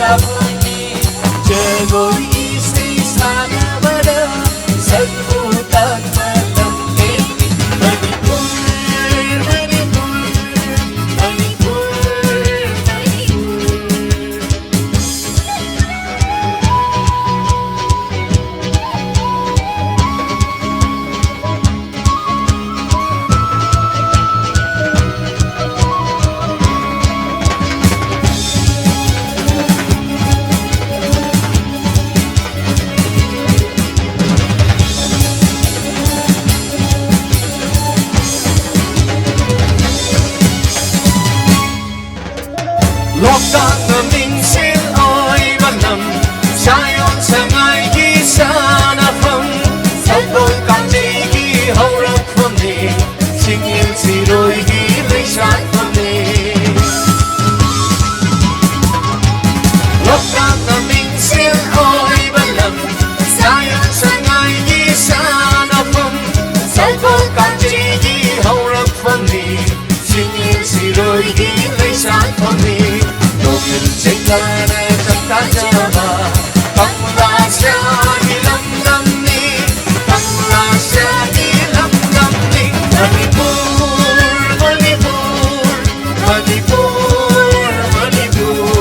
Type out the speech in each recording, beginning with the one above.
ꯇꯥꯕꯅꯤ ꯖꯒꯣꯏ ꯏꯁꯩ ꯁꯥꯟꯅꯕꯗ ꯁꯛꯄꯨ ꯇꯥꯛꯄ ꯂꯝꯀꯦꯟꯅꯤ Manipur Manipur Manipur Lokakna mingsil oi banam Sayon sangai gi sanafam Sabol kanglei gi haurak famne Singil siroi gi leisat famne Lokakna mingsil oi banam Sayon sangai gi sanafam Sabol kanglei gi haurak famne Singil siroi gi leisat famne Cekana Kanglei Panglasya hilang namni Panglasya hilang namni Manipur, Manipur, Manipur, Manipur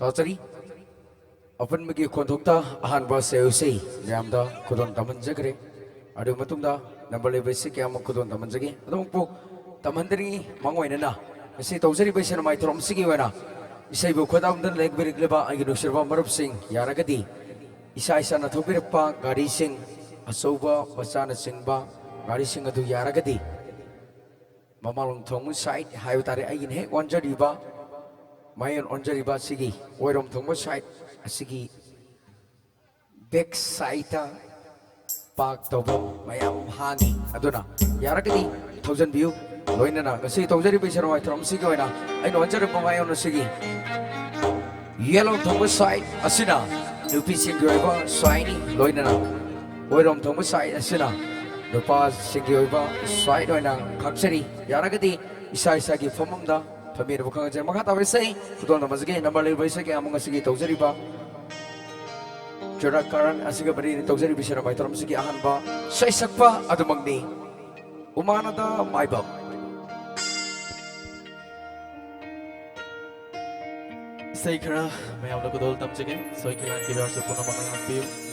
Tawchari Open magi kontukta ahan ba seusi jamda kudon taman jagre adu matungda number level se kya mak kudon taman jage adong pu tamandri mangwaina na si tawchari bai sana mai throm sigi wana isai bu khodam dan lek berik leba agi no sirba marup sing yaragadi isa isa na thobirpa gari sing asoba pasana singba gari sing adu yaragadi mamalong thong side hayu tare agin he onjari ba Mayon onjari ba sigi oirom thongba side asigi back side park tobo mayam hani aduna yaragadi 1000 view loina na ngasi tawjari besara wai throm sigi oina ai onjari ba mayon sigi yellow thongba side asina nupi sigi oiba swine loina na oirom thongba side asina nupa sigi oiba swine oina khapsari yaragadi isa isa gi phomamda Famir bukan aja maka tahu saya kutuan nama segi nama lebih saya ke among segi tahu jadi ba Chura Karan asik beri tahu jadi bisa ramai terus segi ahan ba saya sakpa adu magni umana da mai ba Say Kara, may I have a good time again? So I can give us a Punamanang view.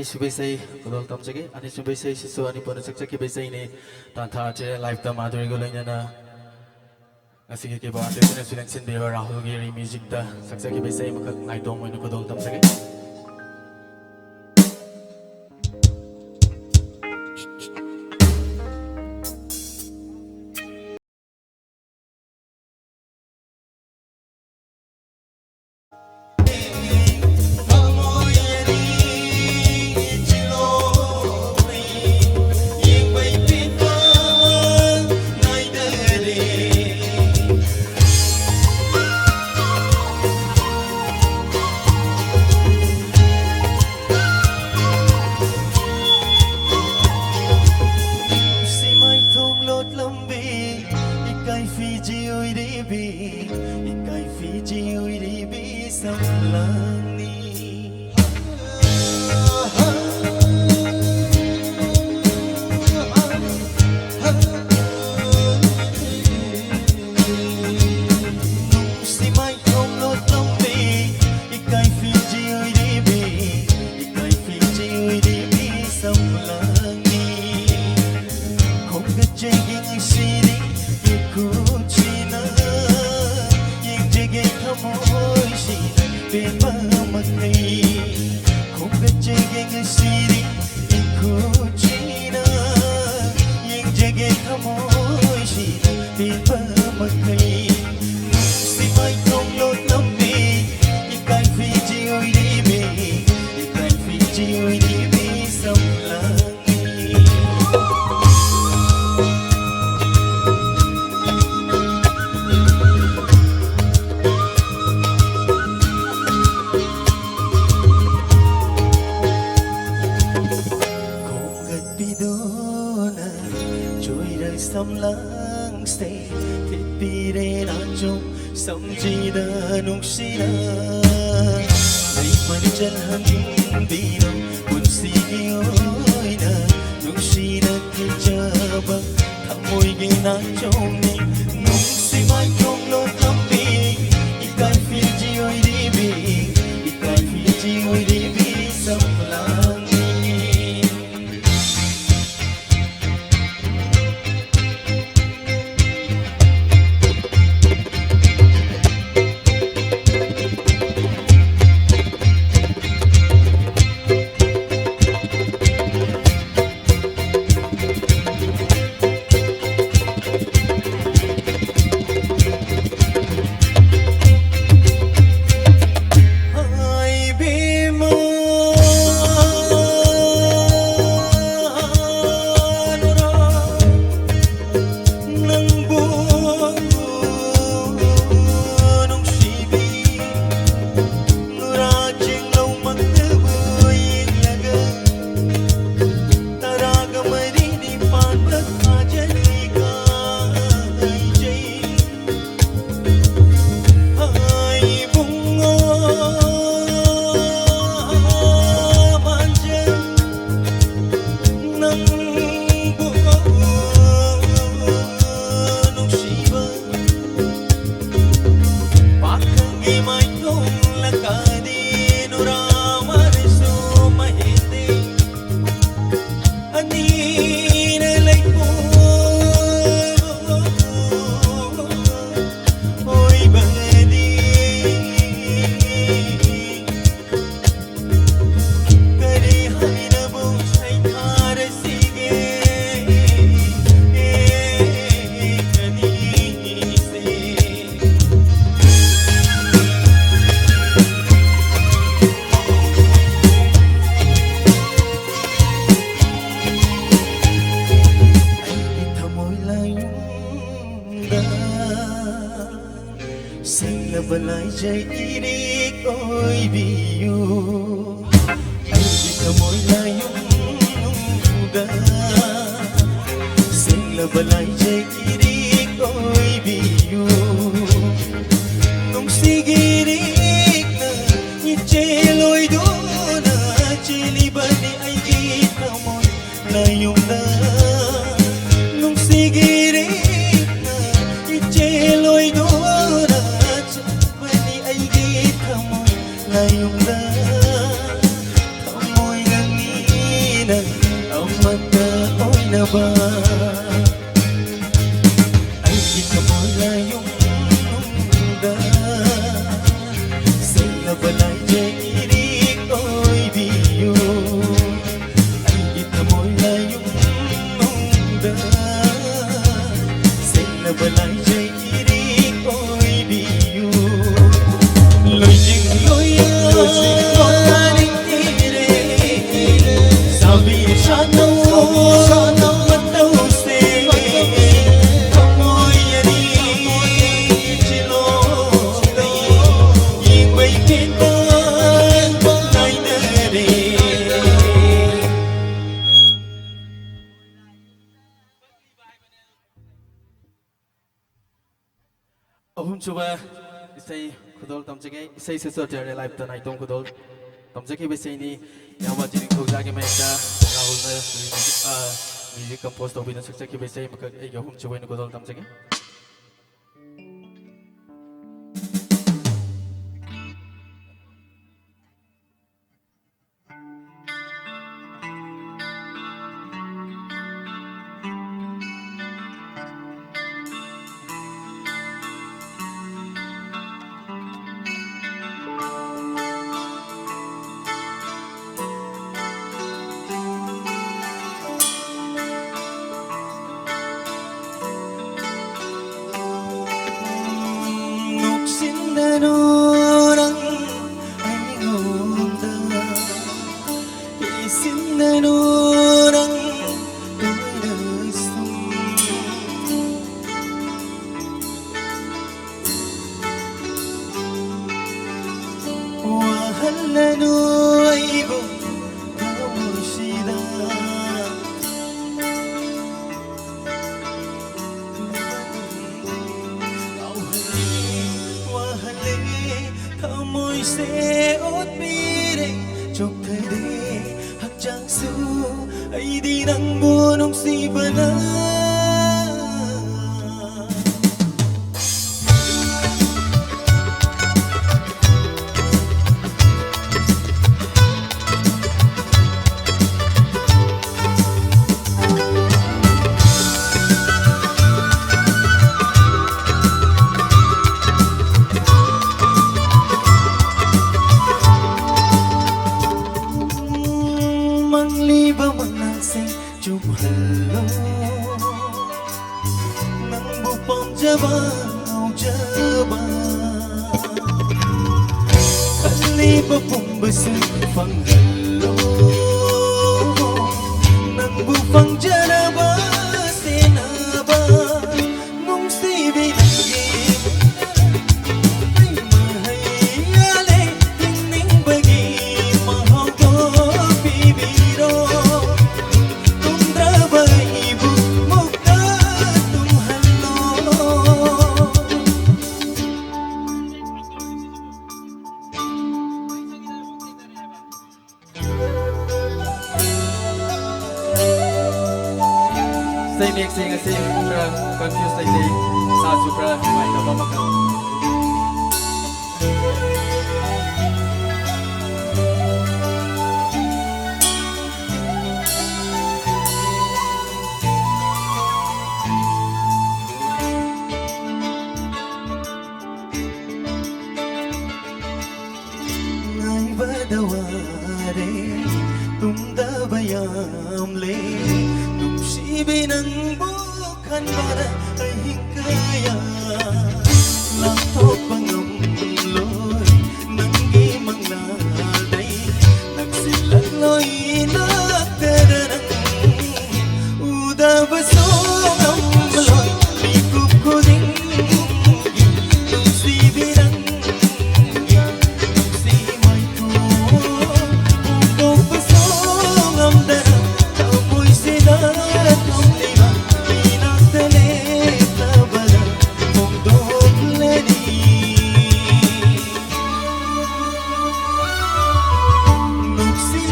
Subisai, Kodol Tamsaki, and Subisai, so any Ponasaki Besai, Tanta, Life the Mother Golina, Asiki Band, Students in the Rahugiri music, the Saksaki Besai, I don't want to Kodol Tamsaki. siri ikuchina yang jaga thamoi si tiba makai si mai không lột lắm đi ikai phi chi oi đi bi ikai phi chi oi đi bi sam langi Sam lang stay tepire na jom samjida nuksina ay manjan hangin dino kunsigi oina nuksina kijaba thamoy gina jomni nuksi mai kong lo tampi ikai fiji oi dibi ikai fiji oi dibi sam lang Chura, say Kudol Tamjake, say Sister Life the night on Kudol. Tamjaki Besini, Yamajin Kozaki Mesa, Rahul, music composed of Venus Saki Besay, Yahum Chuan Kudol Tamjake. sinanurang tuirasum wahalanu aibu kamushida wahale kamoy se otpire chok thade hakjang su ai di nang bunong si bana mangliba manasing jumhalo nang bupang jaba au jaba kaliba pumbasun panghalo nang bupang jaraba senaba nung sibi nagim mahayale ning bagi mahal ko bibiro tumdraba ibu mukta tumhalo Say mixing a sing confused like say sa supra mai ka mamaka ngai badaware tumda bayam le tum sibi nang bukan bara ay hingkaya lapto pangam loy nanggi mangladay nagsilaloy nagdadanang uda basong loy likup ko ding tum sibi nang si may ko kung basong ang dara kamoy sila kung lima pinagdalit na bala kung dobleni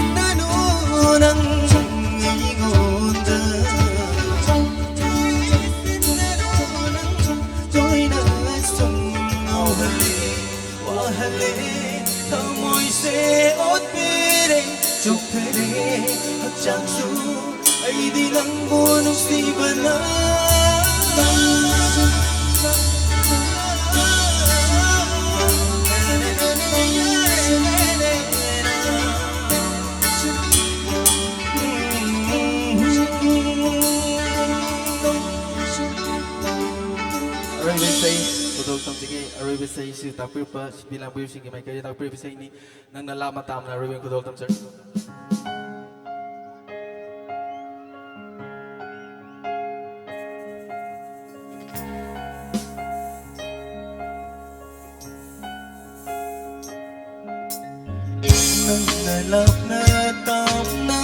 nagsinanunang ingonda to'y nasong wahali wahali kamoy se otpire chok thade hakjang su ay di lang bunong si bana Aroy bisay kodol tam sige aroy bisay si tapir pa bilang biu sige mai kaya tapir bisay ni nang nalama tam na aroy kodol tam sir nang nalap na tam na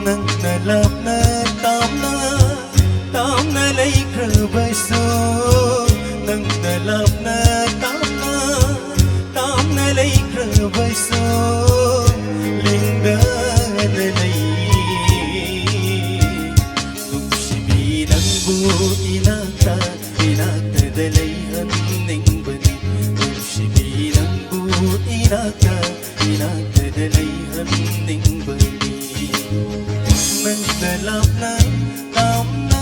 nang nalap na tam na lay krabaso nang nalap na tam na lay krabaso linda na lay tumsibi ng buti inata dalay haning bani tumsibi ng buti inata dalay haning bani nang nalap na tam na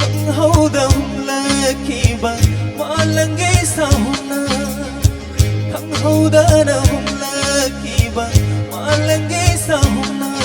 ang haudam laki ba malangay sa huna ang hauda na hum laki ba malangay sa huna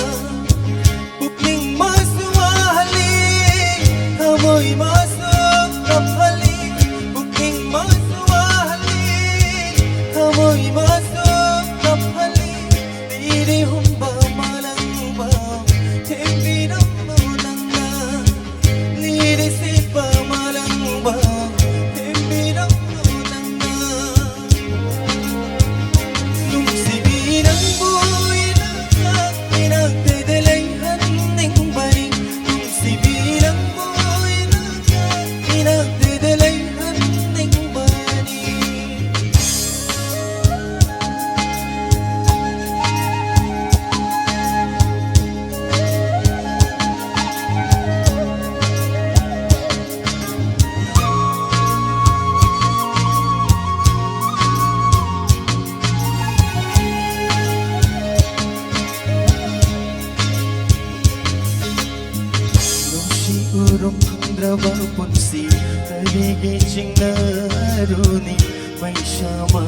ꯎꯔꯨꯝ ꯐꯪꯗ꯭ꯔꯕ ꯄꯨꯟꯁꯤ ꯀꯔꯤꯒꯤ ꯆꯤꯡꯅꯔꯨꯅꯤ ꯃꯩꯁꯥꯃꯕꯨ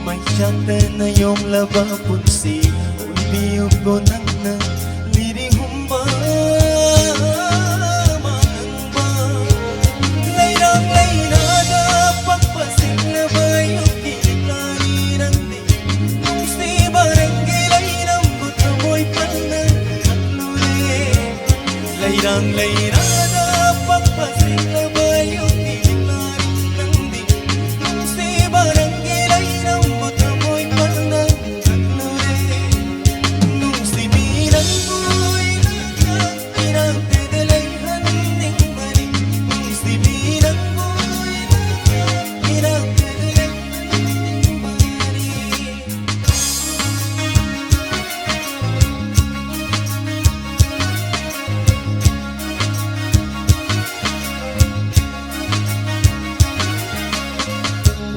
ꯃꯩꯆꯥꯛꯇꯅ ꯌꯣꯝꯂꯕ ꯄꯨꯟꯁꯤ ꯑꯣꯏꯕꯤꯌꯨꯀꯣ ꯅꯪꯅ ꯂꯤꯔꯤꯍꯨꯝꯕ ꯃꯥꯡꯕ ꯂꯩꯔꯥꯡ ꯂꯩꯅꯥꯗ ꯄꯛꯄ ꯁꯤꯡꯂꯕ ꯌꯨꯝꯒꯤ ꯂꯤꯛꯂꯥꯅꯤ ꯅꯪꯗꯤ ꯅꯨꯡꯁꯤꯕ ꯅꯪꯒꯤ ꯂꯩꯔꯝꯕꯨ ꯊꯃꯣꯏ ꯐꯅ ꯈꯜꯂꯨꯔꯦ ꯂꯩꯔꯥꯡ ꯂꯩꯅꯥꯗ ꯄꯛꯄ ꯁꯤꯡꯂꯕ ꯌꯨꯝꯒꯤ ꯂꯤꯛꯂꯥꯅꯤ ꯅꯪꯗꯤ ꯅꯨꯡꯁꯤꯕ ꯅꯪꯒꯤ ꯂꯩꯔꯝꯕꯨ ꯊꯃꯣꯏ ꯐꯅ ꯈꯜꯂꯨꯔꯦ ꯅꯨꯡꯁꯤꯕꯤ ꯅꯪꯕꯨ ꯏꯅꯥꯛꯇ ꯂꯩꯍꯟꯅꯤꯡꯕꯅꯤ ꯅꯨꯡꯁꯤꯕꯤ ꯅꯪꯕꯨ 이렇게 들리는 말이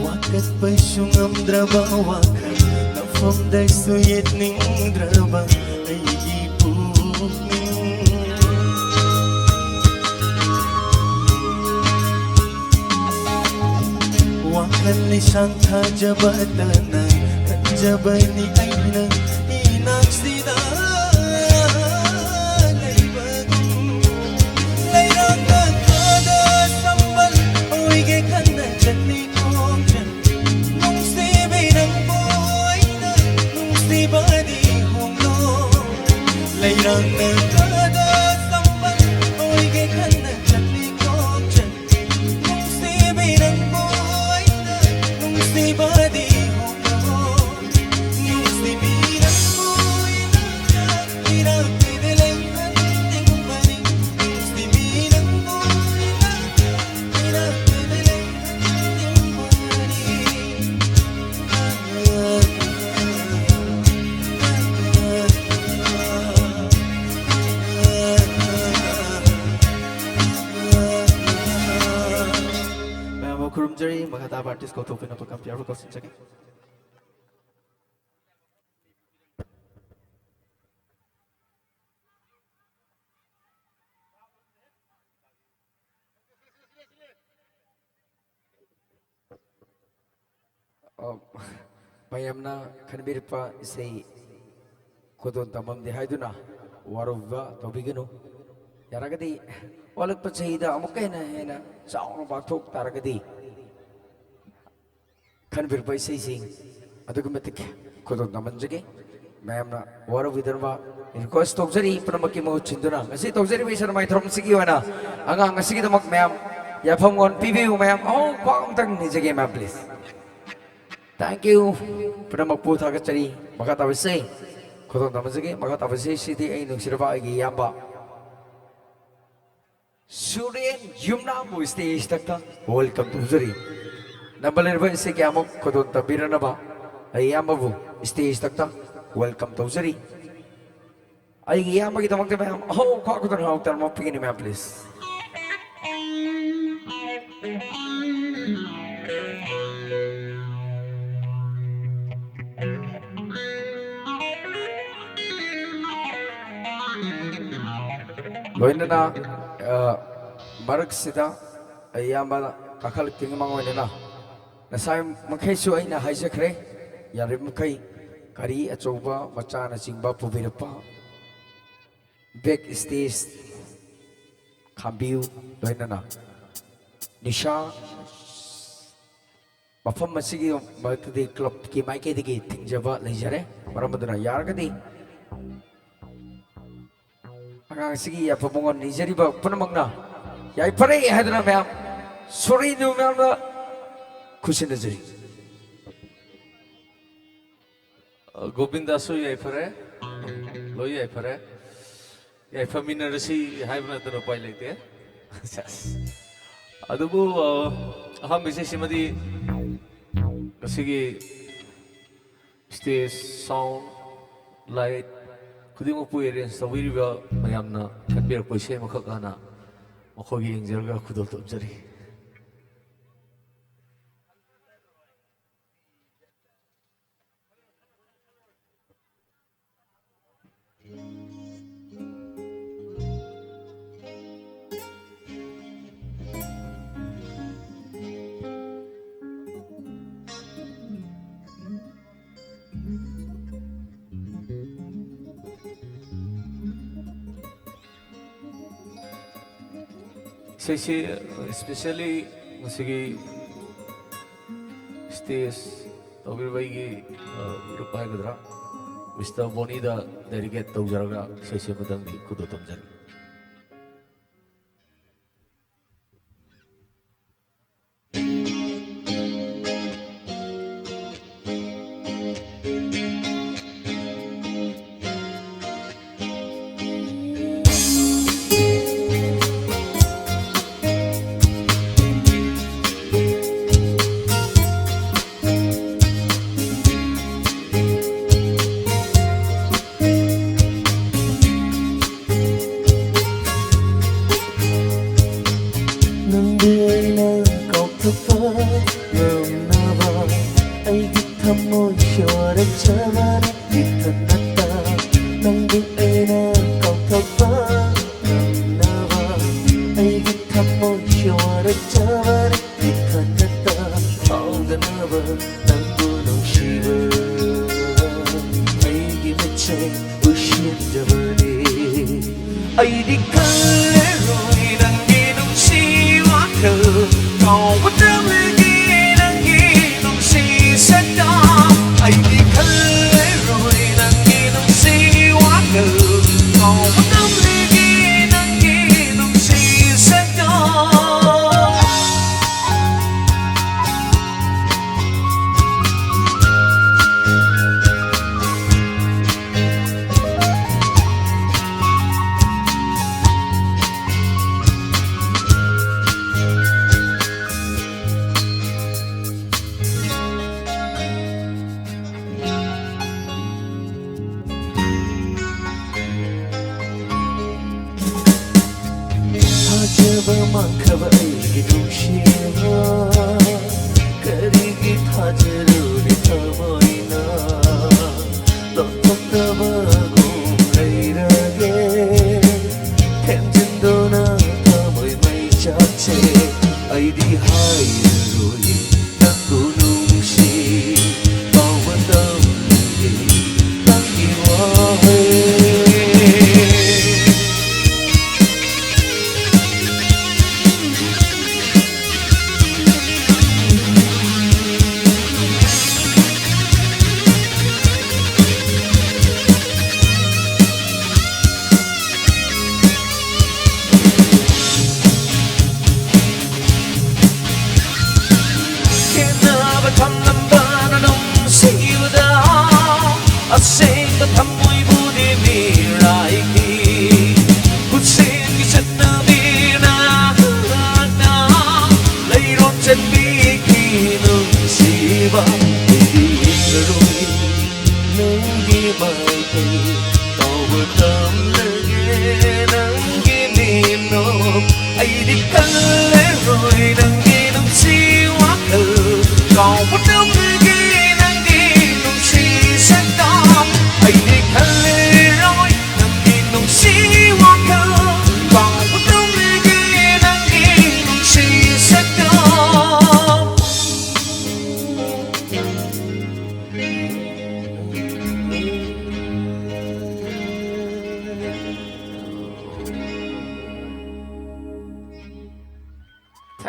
와kat pasyungamdraba wakat nafamday suyit ningdraba ay ipugning wakan ni sangka jabatanan kan jabani ay nang inaksida ay bagong layrang nagkada sambal uwige ka na dyan ni kong dyan nung sibi ng buhay na nung siba di humlo layrang nagkada sambal uwige ka na dyan ni kong dyan nung sibi ng buhay na nung siba di humlo nung sibi ng buhay na pinagpidilang hanting paning nung sibi ng buhay na pinagpidilang hanting Ma'am, kurumjari makata artist ko tupin apa kampiar ko sinjaki. mayamna khanbirpa isei kodon tamamdi haiduna waruba tobigenu yaragadi walakpa chahida amukena hena chauna bathok taragadi khanbirpa isei sing adugumatik kodon tamanjage mayamna warubidarwa request tokjari pramaki mo chinduna ngasi tokjari bisar mai throm sigi wana anga ngasi damak mayam yafamgon pibiu mayam oh kwang tang ni jage ma please. Thank you. Pernah mampu tak cari maka tak bersih. Kau tak bersih, maka tak bersih. Siti ini siapa lagi yang ba? Surya Yumna mu stage tak ta. Welcome to Zuri. Number level se kya mo kau tak birana ba? Ayam babu stage tak ta. Welcome to Zuri. Ayam bagi tamak tu macam oh kau tak nak tak mau pergi ni macam please. loinana marak sida ayamba akal tingmang loinana nasai makai su aina haijakre yarim makai kari achoba machana chingba pubirpa back stage khambiu loinana nisha mafam masigi matdi club ki maike digi thingjaba leijare maramaduna yargadi Ang sige ya pamungon ni jadi ba punamang na ya ipare hadna ma'am sorry no ma'am na kusin na jadi Govinda su ya ipare lo ya ipare ya famina rasi hai bana to pai lekte adubu aham bise simadi sige stage sound light khudimok pu area sawiriba mayamna kanbir poise makhakana makhogi engjerga khudol tobjari ꯏꯁꯩꯁꯤ especially ꯉꯁꯤꯒꯤ stage ꯇꯧꯕꯤꯔꯤꯕ ꯑꯩꯒꯤ ꯏꯔꯨꯞ ꯍꯥꯏꯒꯗ꯭ꯔꯥ mister ꯕꯣꯅꯤꯗ dedicate ꯇꯧꯖꯔꯒ ꯏꯁꯩꯁꯤ ꯑꯃꯇꯪꯗꯤ ꯈꯨꯗꯣꯜ ꯇꯝꯖꯒꯦ.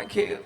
Thank you.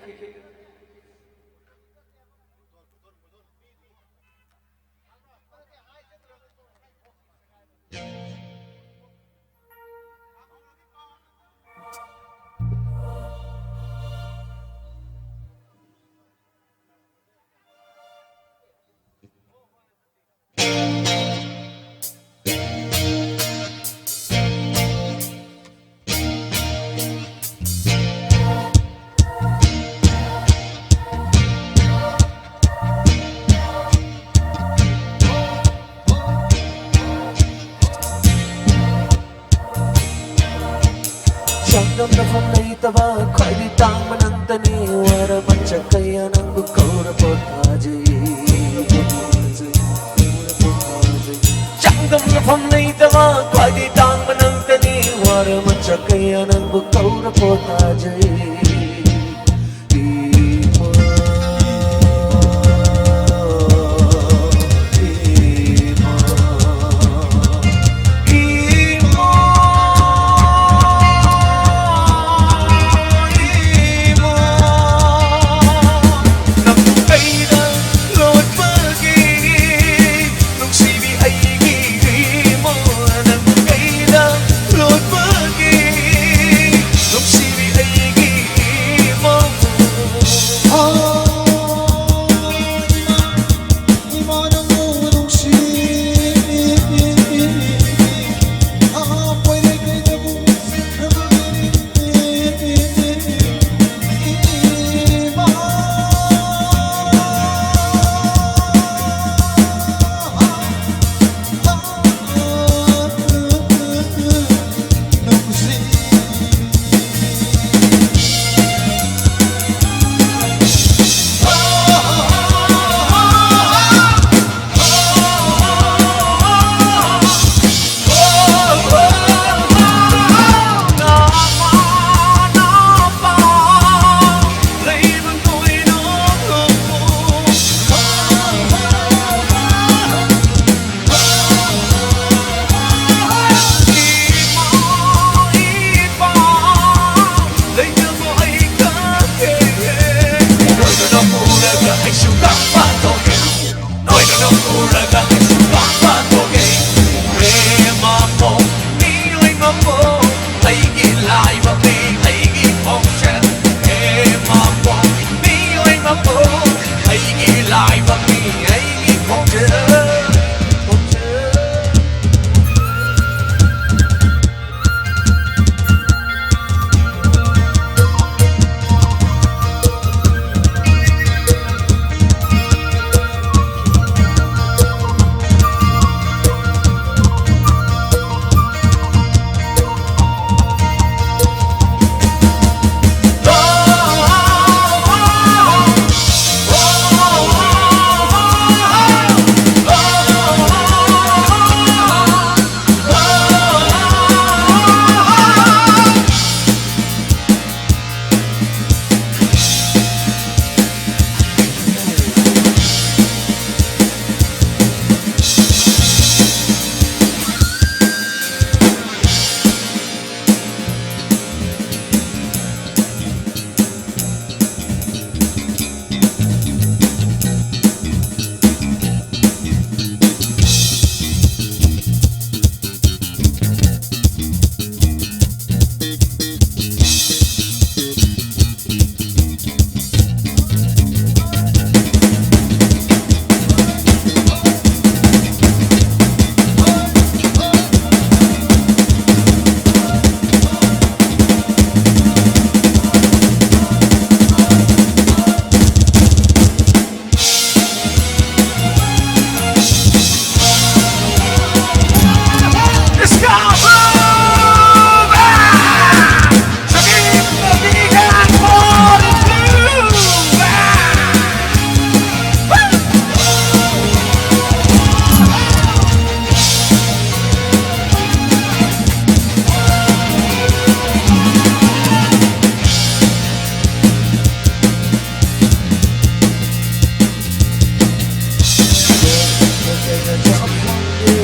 na japande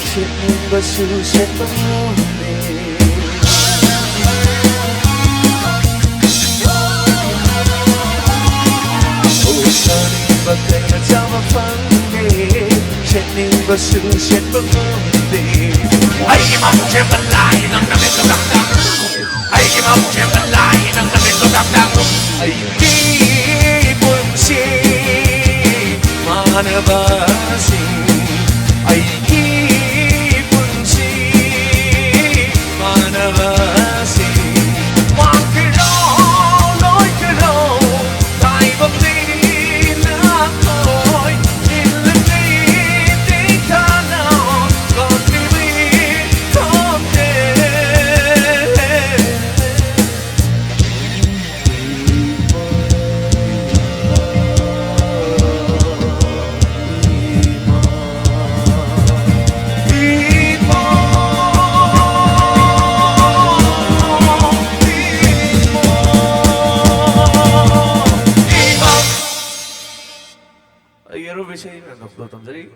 Shinning su shet pangone Oh sunny bagay na japande Shinning su shet pangone Ay imam cembalai nang damit ko dakdak Ay imam cembalai nang damit ko dakdak Ay di bunsi manabasi Ay di bunsi manabasi Mang kiraw, lối kiraw Tại bầm đi na thôi Nhìn lên đi tí ta nào Còn đi biết thơm 여러 배시는 없었던 적이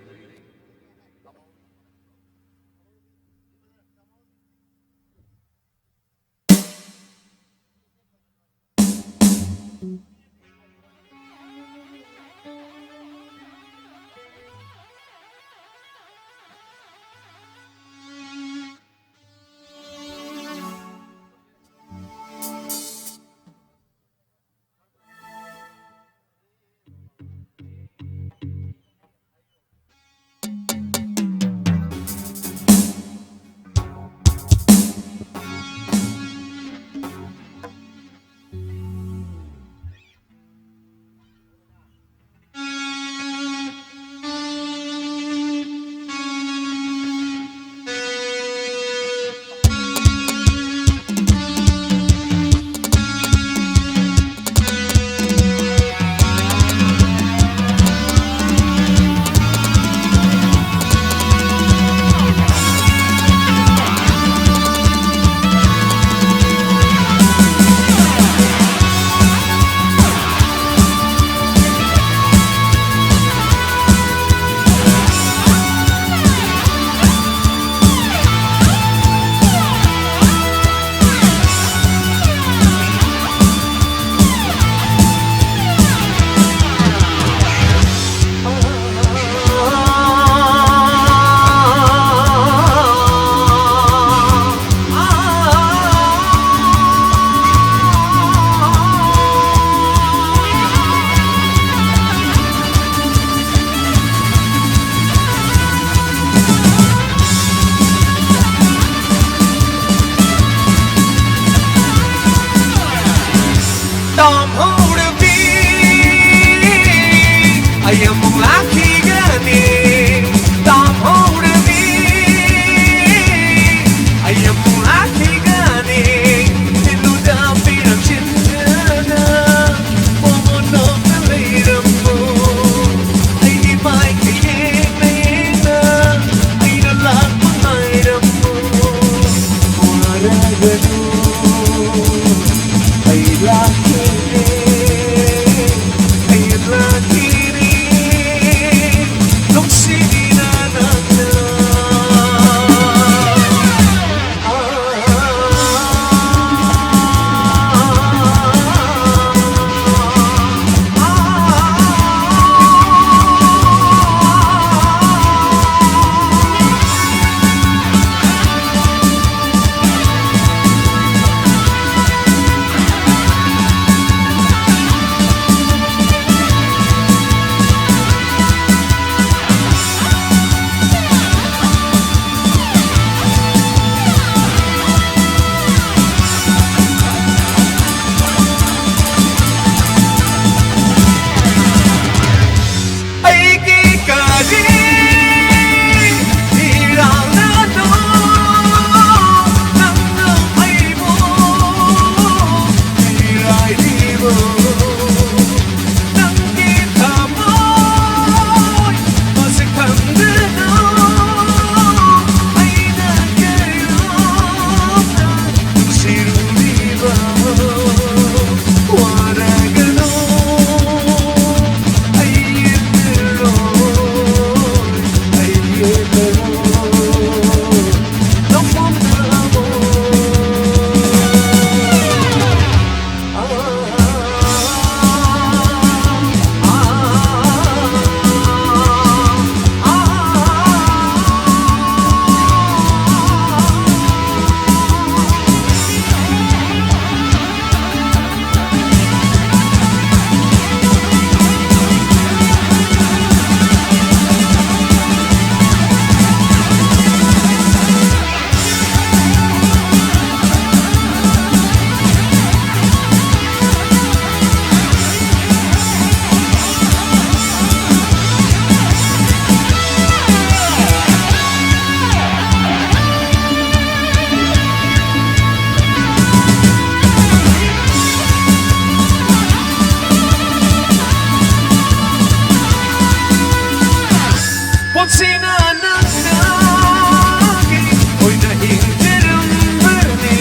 punsina nangagi Oy nahingtirambani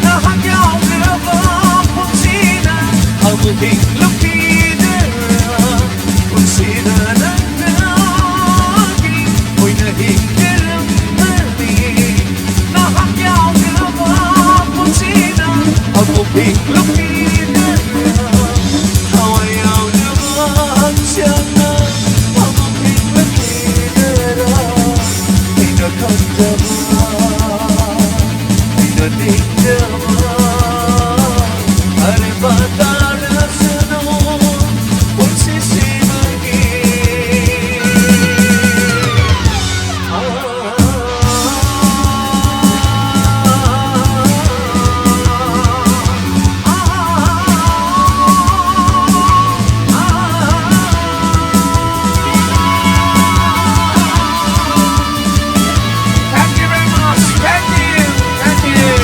Nahagyagraba punsina Amuting lupidera Punsina nangagi Oy nahingtirambani Nahagyagraba punsina Amuting lupidera Hawayaw naman siya na Amuting lupidera Inakagdama Inatingdama Aripatara sa noon Pagsisimagi Thank you very much. Thank you. Thank you.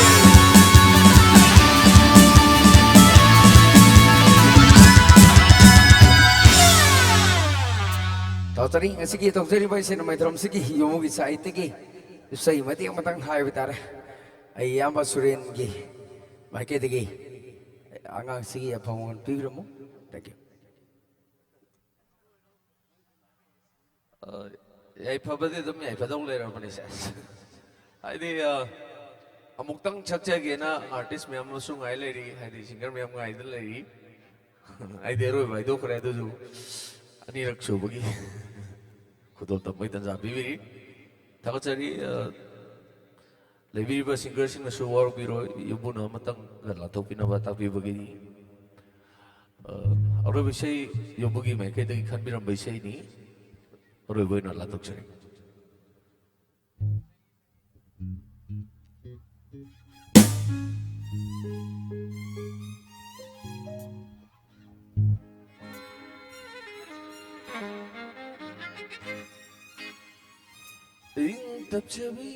Tawtari ngasigi tawtari bai sen mai drum sigi yomugi sai tigi sai mati matang hai bitare ai yamba suren gi marke digi angang sigi apamon pigramu. Thank you. Yai phabadi dum yai phadong le ra pani sa haidi amuktang chakchage na artist me amusu ngai le ri haidi singer me am ngai dal le ri ai de roi bai do kre du ju ani rak chu bagi khudol tam mai tan ja bi bi thakachari lebi ba singer sing na su war bi ro yubuna matang la thopina ba ta bi bagi aro bisai yobugi mai kai dagi khan biram bisai ni aro boi na la thokchari Ing tapchabi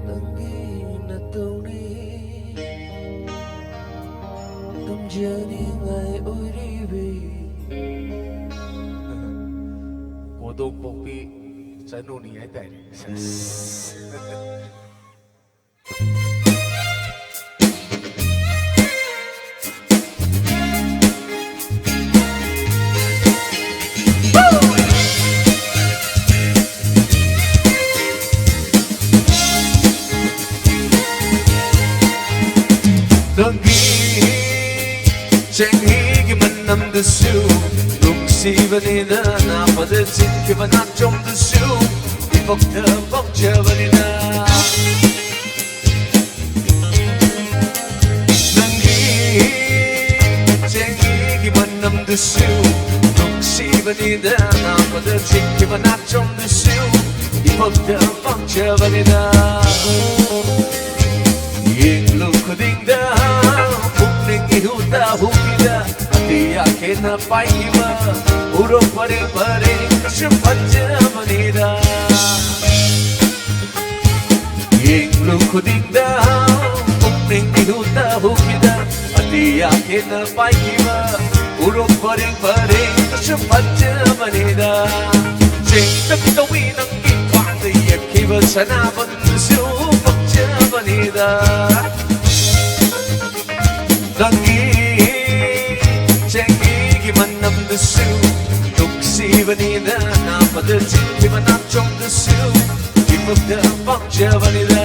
Nangi natawni Tamjani ngai oiribi KODOMPOKPI sanuni ai tai Nangi Chengi manam the su Luksivanina Napada Chinkivana Chom the su Ipokta Pokchavanina Nangi Chengi manam the su Luksivanina Napada Chinkivana Chom the su Ipokta Pokchavanina Ying lukuding da Pukning ihuta hukida Ati akena paiva Uro pare pare Kashim panchamanida Ying lukuding da Pukning ihuta hukida Ati akena paiva Uro pare pare Kashim panchamanida Jing tabi ng gitwaan Da yakiba sanaban Su panchamanida Nangi Chengi gimanam the su Luksivanida Napada Chinkivana Chom the su Ipokta Pokchavanida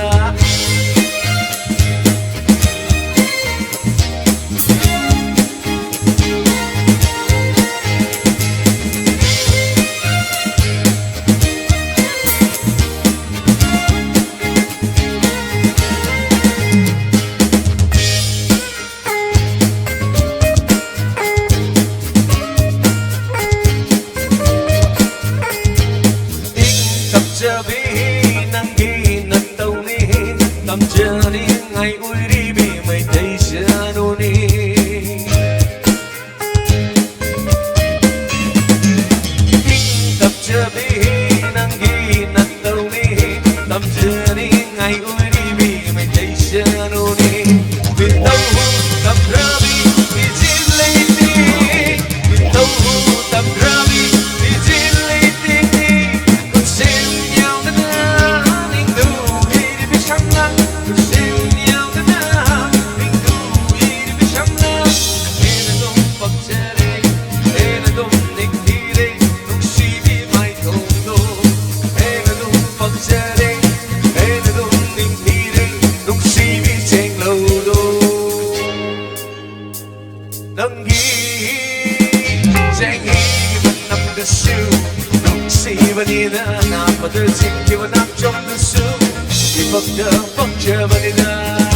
Nangi natawni Nanggi Zengi Manam the shoe Vanina Napada Zinki Vanam Chom the soup Ipag the Pagcha Vanina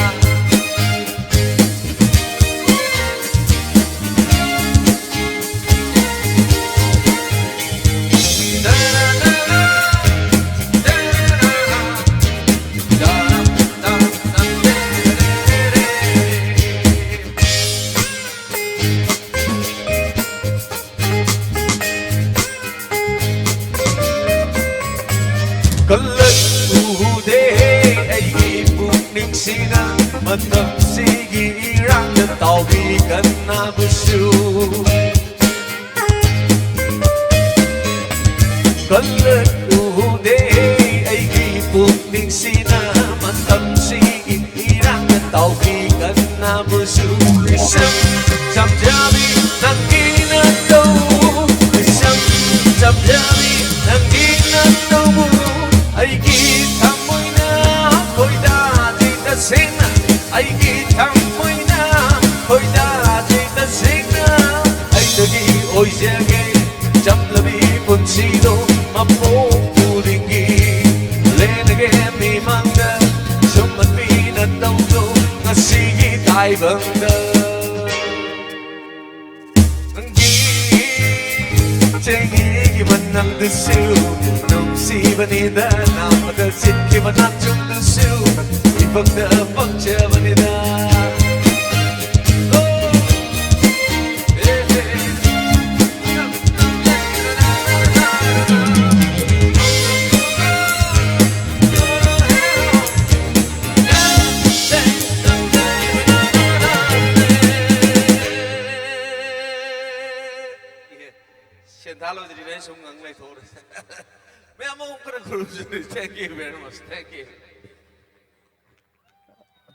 Sina matam sige irang na tawigan na busu Kalat uhude ay gipukning sina matam sige irang na tawigan na busu Isang samjabi ng ginagaw Isang samjabi ng ginagaw mo ay kita mo'y na ako'y Sina ay kitang mo'y na Hoy dati na sina ay nagi oy jagay Jam labi punsido mapupulingi Lenage mi mangda Sumat pinataw ko Ngasigi tayo bangda Anggi Tengi man ng dusu Nung si Vanida Namadasit kiman ang chung dusu Ipag na pagcha Vanida Sentalo di diverso un Kanglei thôi. Mấy ông có được cruise. Thank you very much. Thank you.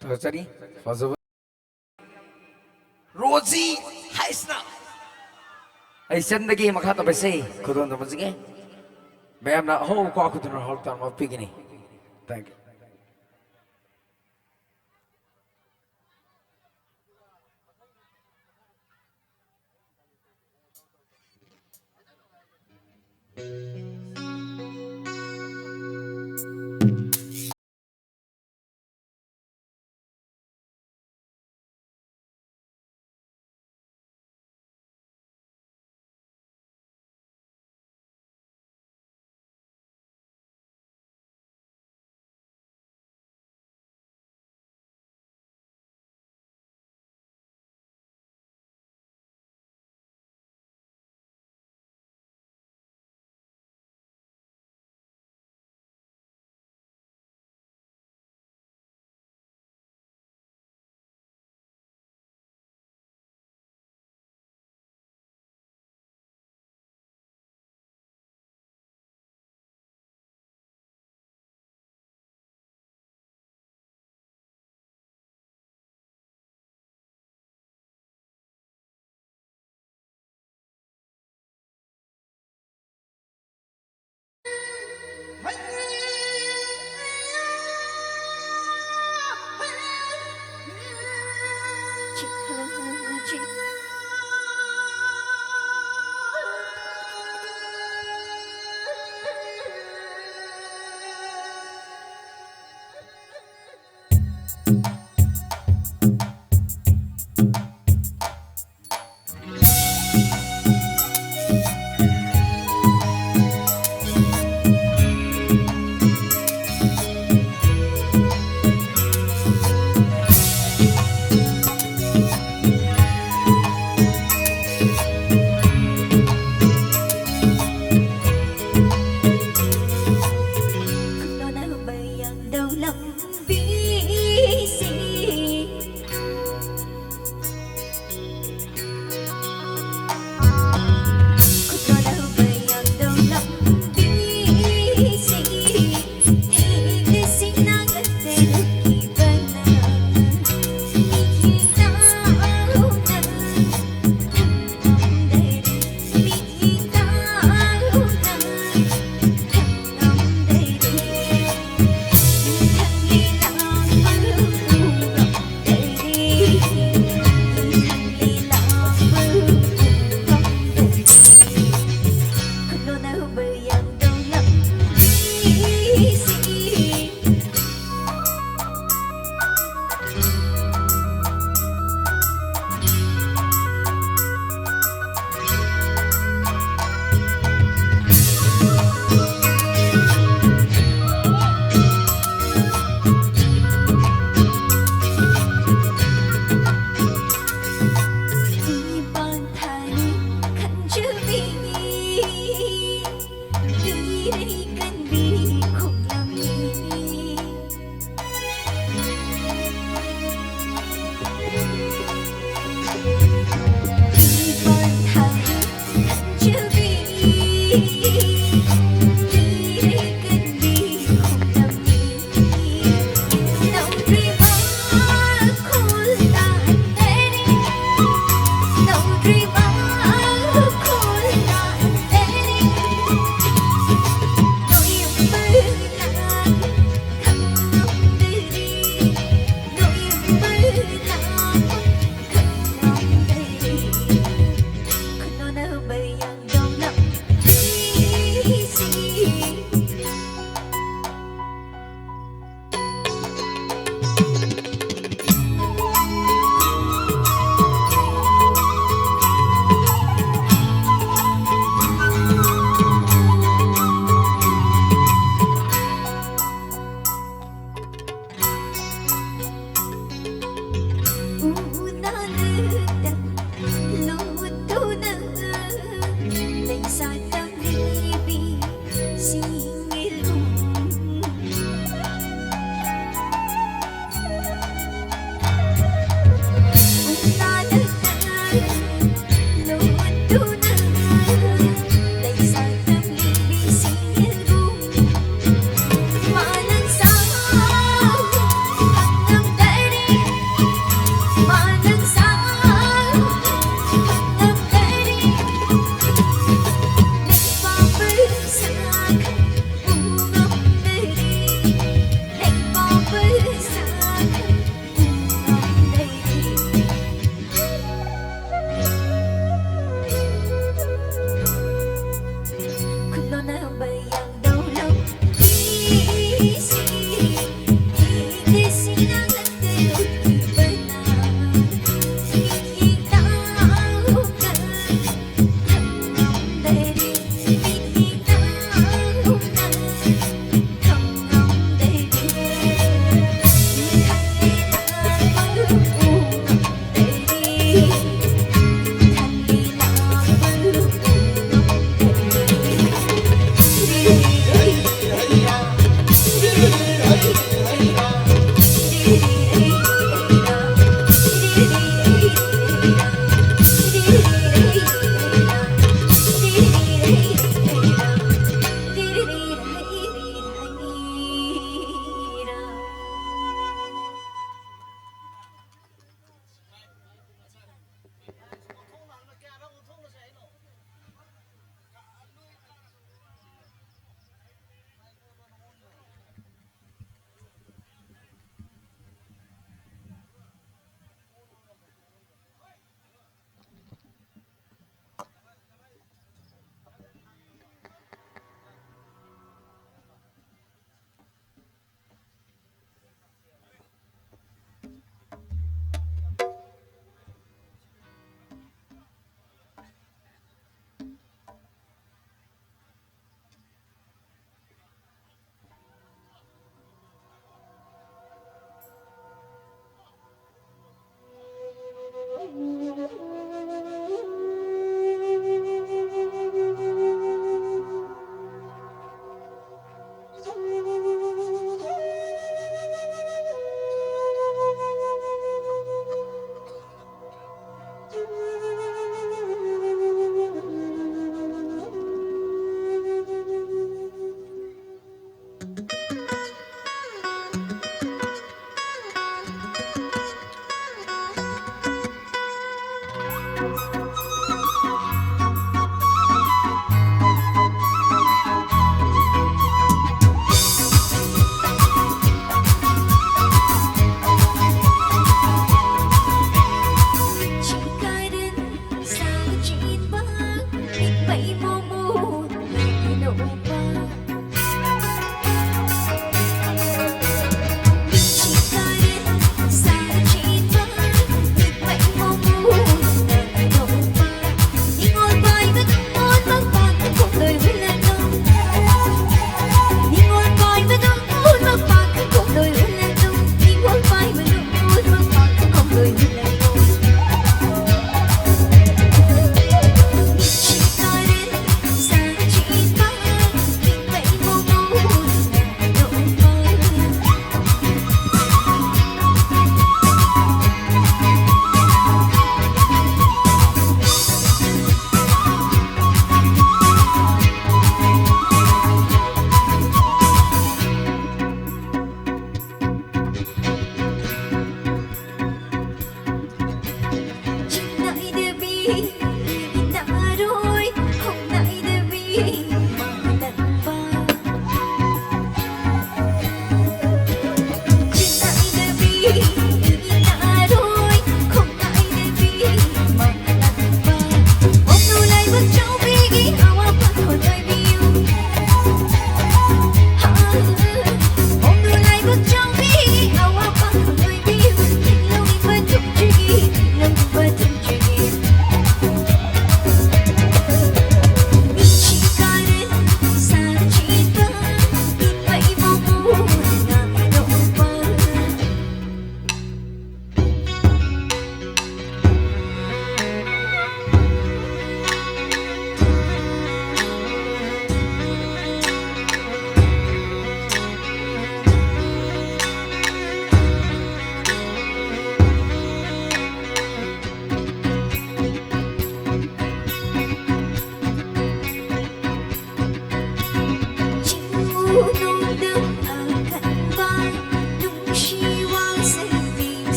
Tadi fazla Rosie Heisner. ay sendagi makata pa say kudon naman sige bayam na ho ko ako dun halta ma pigini thank you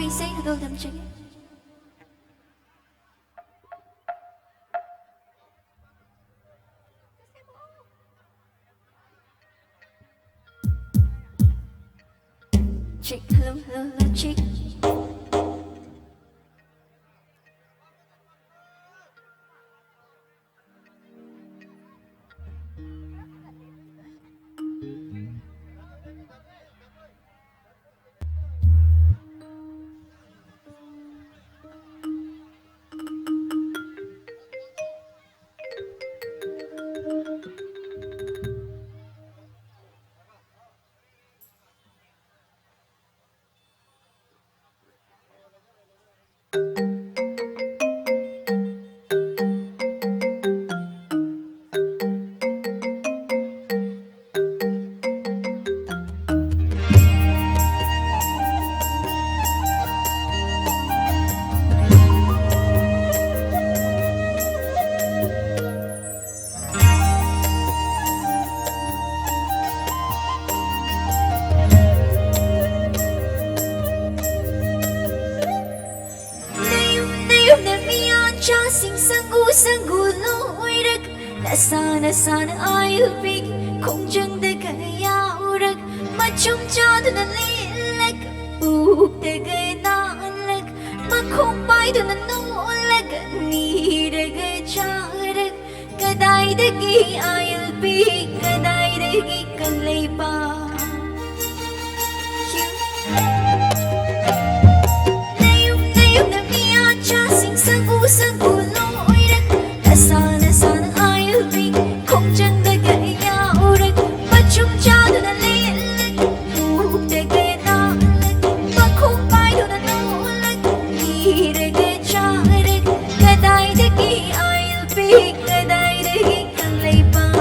bị say của tôi thầm chính chick hello hello chick sana ayıl pek kongcang da kaya urak machum cha da na lilak uk da ga nanak makhong pai da na nulak ni da ga charak kadai da gi ayıl pek kadai da gi kanglei pa nayum na miya cha sing sang u lo urak sana sana ayıl pek kongcang da kaya urak machum cha da na lilak uk da ga nanak makhong pai da na nulak ni da ga charak kadai da gi ayıl pek kadai da gi kanglei pa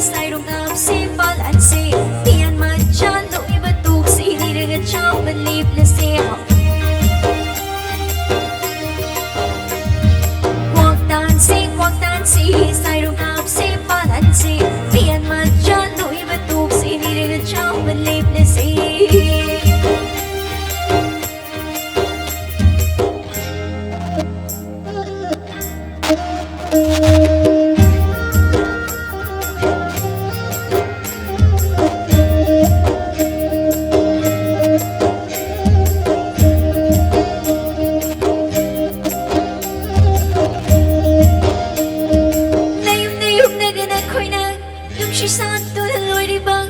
sai rong nam si pal an si pian ma chan lo i batuk si ni re chao believe na si walk dan si sai rong nam si pal an si pian ma chan lo i batuk si ni re chao believe na si Hãy subscribe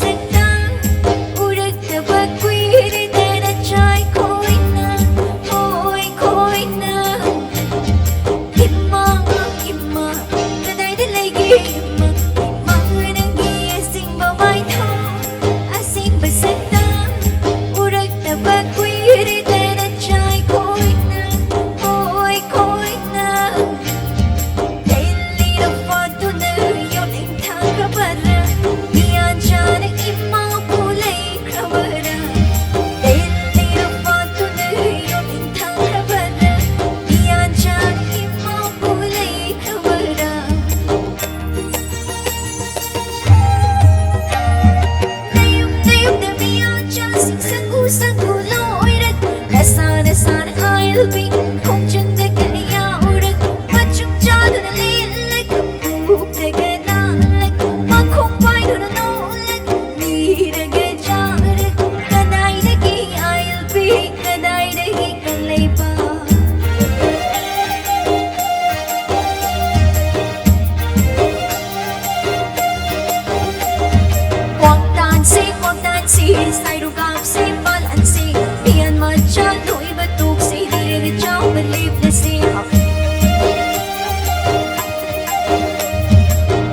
sakta urak taba kuiri tera chai koina koi koina imma imma kadai de legi imma imma nangi asing ba mai tha asing ba sakta urak taba kuiri tera chai koina koi koina daily the photo na yoling tha kabara bian jana imma pulai kabara daily the photo na yoling tha kabara bian jana imma pulai kabara nayum da bian jana sing sangu loirat dasana sana I'll be kong chanda kaya urat machum jadu na lilak buk daga nalak makong pai do na nolak nira ga jarak kanai dagi I'll be kanai dagi Kanglei pa Kwang tan si sai ru gam si bal an si bian ma cha loi batuk si dire chao believe the si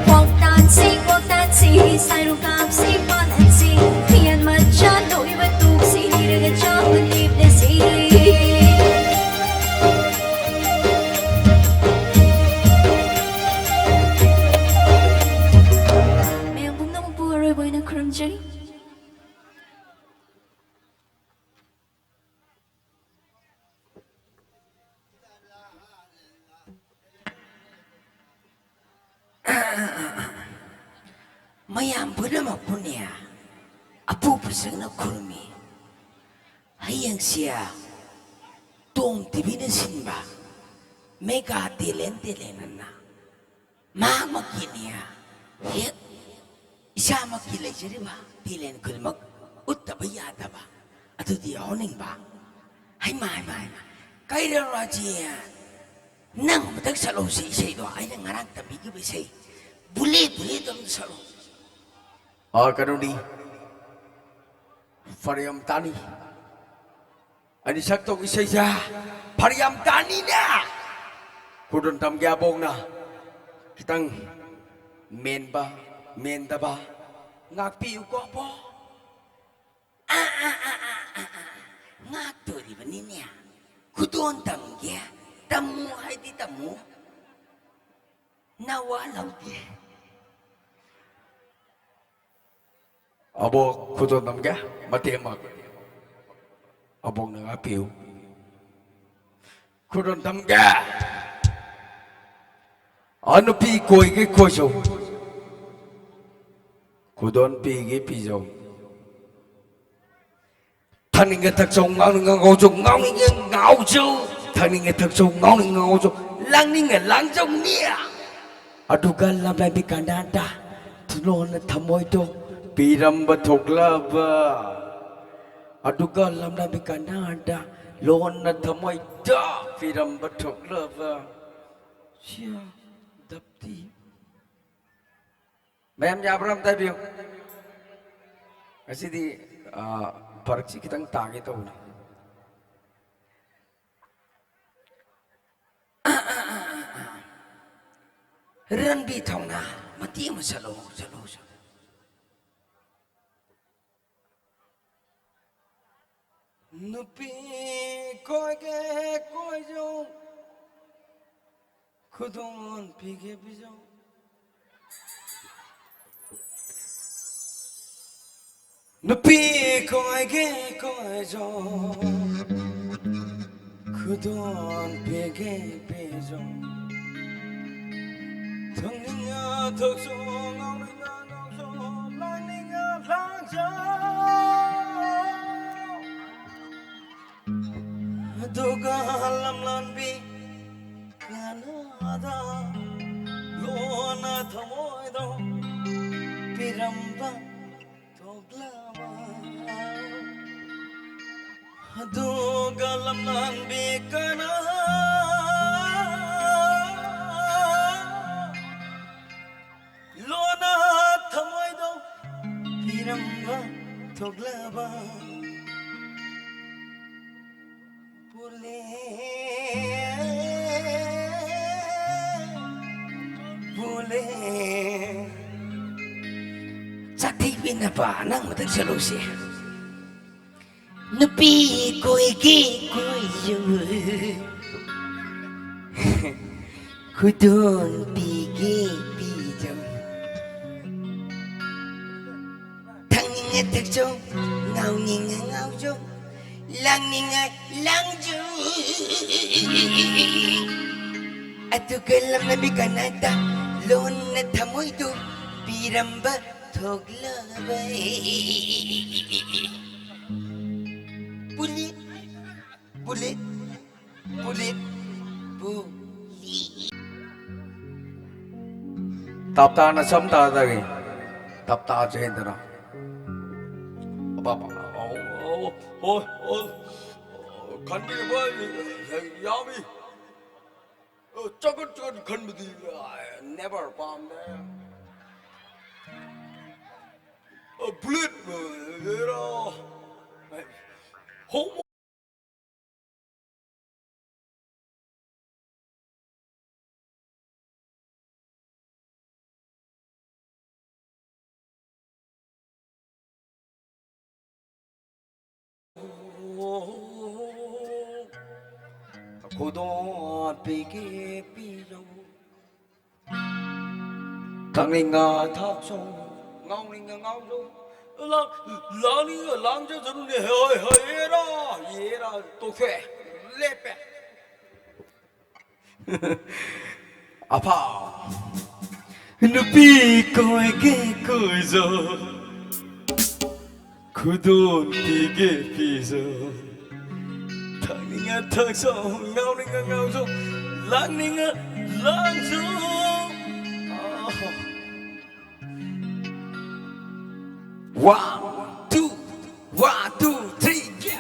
Kwang tan si sai ru gam si bal an si bian ma cha loi batuk si dire chao believe the si Mayang bung na magpuharoy boy na krunjay mayam puna punya apu persengna kurmi hayang sia tong tibina sinba mega tilen na ma makinia he isa makilay jeriba tilen kulmak uttaba yadaba atudi honing ba hay mai kaira rajia nang matak salo si isay do ay nang ngarang tabi ka bisay bulit dong salo Kanuni Variam Tani Ani sakto isay sa Variam Tani na Kudon tam gyabong na Kitang menda ba ngakpiu ko po ngakto di ba niya kudon tamgya tamu ay di tamu nawalaw di Abo kudon tam gya matemak Abong na ngakpiu Kudon tam gya Ano pi koi ke koso Kudon pi ke piso Thằng người thật sâu ngáo ngáo chung ngáo ngáo chung Thằng người thật sâu ngáo chung Lang người lang chung nia Aduga lam lai bikandanda Tulon na thamoy to Piram ba thoklaba Aduga lam lai bikandanda Lon na thamoy to Piram ba thoklaba Siya dapti Mayam jabram tayo Kasi di Pariksi kitang tagi tau na. ran bitaw na mati mo sa loob Nupi koi ke koi jo Kudon pige bijo Nupi koi ke koi jo Kudon pige bijo Thang ninga thok so ngao ninga ngao so lang ninga lang so Duga lam lan bi kanada lona thamoy do piramba toglama Duga lam lan bi kanada lona thamoy do piramba ꯄꯤꯔꯝꯕ ꯊꯣꯛꯂꯕ ꯄꯨꯂꯦ ꯄꯨꯂꯦ ꯆꯥꯛꯊꯤꯕꯤꯅꯕ ꯅꯪ ꯃꯊꯛ ꯆꯠꯂꯨꯁꯦ 누비 고이기 고이요 후돈 비기 비점 당닝의 특종 나우닝의 나우종 랑닝의 랑종 아뚜글람 나비가 나다 론나 타모이도 비람바 독라바이 Bulit, bulit, bulit, bulit. Tập ta nó sống ta ra kì. Tập ta trên ta nó. Bà 간디 뭐 야미 저건 간무디 never bomb there. 블릿 얘라 호모 고돈비기 비용 강링아 탑송 ngong ngong 랑이가 랑저 저런데 얘라 또 쾌. 레빼 아파 누비 고에게 고이죠 구돈 비게 비죠 당닝아 탁송 나오닝아 나오죠 랑닝아 랑죠 One, two, three, yeah.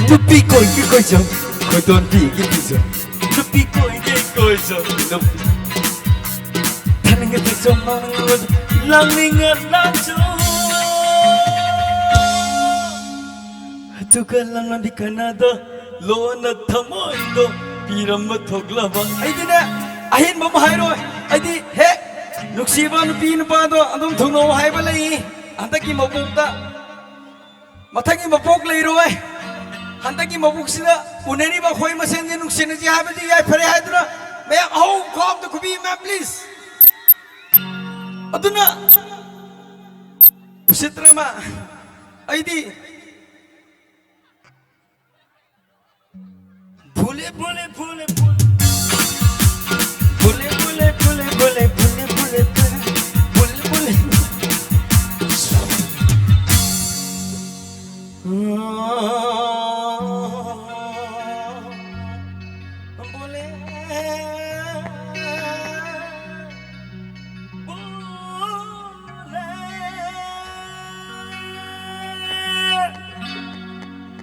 누비 고이게 고이죠 구돈 비게 비죠 누비 고이게 고이죠 당닝아 탁송 나오닝아 나오죠 랑닝아 랑죠 두갈랑 나비카나다 로나 타모이도 비람마 톡라바 아이디네 아힌 뭐 하이로 아이디 해 룩시바 누비 누바도 아동 통노 하이발레이 한다기 먹복다 마타기 먹복 레이로에 한다기 먹복시다 우네니 바 호이 마센지 룩시는지 하베디 야이 페레 하이드라 매양 어우 컴도 쿠비 맘 플리즈 어떠나 우시트라마 아이디 Pule pule pule pule pule pule pule pule pule pule pule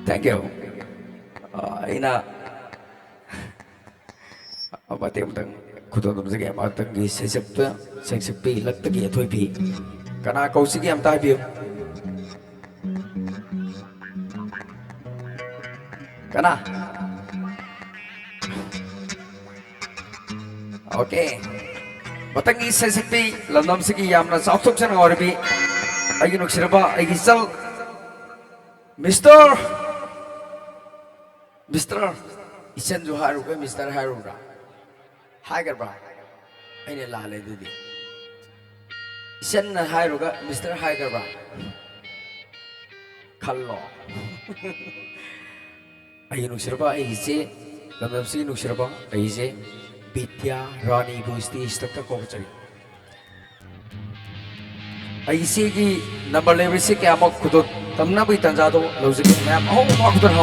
Thank you. Ina apa tentang kudo tum segi apa tentang sesepi lek tegi thoi pi karena kau segi am tai bi karena okay batangi sesepi landam segi am na sautuk sana ngor bi agi nok sirba agi sal Mister isen jo haru ka Mister haru ra hai gar ba aine la le dudi isen na haru ka Mister hai gar ba khallo ai nu sirba ai se lamam si nu sirba ai se Vidya Rani Busti istak ko chari ai se ki number level se kya mok khudut tamna bi tanja do logic map ho ma khudut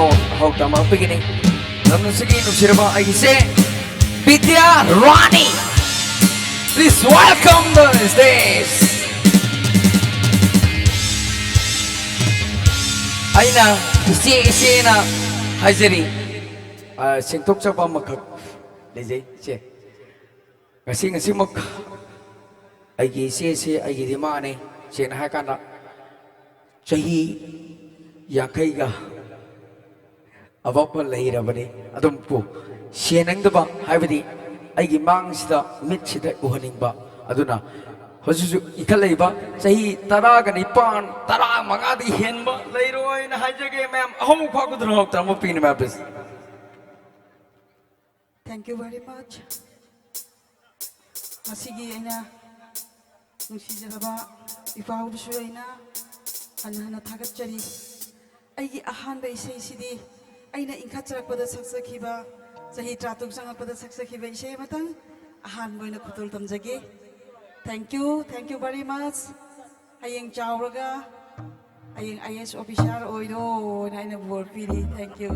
ho tamang beginning lamam se ki nu sirba ai se Vidya Rani, please welcome the stage. Aina. 이제나 하이제리 생톡잡아 막네 이제 ngasi mak aigi se aigi di ma ne sen ha kana chahi yakai ga abapa leira bani adum pu senang da ba haibadi aigi mang sida mit sida uhaning ba aduna hoju ikalai ba chahi tara ga ni pan tara manga di hen ba leiroi na hajage ma'am ahom kwa ku dro ta mo pin ma please. Thank you very much. Masigi aina nungsijaraba ipaudusu aina anhana thagatchari aigi ahanba isai sidi aina inkhacharakpada saksakhiba chahi tratuk sangakpada saksakhiba isai matang ahan boina khutul tamjage. Thank you very much. Ayeng chawraga ayeng IS officer oido naina bor piri. Thank you.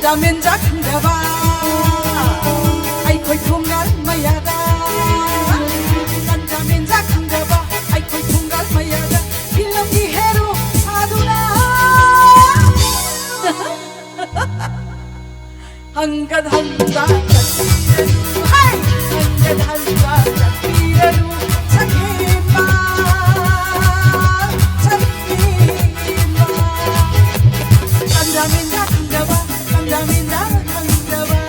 Kandamin jak kandaba, ay ko'y tunggal mayada. Kandamin jak kandaba, ay ko'y tunggal mayada. Bilang ihero aduna. Hanggat handa katiran, hay hanggat handa katiran sakima, sakima. Kandamin jak kandaba. Kandaminda kandaba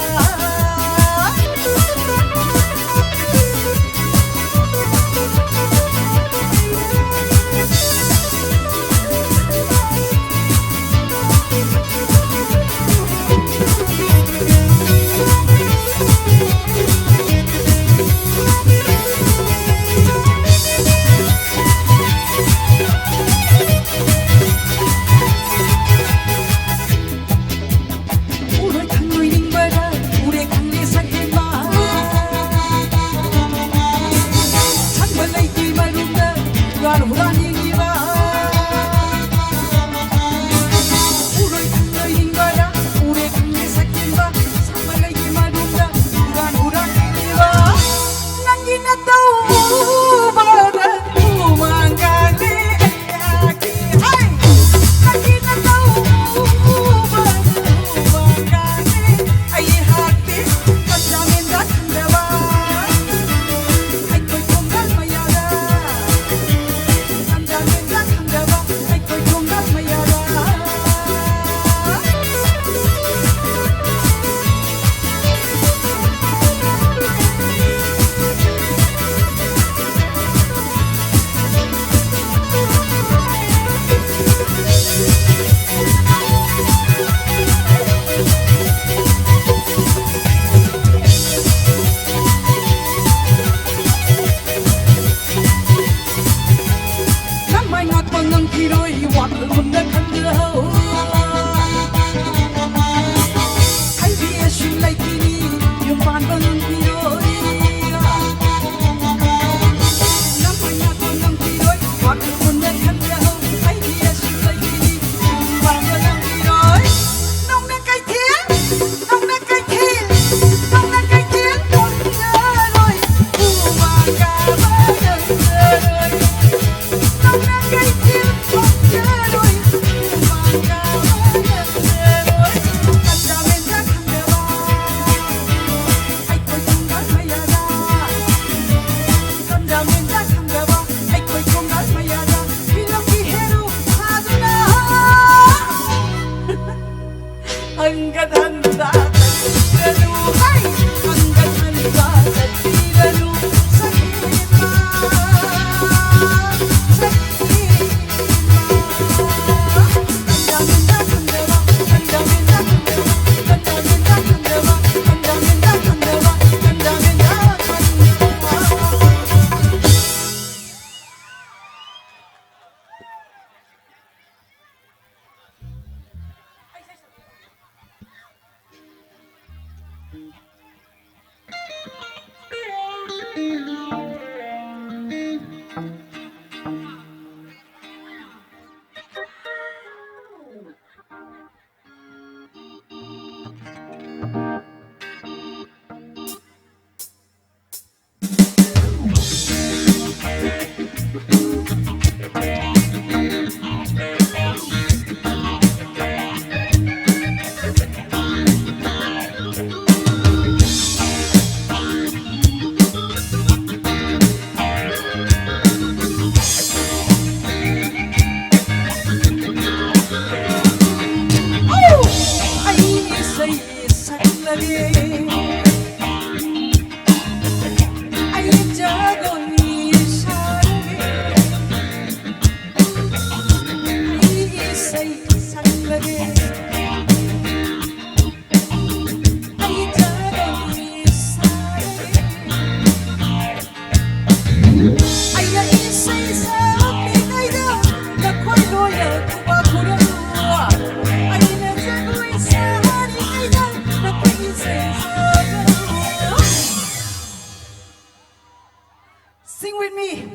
Sing with me.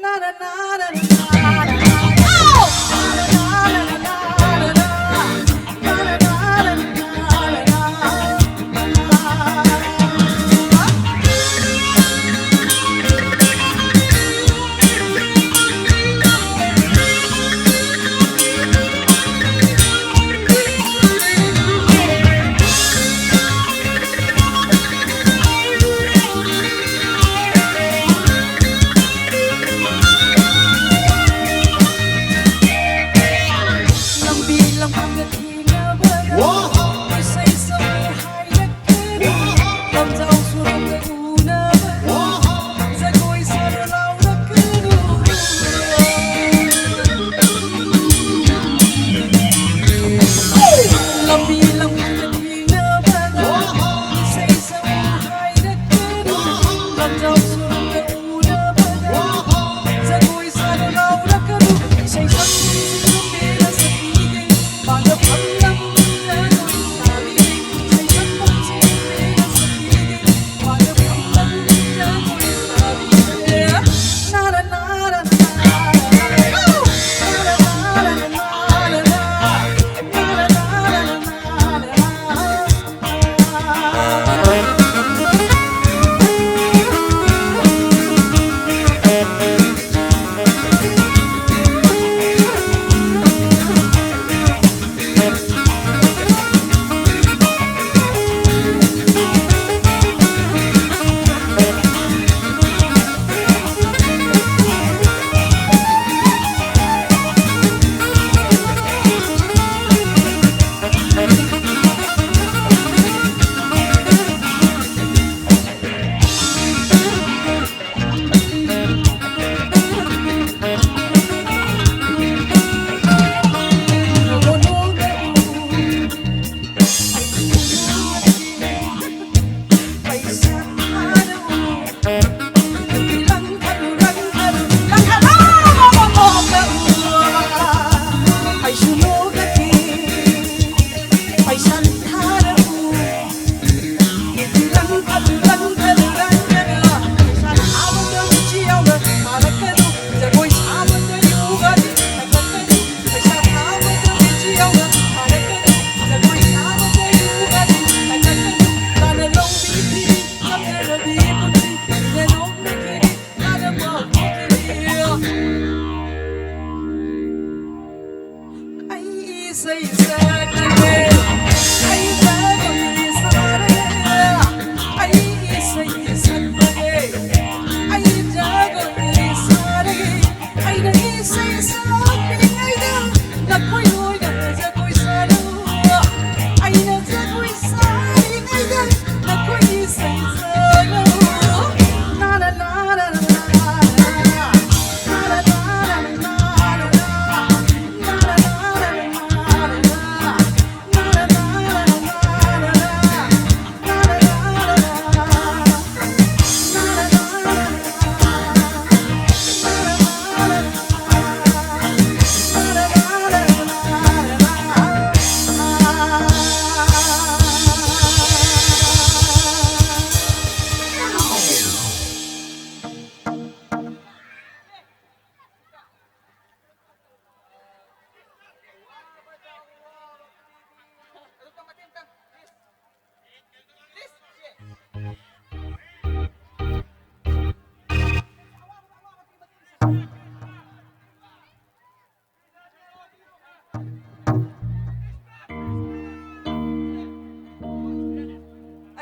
Na na na na na na.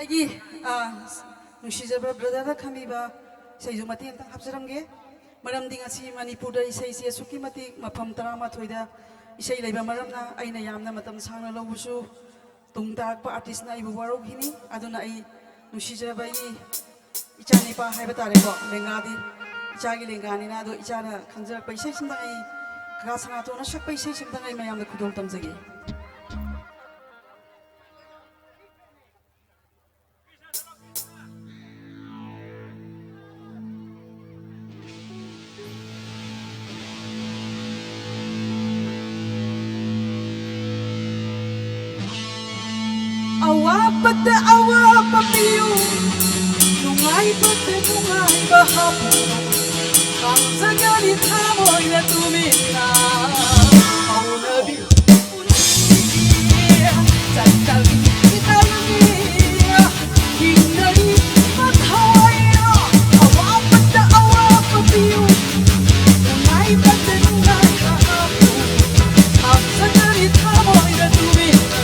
아기 누시자바 브라다다 카미바 세이조 마티 한탕 합사람게 마람디 ngasi Manipurda isai se suki mati mafam tarama thoida isai leiba maramna aina yamna matam sangna lawusu tungtak pa artist na ibu warok hini aduna ai nusijabai ichani pa haiba tare ko lengadi ichagi lengani na do ichana khangjar paisai sinda ai 가 상아토나 샥바이 세심당의 마양의 구돌 땀자기 Awapata awapapiyo Nungay pati nungay bahapo Ang sagali tamoy na tumina Au nabi unsiya Tagtabi italiya Hinali mathawaya Awapata awapapiyo Nungay pati nungay bahapo Ang sagali tamoy na tumina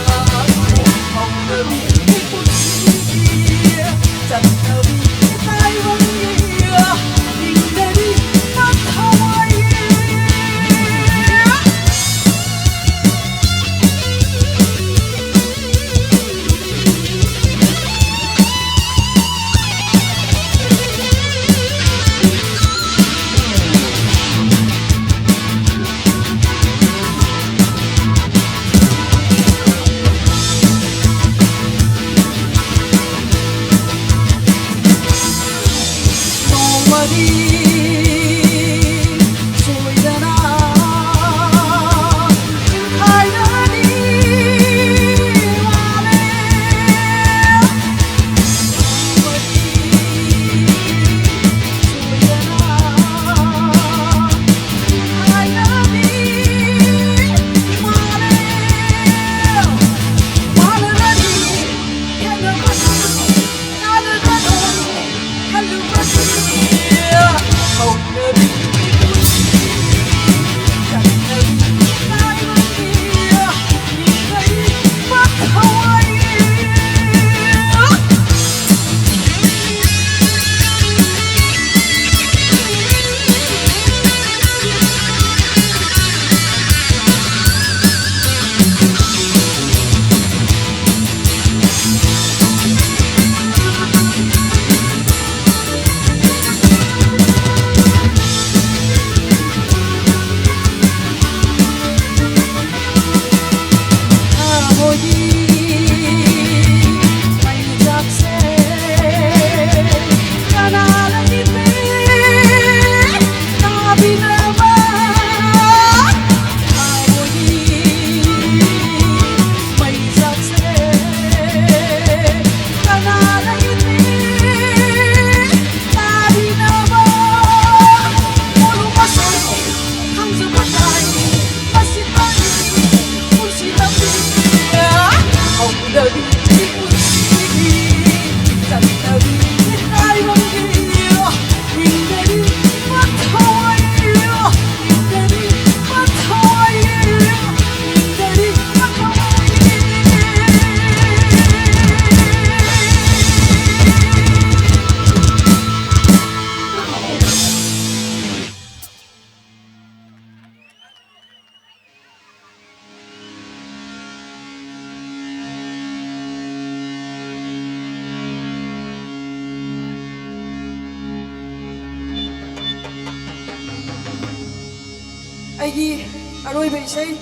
Aigi aroiba isai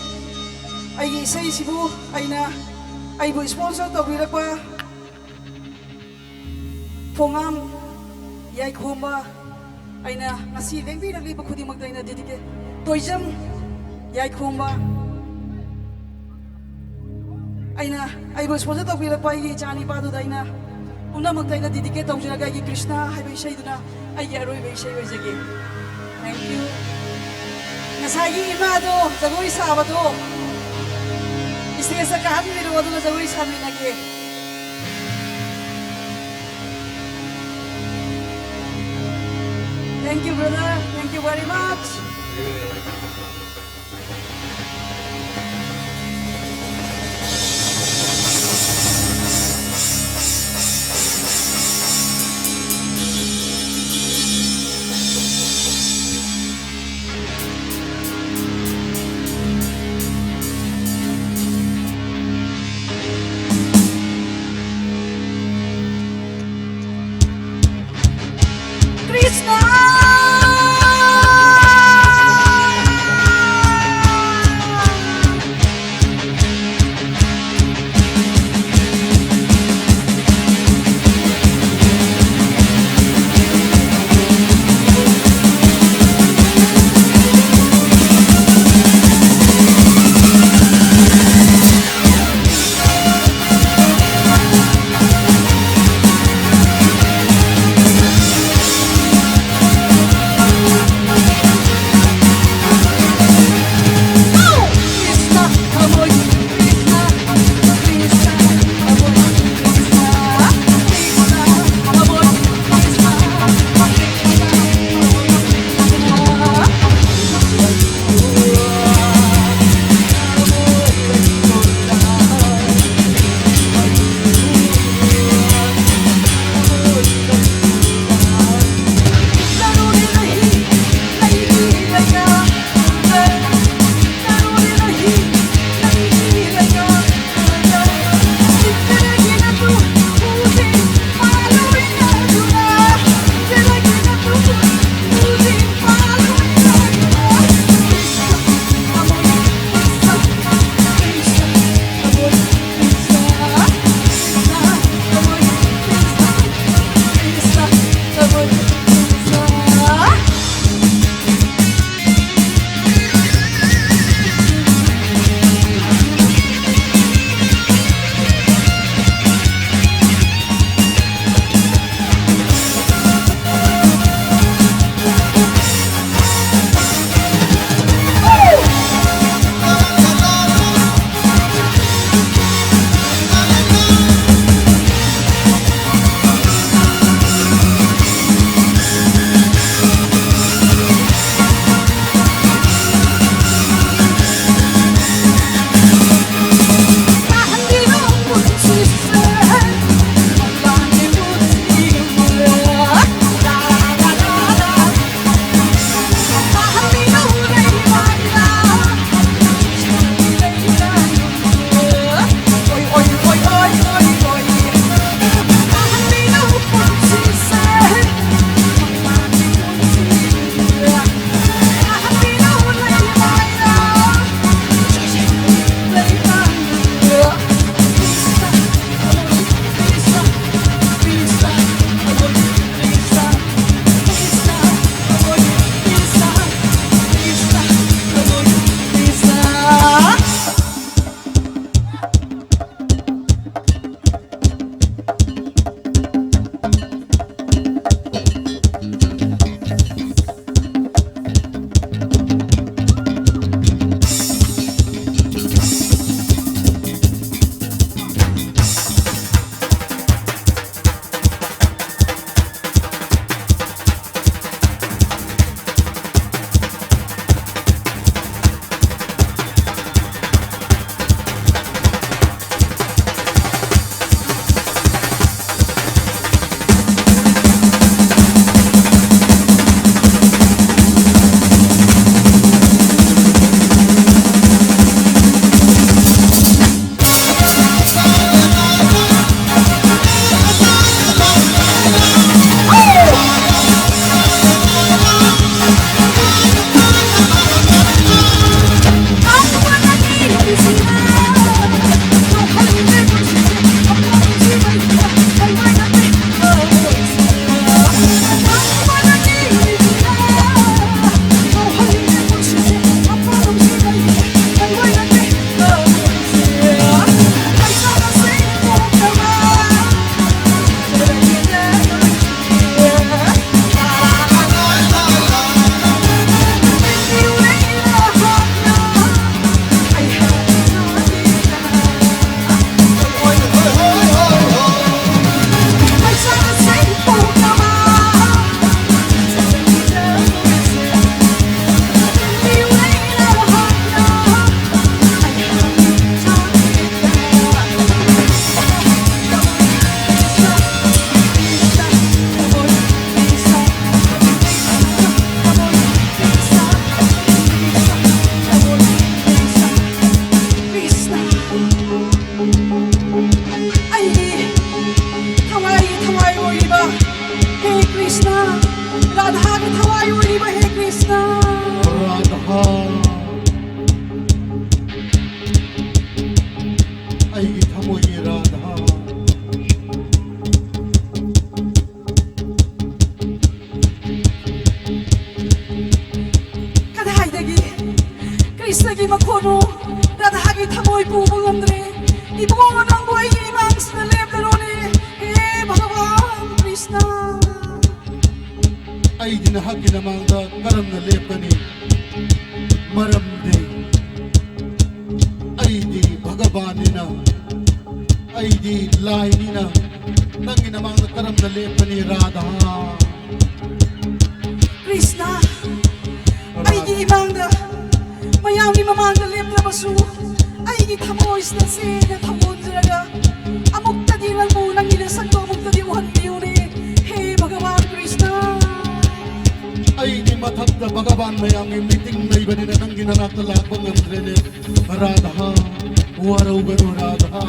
aigi isai sibu aina aibu sponsor tawbirakpa Phongam yai khoma aina ngasi lengbi rangli ba khudimak daina dedike Toijam yai khoma aina aibu sponsor tawbirakpa aigi chani padu daina unamak daina dedike tawjiraga aigi Krishna haiba isai duna aigi aroiba isai oijage. Thank you. Nasagi imado jagoi sabado stage ka hamiro adu jagoi saminage Thank you brother, thank you very much. Krishna Krishna's makono, Radhagi thamoy pumungamdre, ibungo ng buhay imang sinalip na ron Bhagavan Krishna. Ay dinahagi namang da karam na lepani, maramde. Ay di Bhagavan nina, ay di lai nina, nangi namang da karam na lepani Radha. Krishna, ay di imang da, mayang di mamang da lep na masu, ay di thamoy sinasi na thamon ziraga, amok tadi lang mo nang inasak ko amok tadi uhan niyo ni, hey Bhagavan Krishna. Ay di matapda Bhagavan mayang meeting na iba nila nang ginanakalakbang ng trene Radha, waraw gano Radha.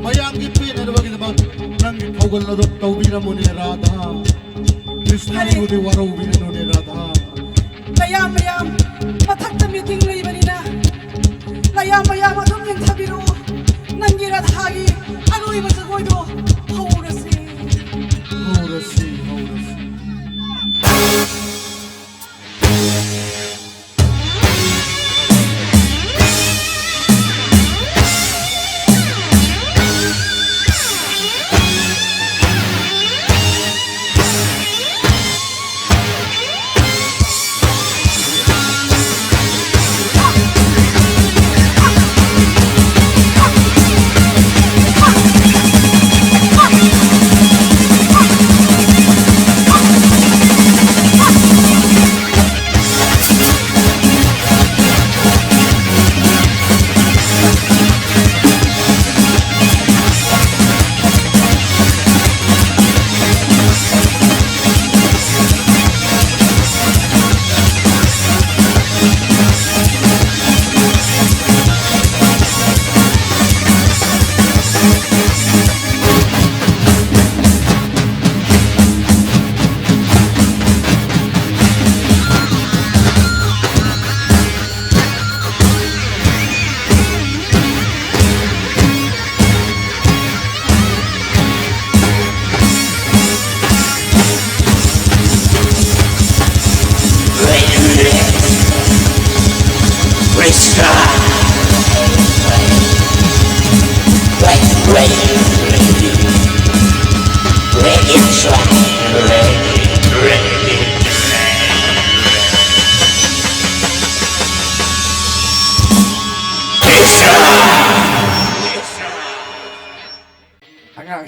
Mayang ipin na naman ginabang nang ipawgal na doon tawbira mo ni Radha. Krishna mo ni waraw binano ni Radha. Layam, matakta meeting na iba nila. Layam, adong yung tabiro, nang giradhagi, ano iba sa koy do, haurasi. Haurasi.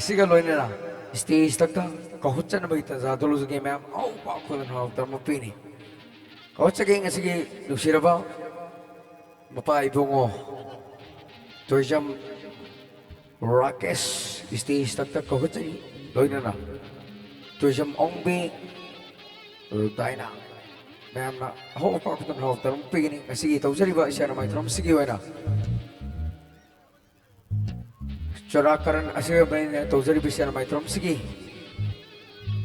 Siga loy nila, stage takta kahutsa na bagita sa tulo sa game am, oh bako na hawak tamo pini. Kahutsa kaya nga sige nusira ba, mapaibungo. Toijam Rakesh stage takta kahutsa loy nila. Toijam ongbi Deina. Ma'am na hawak bako na hawak tamo pini. Sige tau sari ba siya na may tram sige wala. Chura Karan asing bain Toijam bisa na may tram sige.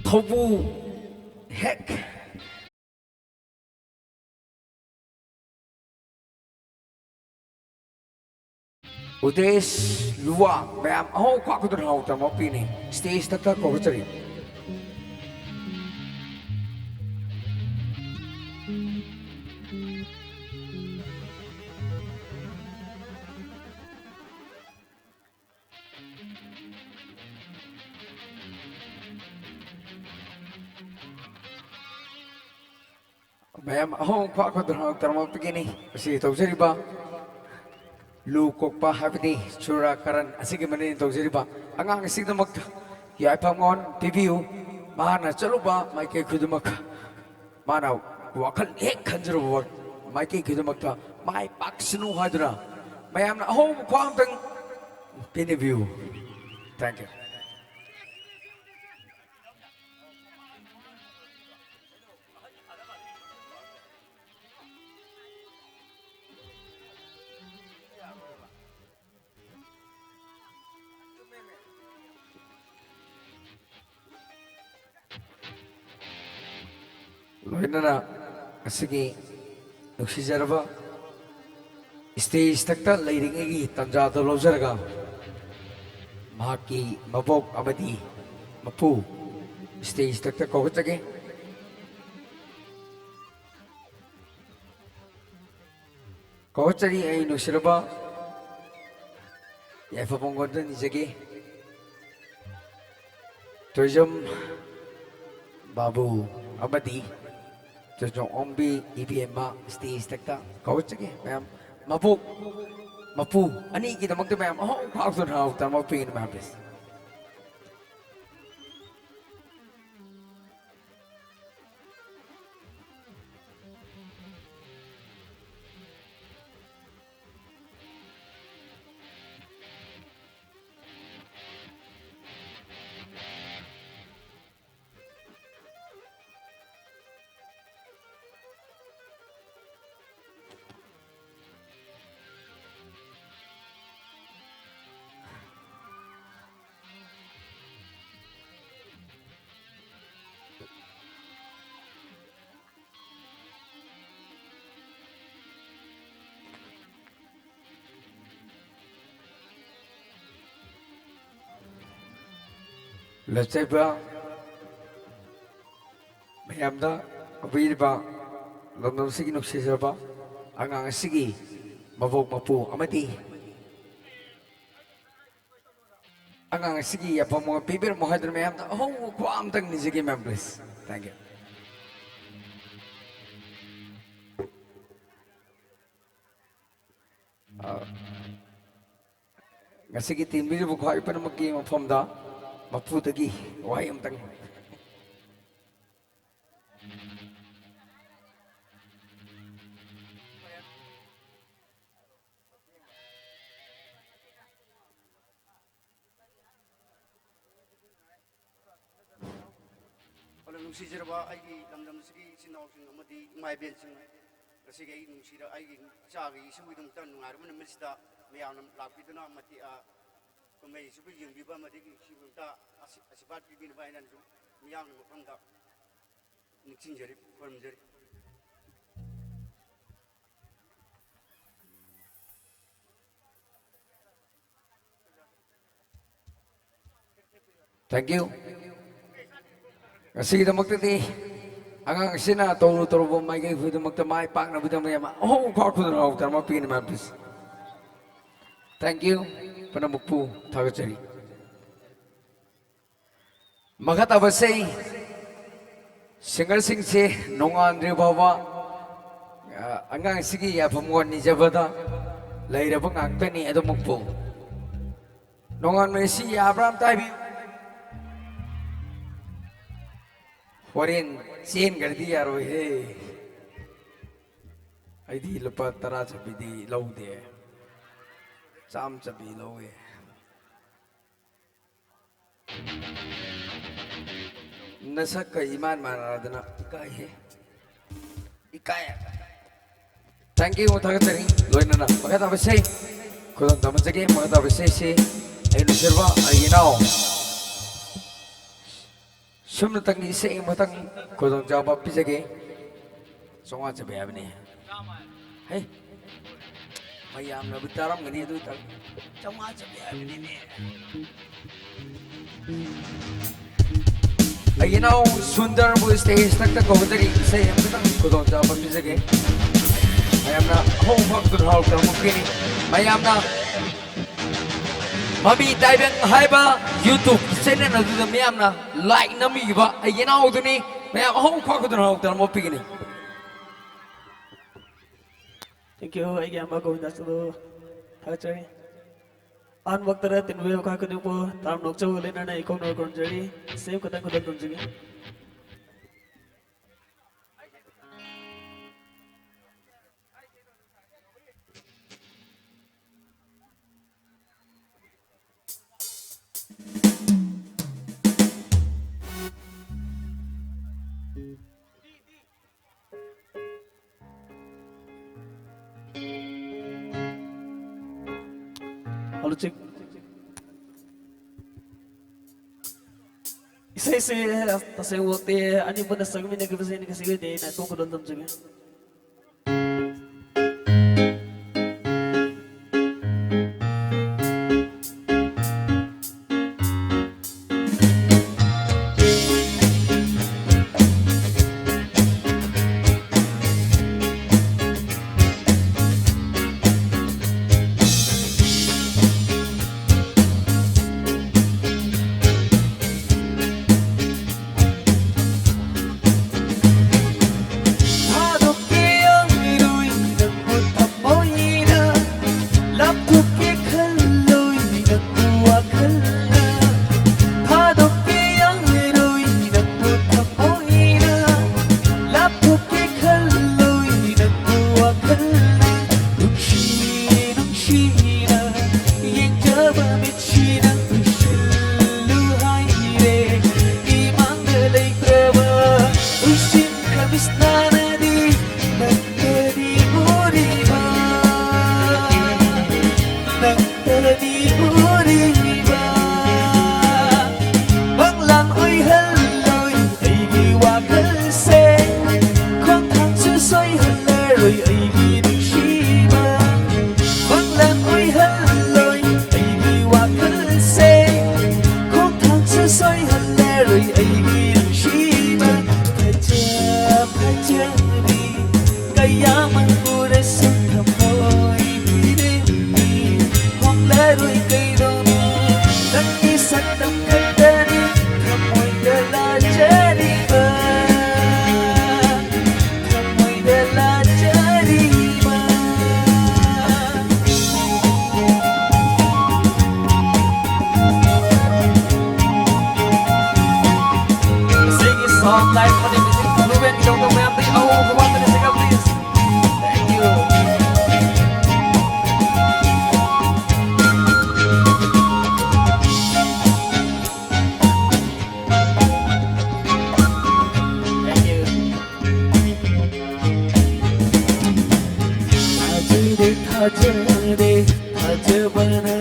Tobu heck. Udesh Luwang, ma'am ako doon hawak tamo pini. Stage takta kahutsa rin. Ma'am, ako doon hawak tamo pini. Kasi Toijam ba? Lukok pa happy Chura Karan asige manin Toijam ba? Ang asig na mag yai pangon TV mana chalo ba mai ke khudumak mana wakal ek khanjro ba mai ke khudumak ta mai pak sinu hadra mayam na kwam tang pin view. Thank you. Loinana, sige, nuksijarawa, stage takta leiring egi tanja to lojaraga, mahaki mabok amadi mapu, stage takta kahutsa Kawachari ay nusiraba yaifaponggoda nijagi Toijam Babu Abadi Toijam Ombi IBMA stage takta Kawachagi ma'am Mapu ani kita magta ma'am oh kausur hau tama pin ma'am please Lachaiba Mayamda Abiriba London Sigi Nuksisaba Angang Sigi Mavok Mapu Amati Angang Sigi Apamo Pibir Mohadr Mayamda Oh Kwam Tang Nizigi members. Thank you. Ngasigi team biru bukhai pan maki mafamda Maputagi, why am tang? Kalau nungsi jerba, ayi lam segi sinau sing amati mai bencing, segi nungsi dah ayi cari isu itu mungkin nungar mana mesti meyam lapi itu nama mati Kami sebab yang biba mati sebab tak asibat bibi ni bayinan tu, meyam orang tak nikcing jadi, orang jadi. Thank you. Kasi kita magtati ang sina toro mai kay fudo magtamay pang na butang mayama. Oh, kako na raw tama pin man please. Thank you. Panamukpu tagachari. Magatabasay singal singse nongan ribawa angang sige ya pamuan ni jabada laira bang angtani adamukpu. Nongan Messi Abraham tabi Foreign chain कर दी यार वो है ऐदी लपा तरा chubby दी लाउ दे चाम chubby लाउ है नशक का ईमान माना रहा इकाई है इकाई thank you thak tari loina na magata basay kudang tamasage magata basay si ayun serva ayinaw Sumna tangi isa matang kodong jawab pisage songa sabi abni hey mayam na bitaram gani itu tak songa sabi abni ni ayinaw sundar bu stage tak tak kodong isa matang kodong jawab pisage mayam na hong faktor hal kamu kini mayam na Mami Taibang Haiba YouTube channel na dito mayam na like na mi ba ay ginaw to ni mayam hong ko to mo pigini. Thank you ay gyamba ko das to thachari an waktara tinwe ka ko po tam nok chaw le na ikong no kon jari save ko ta ko dun jigi Halo cik. Isa tasay waktu ani pun dah sagmi nak bersih ni kasih dia nak tunggu dalam juga. krishnaanadi nattadi uriva nattadi uriva banglang oi halloi aigi wakal se khong thang su soi halleroi aigi nukshiba banglang oi halloi aigi wakal se khong thang su soi halleroi aigi nukshiba phajari kaya man pura suthamoi piremi hong laroi kaidoni nangi saktam khatani thamoi dala jariba thamoi dala jariba sing a song like what it is Luwang don't know where they all go on to sing up please thank you thank you thajade thajabana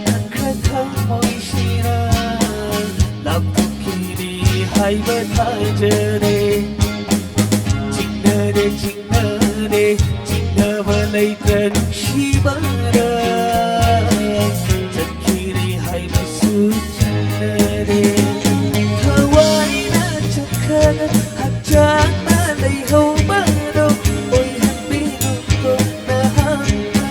thankha moishina lapukini haiba thajade chinnade chinnade chinnavalai shibara chakkiri haiba su chinnade hawaina chakkana hajana lai hawmaro oi happino ko na hamma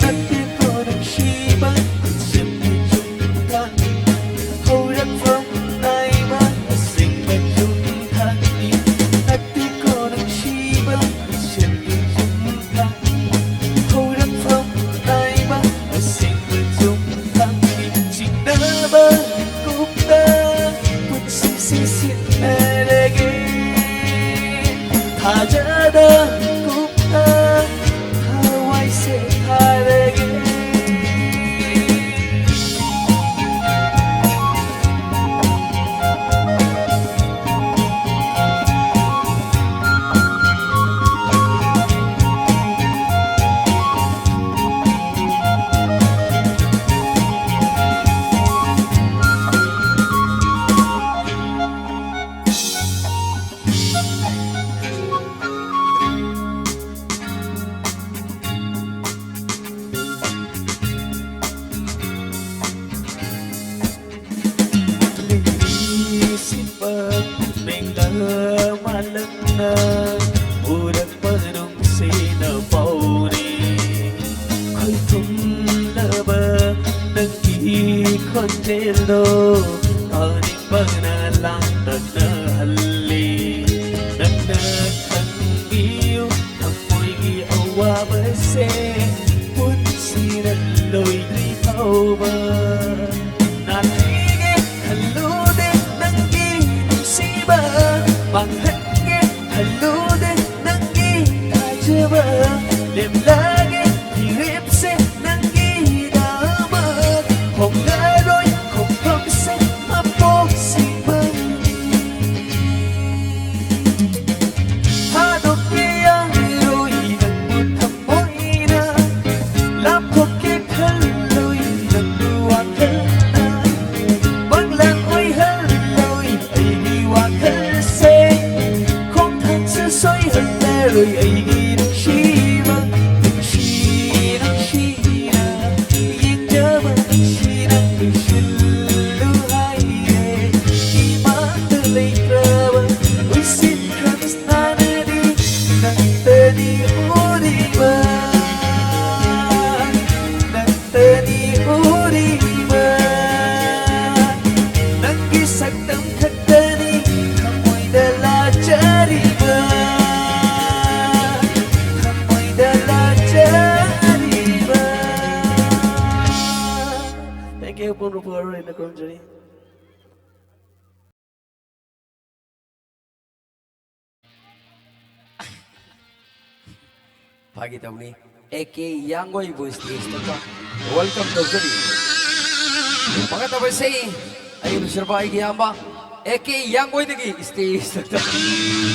natte kodam shiba simpi chungtan haurak from naima sing ba chungtan natte kodam shiba simpi chungtan haurak from naima sing ba chungtan chinaba kupta putsi sinarage thajada kupta hawai se tharage sifat mengda malangna urak panung sina pauri khoi thum laba nangi khonjelo ani bana lang na halli nanna khangiu thamoi gi awa se pun sina loi ri thauba na thige hallude nangi siba bang henge hallude nangi tajaba lem lage hiripse nangi dama hong garoi hong pamse mapo sibang hadok ke yang roi nang muthamoina lap khoke khalloi nang duwakal banglang oi halloi aigi wakal se khong thang su soi halleroi aigi nukshiba nukshiba yingjaba nukshiba nushillu haiye imat leikraba uisin kristnanadi nattadi uriba nattadi uriba nangi saktam khatani thamoi dala jariba thamoi dala jariba thank you pun rupa in the country pagi tahu ni eke yang goi voice stage ta welcome to Jari mga tabay say ayun serba ay giyamba AK yang oidagi stage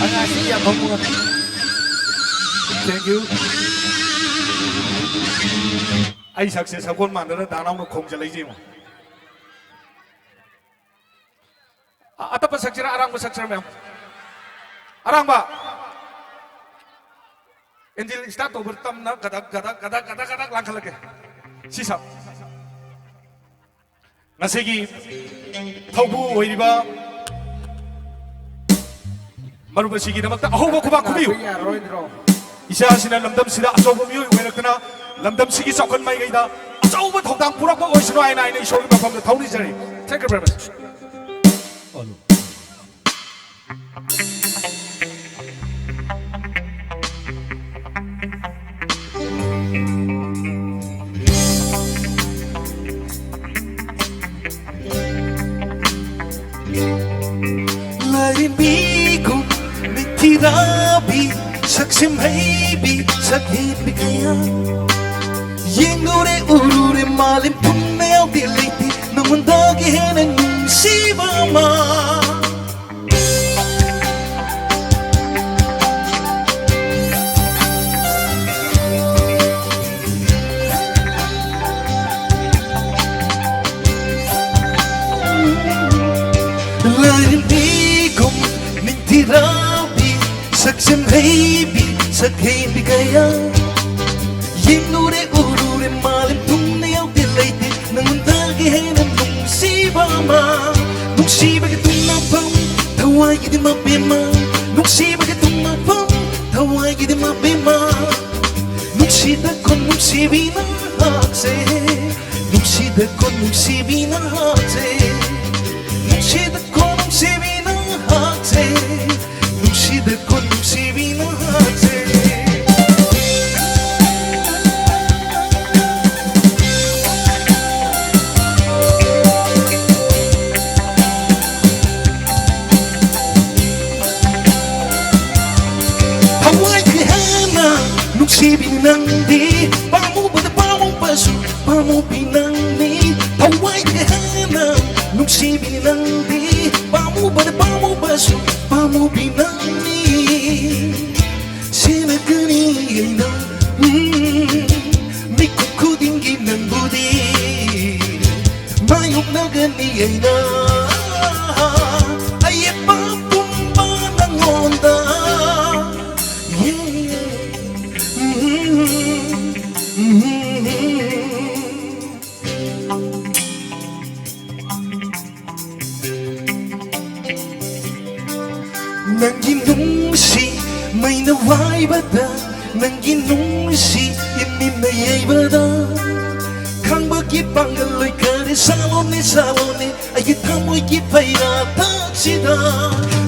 angasi yang pamunga. Thank you. Ai sakse sakon mandara danau no khong jalai jimo. Atapa saksira arang ba saksira mem. Arang ba. Angel start over tam na kadak langkhalake. Sisap. Ngasigi thaubu oiriba marubasigi namakta ahoba kuba kubiu. 이사시나 람담시다 아소범 유 외락나 람담시기 썩은 마이가이다 아소범 통당 부락고 오시노 아이나이네 이쇼르 바밤도 타우리 자리 Thank you very much. Larimbigo mitirabi saksim haybi sakhibi kaya yengure urure malim punne diliti namundagi henen sibama Larimbigo mitirabi saksim haybi sakhibi kaya yengure urure malim tunne diliti namundagi henen sibama nungsiba ke tunapam tawai gidi mabema nungsiba ke tunapam tawai gidi mabema nungsida kon nungsibina hakse nungsida kon nungsibina hakse nungsida kon nungsibina hakse nungsida kon nungsibina hakse Sibinandi, pamu pada pamu pasu, pamu pinandi. Hawaii kehana, nung sibinandi, pamu pada pamu pasu, pamu pinandi. Sila kani na, mikuku tinggi ng budi, mayok na gani na, ay papumba ng onda. Nang ginungsi may naway bada nang ginungsi ininayay bada kang bagipangaloy ka rin salone ay itamoy kipay nataksida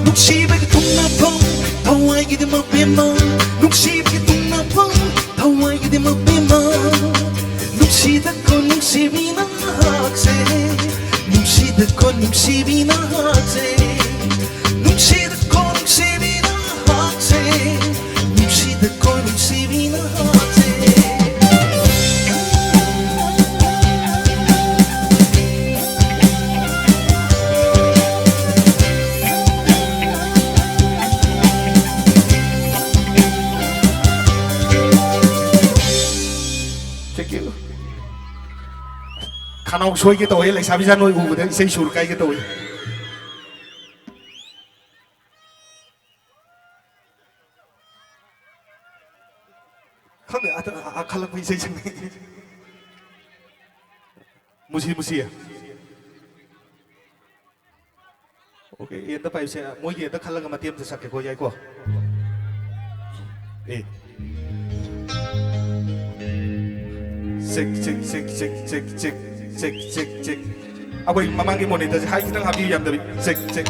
nung sibig itong napang taway gidi mabima nung sibig itong napang taway gidi mabima nung sida ko nung sibi na hakse nung sida ko nung sibi na hakse nung sida ko nung sibi na hakse nung sida ko nung sibi na hakse Kanong suy cái tội lại sao bây giờ nuôi ngủ đấy xây sụt cái tội không được khăn lắm xây dựng musi à ok yên tâm phải sẽ mỗi gì tất khăn lắm mà tiêmจะสักcái cô dây của ê cek apa yang mamang kita monitor hai kita habis jam tapi cek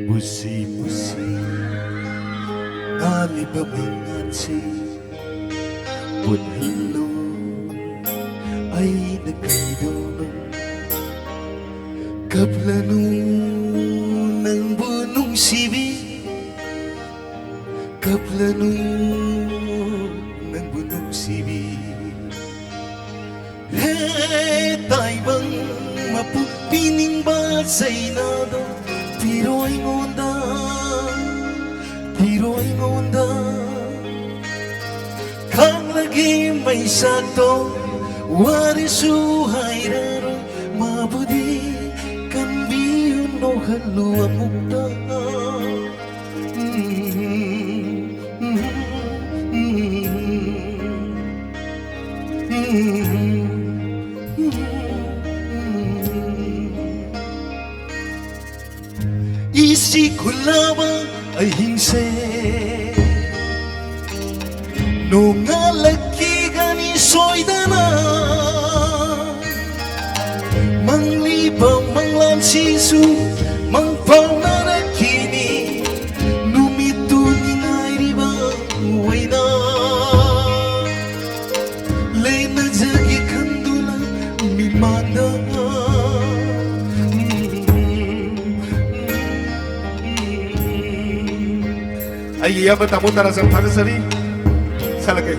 musi ali babangan si pun hello ay nagkaidono kaplano ng bunong sibi kaplano ng bunong sibi mapu pining ba zainado piroi ngonda Kanglei may sakto warisu hairaro mabudi kanbiyo no haluwa mukta isi kulaba ay hingse nunga laki gani soidana manglibang manglan sisu mangpauna na kini numito ni ngairiba waina lena jagi kandula mimanda ay iya bertamu tarasam tagasari salake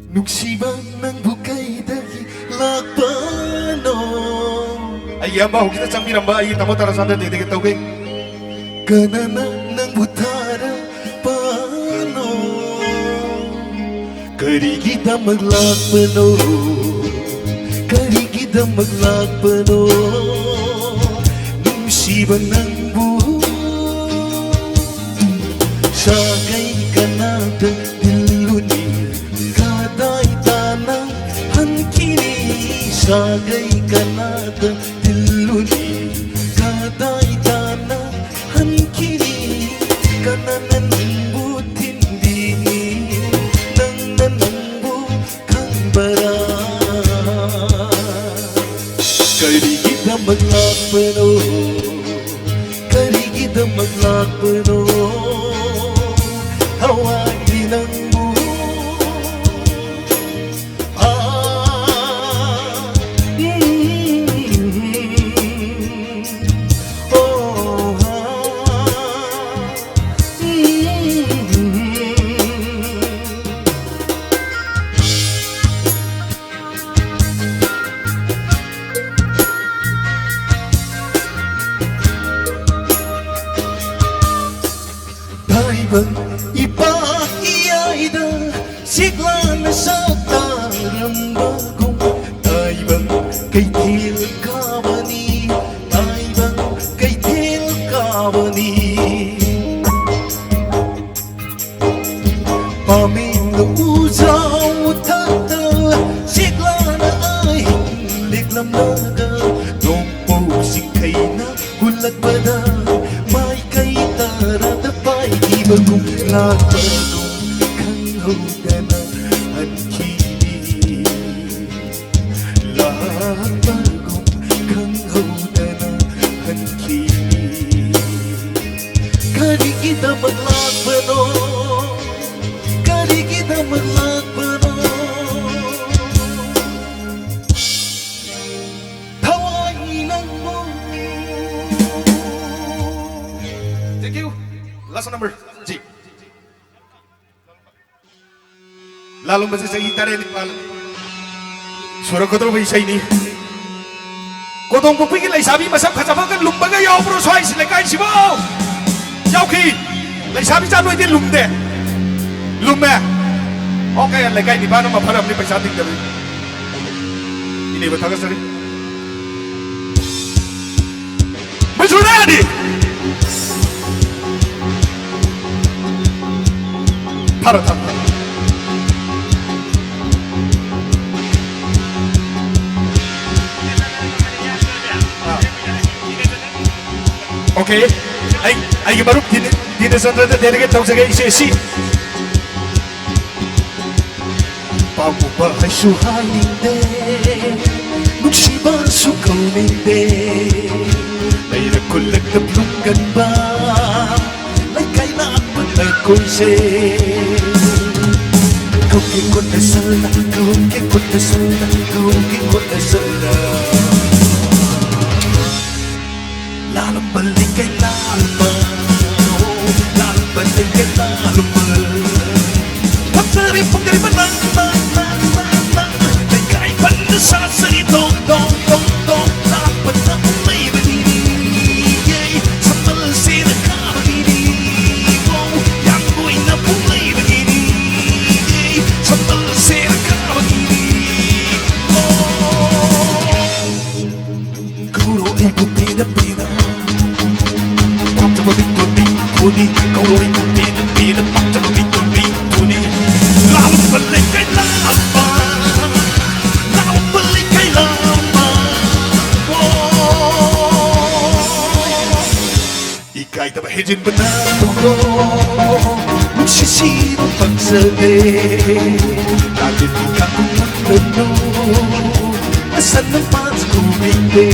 nuksiba ng bukay dagi lakpano ay iya ba kita cambiran ba ay tamu tarasam dede kita tauke kanana ng butara pano kari kita maglakpano nuksiba ng sagay kanada diluni kaday tanang hankini sagay kanada diluni kaday tanang hankini kananan butin dini nang nanangbu kang bara kari kita maglakpano hawagi ng ipakiyaida sigla na sa tarambagong taibang kay til kabani pamindo uzaw tata sigla na ay liglam naga dompo sikay na hulat pada may kay tarada pay ibagong lakpagong kang hudana hankini lakpagong kang hudana hankini kadi kita maglakpano thank you last number G lalu masih saya gitar ini pal suara kodong bisa ini kodong pupik laisabi masam kacabakan lumbaga yau bro soai silekai sibo yau ki laisabi janu ini lumde lumbe oke lekai di mana mapara ni paisa ting dabi ini betagas tadi Majuradi Paratan oke ay baru di desandra dari kita tahu saja isi pamubahay suhalinde nuksiba sukawninde may nakulag na plunggan ba laikai na ako'y se kung ko na sana lalong balik kay lalong balik kay Pagdari pagdari manang Lekai pada saat seri dong dong dong dong Dapat tak mulai begini Sambil sirka begini Yang gue nak mulai begini Sambil sirka begini Guru ibu pina Sama bitul bituni Kau ibu pina Sama bitul bituni Lalu belikai lama Lalu belikai lama Ikai tak berhijin benar Sisi pagsadeh Lagi ikaw magtanong Asan naman ko hindi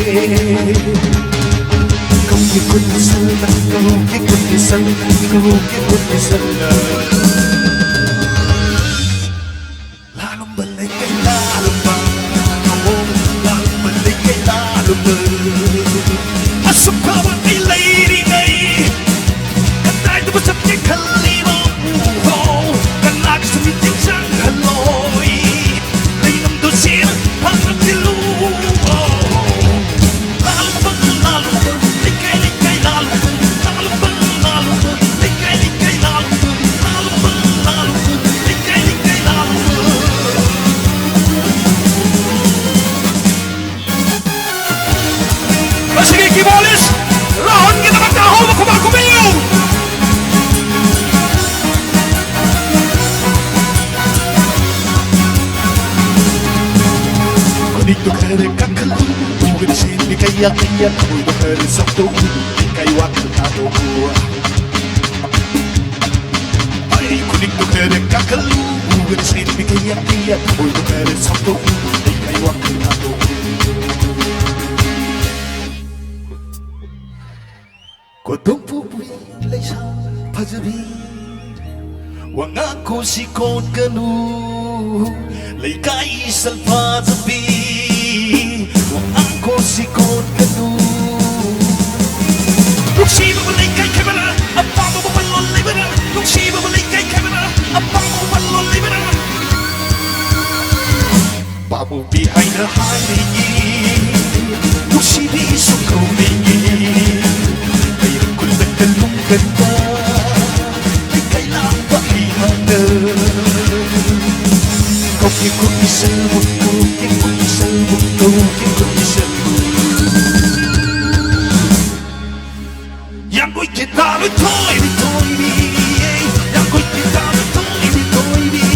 Kau ikut sana, kau ikut sana, kau ikut sana. Lalu balik kay lalu ba, lalu balik kay lalu ba. Asap kawan ay lady ngay, katay na basap niya kalimo. Kalag sa miting siyang haloy, laynam dosin ang nagdilu. Sige, Kibolis! Rahon kita magtaho, magkumakumiyo! Kunito kere kakalu, bukan sini kaya-kaya, kuito kere sabdo, ikay wakil tato kuwa. Ay, kunito kere kakalu, bukan sini kaya-kaya, kuito kere sabdo, ikay wakil tato kuwa. Kodompokpi laysang pajabi Wangako sikot kanu Laikai salpajabi Wangako sikot kanu Luksiba malikay kamera Apa mo balon libera Luksiba malikay kamera Apa mo balon libera Babu behind the hiding Luksibi sukumini Kalung ganda Ay kailang pakihanda Kau ikut sa mundo Ikut sa mundo Ikut sa mundo Yang ko'y kita Litoy, litoy ni Yang ko'y kita Litoy, litoy ni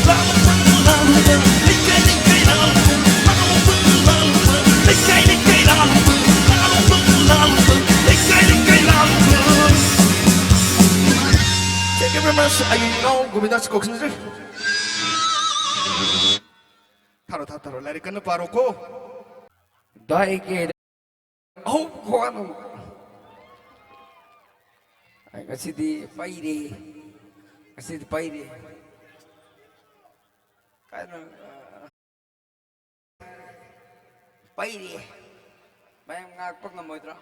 Lalo pa, lalo pa Likay, likay, lalo pa Lalo pa, lalo pa Likay, likay, lalo pa Lalo pa, lalo pa Thank you very much. 고민하실 거 없으신지? 타로 라리카는 바로고. 나에게 고아노. Kasi paire. Kasi paire. Kano paire. Mayang ngakpag nga moidra.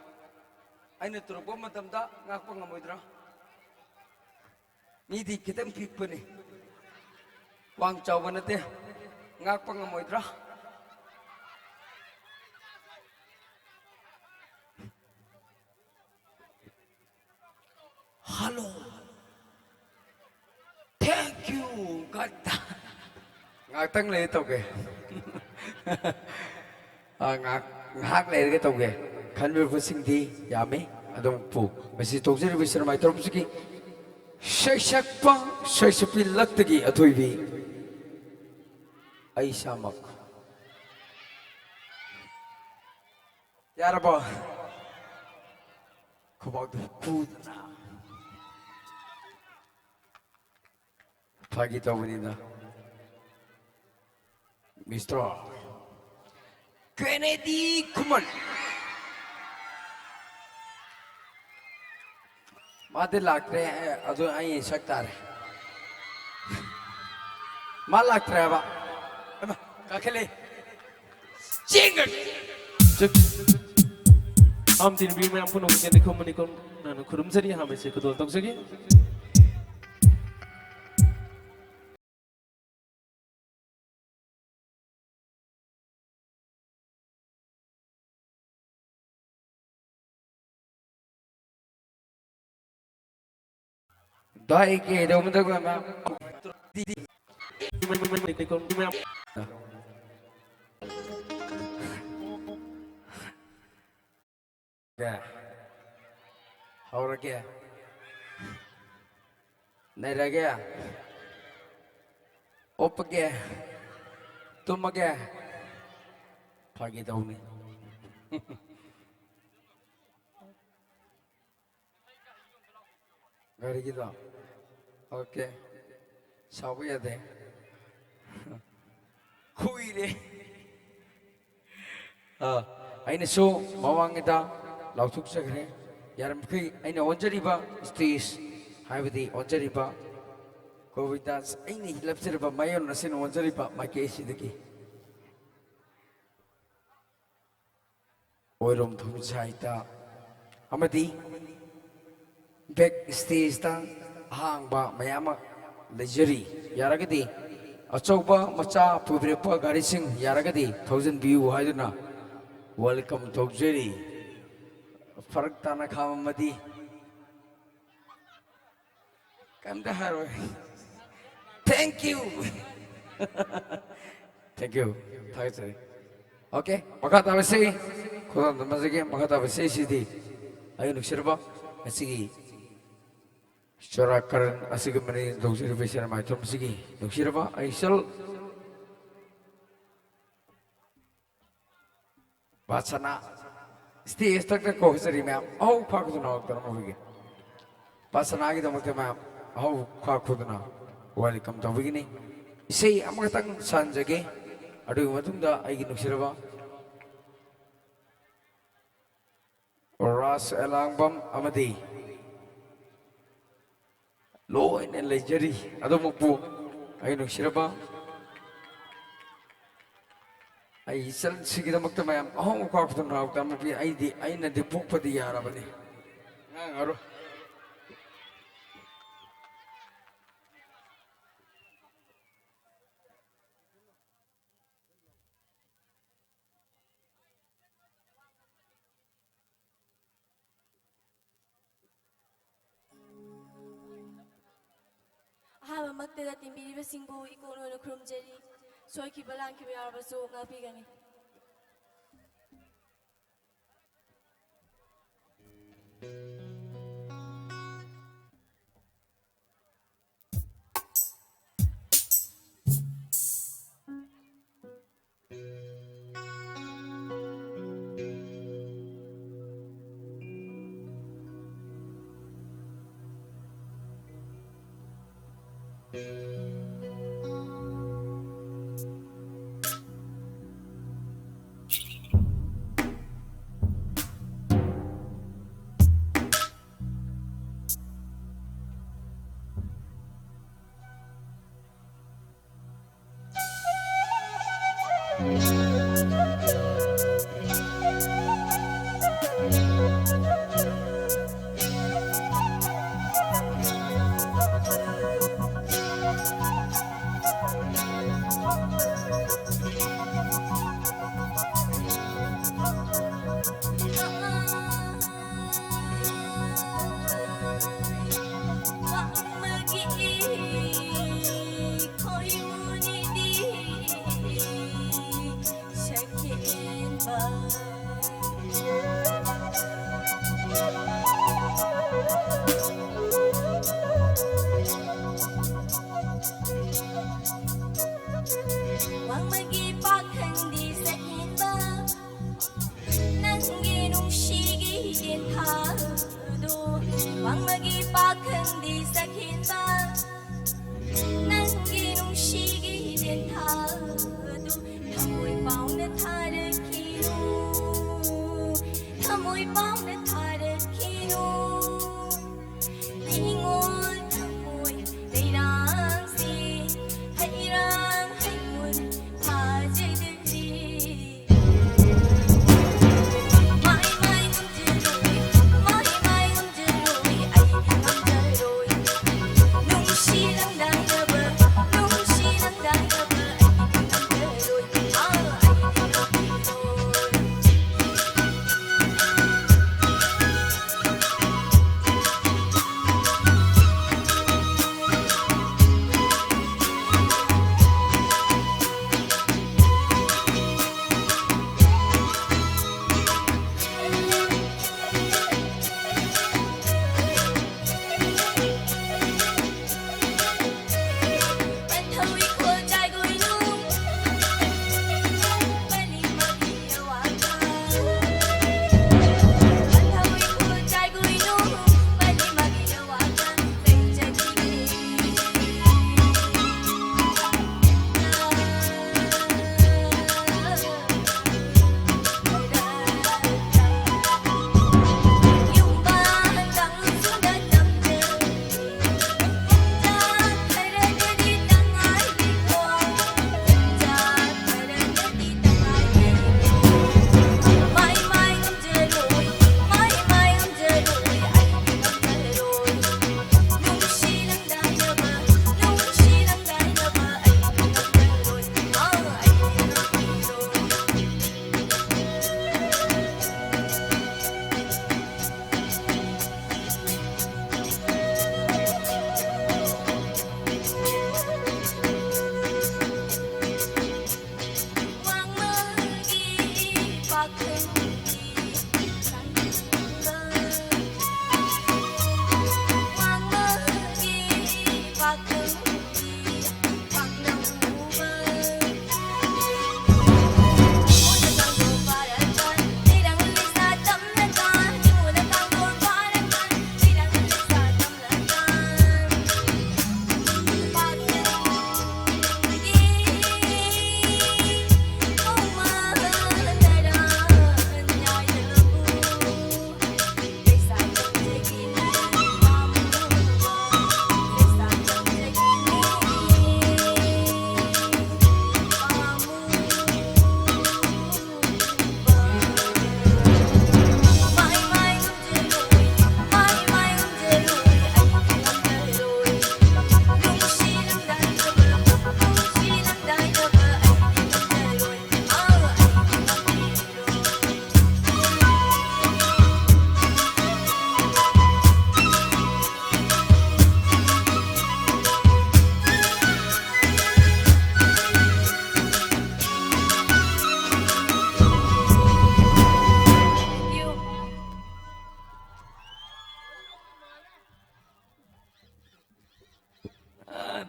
Ay natulog po matamda, ngakpag nga moidra. Midi kitang pikpan eh. Wang chawan natin, ngakpag nga moidra. Hello. Thank you. Ganda. Ngakpag na ito ke. Ngak na ito ke. Kanwil po singdi, yami, adong po. Masi tokjari bisar may torop siki. Shakshakpa, shakshapil laktagi atoybi. Ay samak. Yara ba? Kumagdo kudna. Pagita mo nina. Mr. Kennedy Kuman. माते लागते हैं अदो आई सकता है माल लागता है बा काकेले चिंगट हम तीन भी में हम पुनः क्या देखो मनी कौन ना 오늘 구름자리 하면서 그도 동작이 Dai ke do mun da ma. Kya? Aur kya? Nahi rah gaya? Up gaya? Tum gaya? Phagi dau nahi. Gari ki dau. Okay. Sabu ya de. Hui le. Aina so mawang ita lautuk sakre. Yaram kai aina onjari ba stage. Haibadi onjari ba. Covid dance aina hilapsir ba mayon nasin onjari ba makesi deki. Oirom thum chaita. Amadi back stage ta hang ba mayama lejari yaragadi achauba macha pubrepa gari sing yaragadi 1000 view haiduna welcome to jeri farak tana khamamadi kamda haro thank you thank you thanks okay makata basi khodan damazage makata basi sidi ayu nuksirba asigi Chura Karan asig mani dogsir besar mai tom sigi dogsir ba aisal bachana stage tak tak ko sari ma'am au kha ko na tar mo bigi bachana gi dam ke ma'am au kha ko na welcome to bigi ni sei amatang sanjage adu matung da ai gi dogsir ba ras elangbam amadi Low and legendary. Adomopo. I know Shiraba. I sell Sigidamakam. Oh, Carton out. I'm I know the book for the Arabani. Haba magtada timbiribasingbu ikono na krumjari soikiba langkiba yarbasu ngapigani.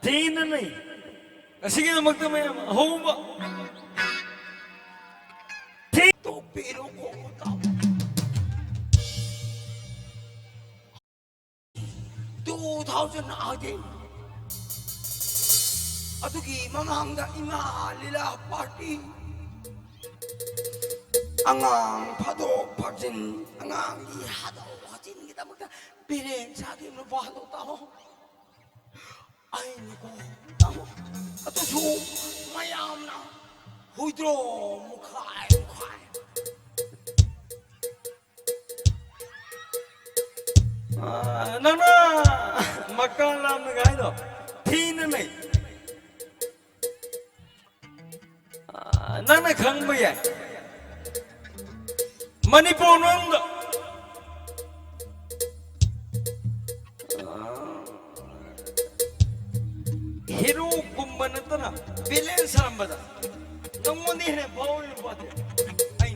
Deina nei. Asige na magdamay homa. To pero ko tao. 2018 adugi mamangda ima lila party angang phadok phajin angang gi hado phajin kita magda biren sagi no bahalo tao ai ni ko tao atu su mayam na huidro mukhai Nana makan lam na gai do. Thina nei. Nana khang ba ya. Manipur nang do. Hero kumbana tana villain sarambada. Nangoni he bawl bate. Ai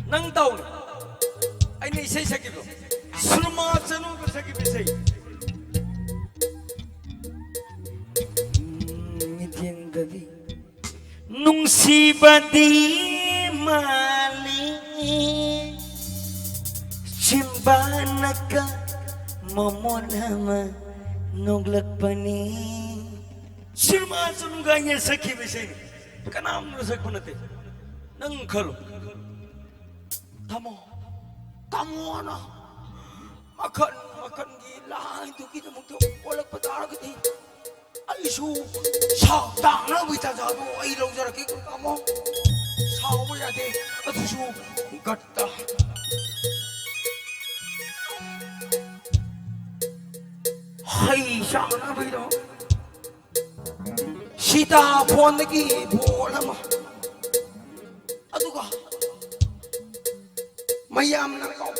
nang daw. Ai nei sei sakilo. Surma chanu ko saki bisai. Nitindadi. Nungsibadi mali Chimbanaka mamonama nuglak pani Surma chanu ganya saki bisai. Kanam no sakpunate. Nang khalo. Tamo na makan gila itu kita mungkin bolak petara kita aisu sao tang na bisa jadu ai lo jara ke kamu sao ya de aisu gatta hai sao na bido sita phone ki bola ma aduga mayam na kau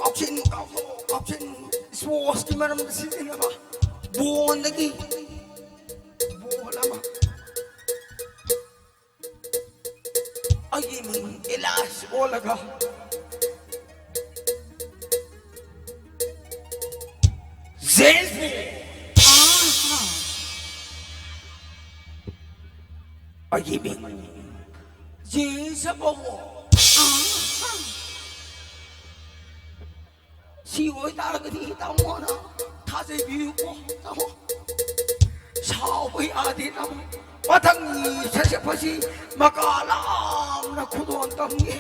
option sports ki maram sini na ba buon lagi buon lama ay min elas olaga zelfi ay min jisa bawo siwoi ta cái gì tao mua nó tha dây biu quá tao sao với ai thì tao mà thằng gì sẽ phải gì mà cả làm nó không quan tâm nghe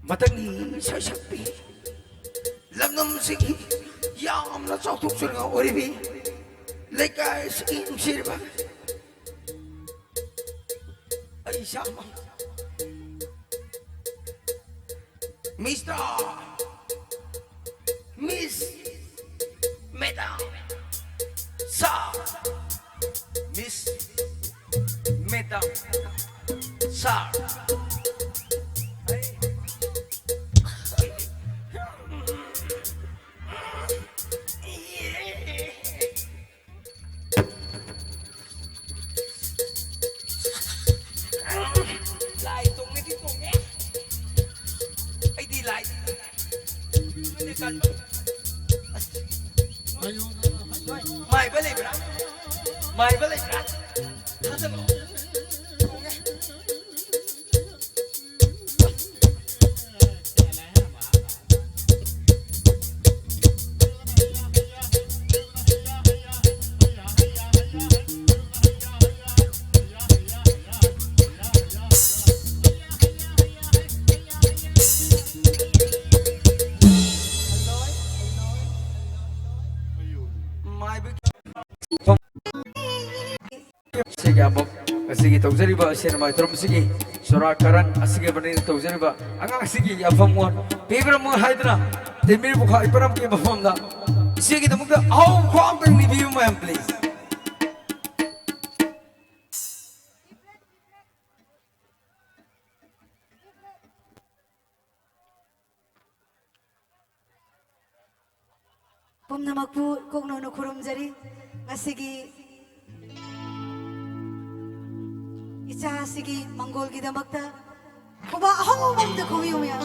mà thằng gì sẽ bị làm năm sinh yam nó sao thuốc sửa ngầu đi lấy cái skin xí ba ấy sao mà Mr. Miss Madam Sir Miss Madam Sir lại tụng cái tiếng tụng nhé ai đi lại ini kan mai balik berat mai balik berat hati lo KHANGABOK asigi tawjariba sinamai trom sigi Chura Karan asigi banin tawjariba angang sigi afamon pibram haidra temir bukha iparam ke bafamda sigi tamukda au khwam tang review ma'am please ꯄꯨꯝꯅꯃꯛꯄꯨ ꯀꯣꯛꯅꯧꯅ ꯈꯨꯔꯨꯝꯖꯔꯤ ꯉꯁꯤꯒꯤ ꯏꯆꯥ ꯑꯁꯤꯒꯤ ꯃꯪꯒꯣꯜꯒꯤꯗꯃꯛꯇ ꯈꯨꯕꯥꯛ ꯑꯍꯧꯕ ꯑꯝꯇ ꯈꯨꯕꯤꯌꯨ ꯃꯌꯥꯝ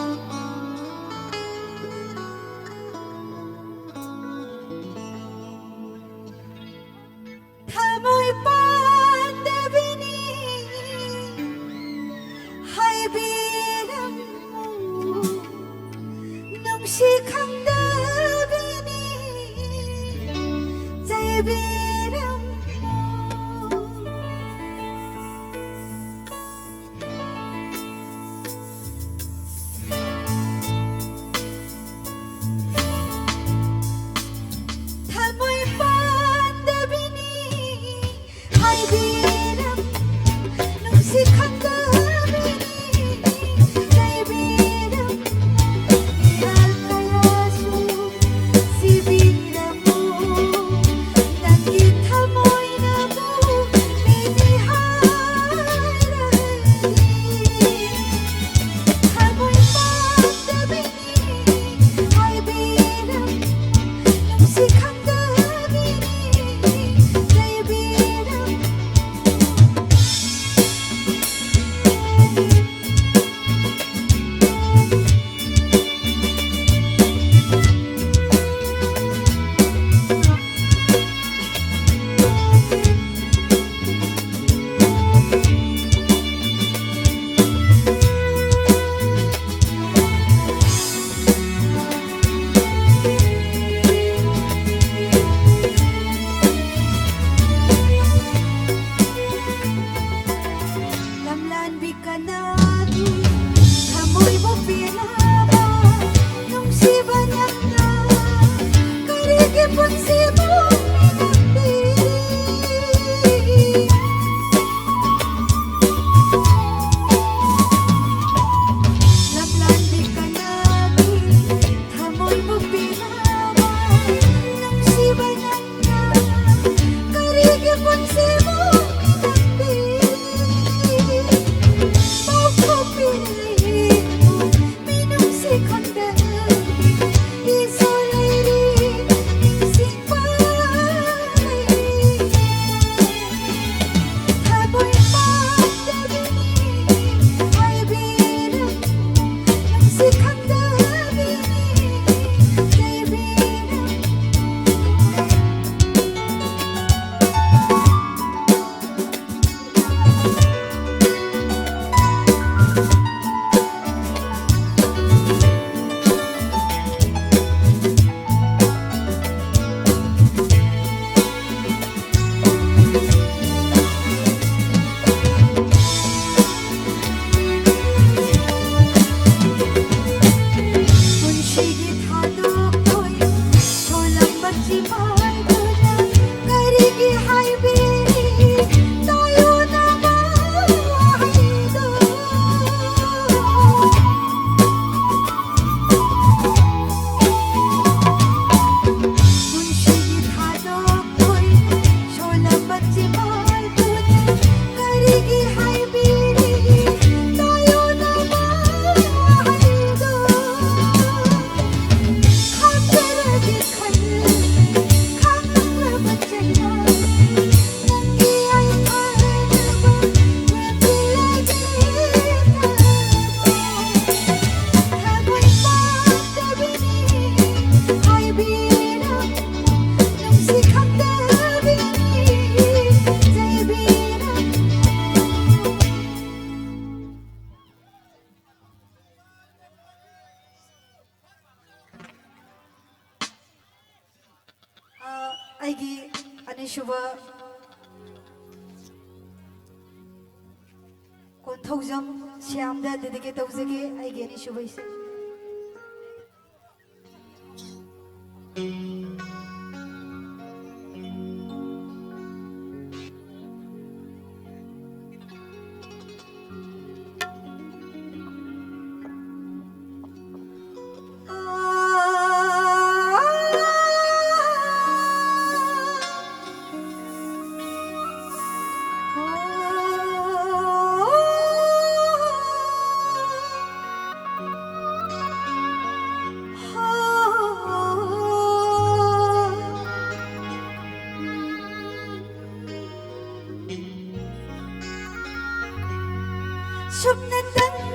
Toijam Shyamda dedicate tawzage I geni shubaise. Shukna tangi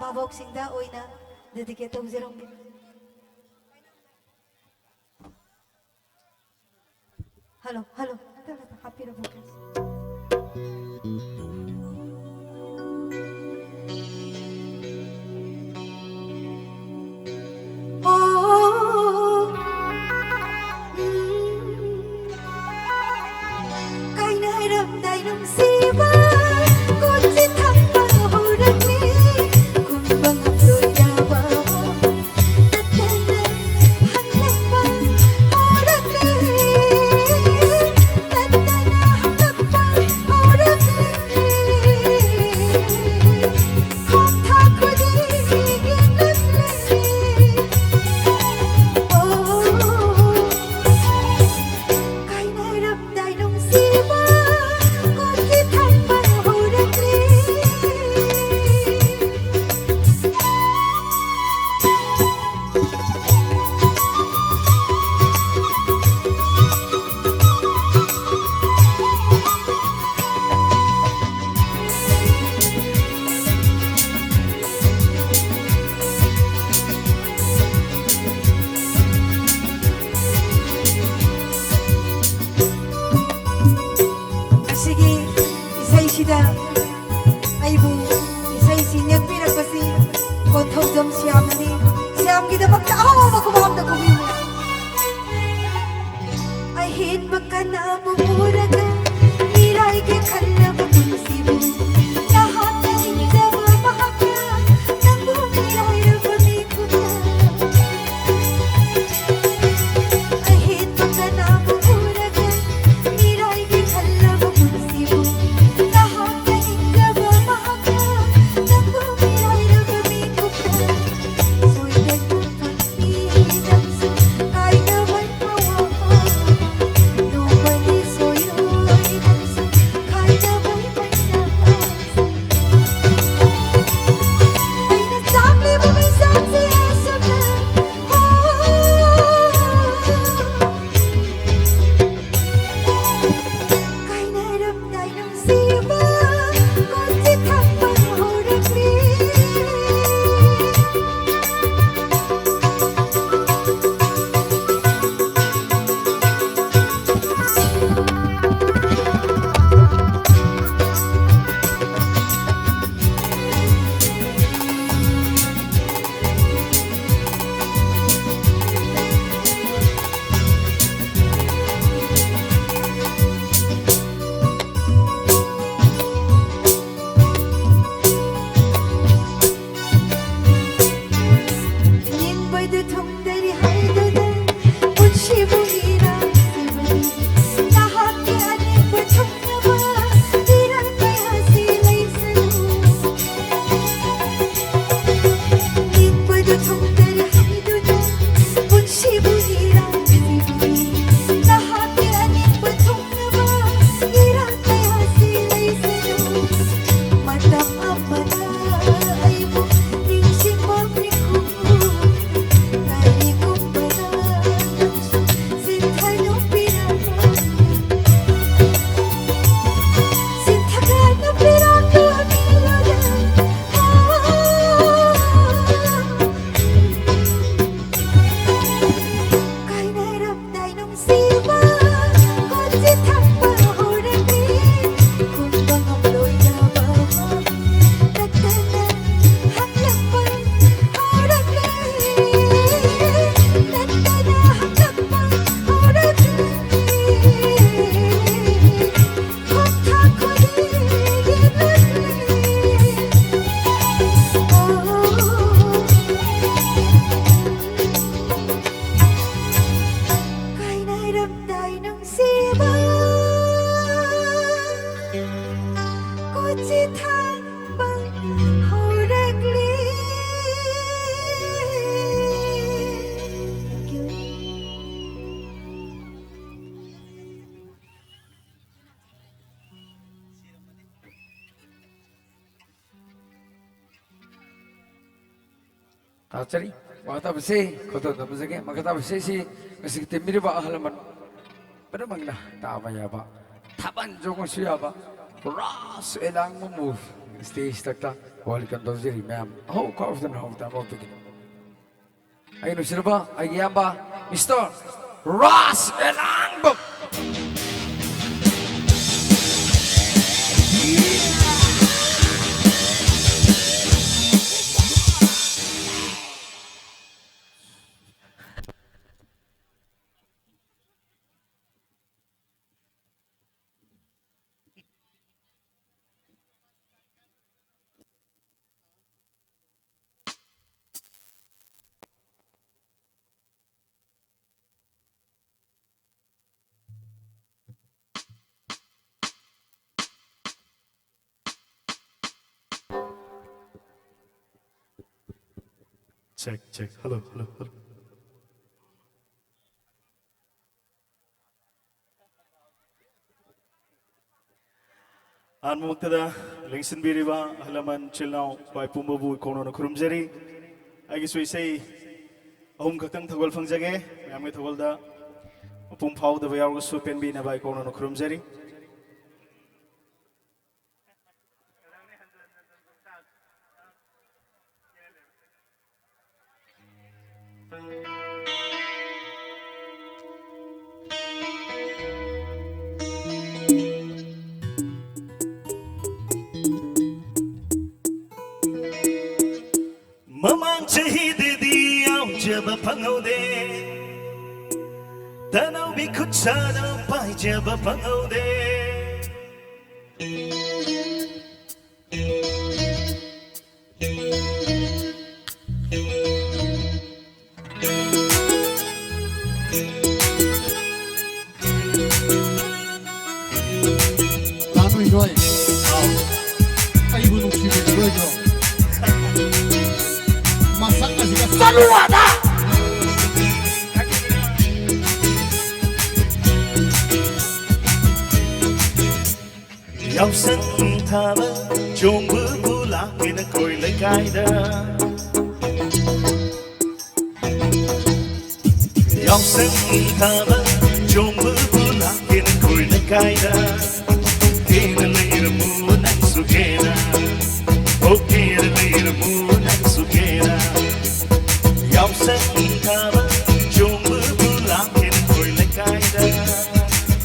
ꯕꯥꯕꯣꯛꯁꯤꯡꯗ ꯑꯣꯏꯅ dedicate ꯇꯧꯖꯔꯝꯒꯦ hello hello ꯍꯥꯞꯄꯤꯔꯕꯣ Tachari, makata besi, koto to besi, makata besi si besi timiri ba halaman. Pada mangna tama ya ba. Taban jong suya ba. Ras elang mo stage takta. Welcome to Ziri ma'am. Oh, course dan how tama begin. Ayun sila ba? Ay ba? Mr. Ras elang mo. Check. Hello. Anmuktada lengsin biriba halaman chilnau pai pumbabu kono na kurumjeri. Agi suisei ahum kakang thagol fangjage yamge thagolda pum phau da bayar go supen bi na bai kono na kurumjeri. Mamang chahide diyaw jaba pangode Tanaw bikut sana pai jaba pangode Lanoy Roy. Ay bunong sibig Roy Roy. Masak na siya sa luwada! Yaw sang thaba chom bu bula kina koi LEIKAI da Yaw sang thaba chom bu bula kina koi LEIKAI da Kina leira mu nang sukena Oh kina leira mu nang sukena Yaw sang thaba chom bu bula kina koi LEIKAI da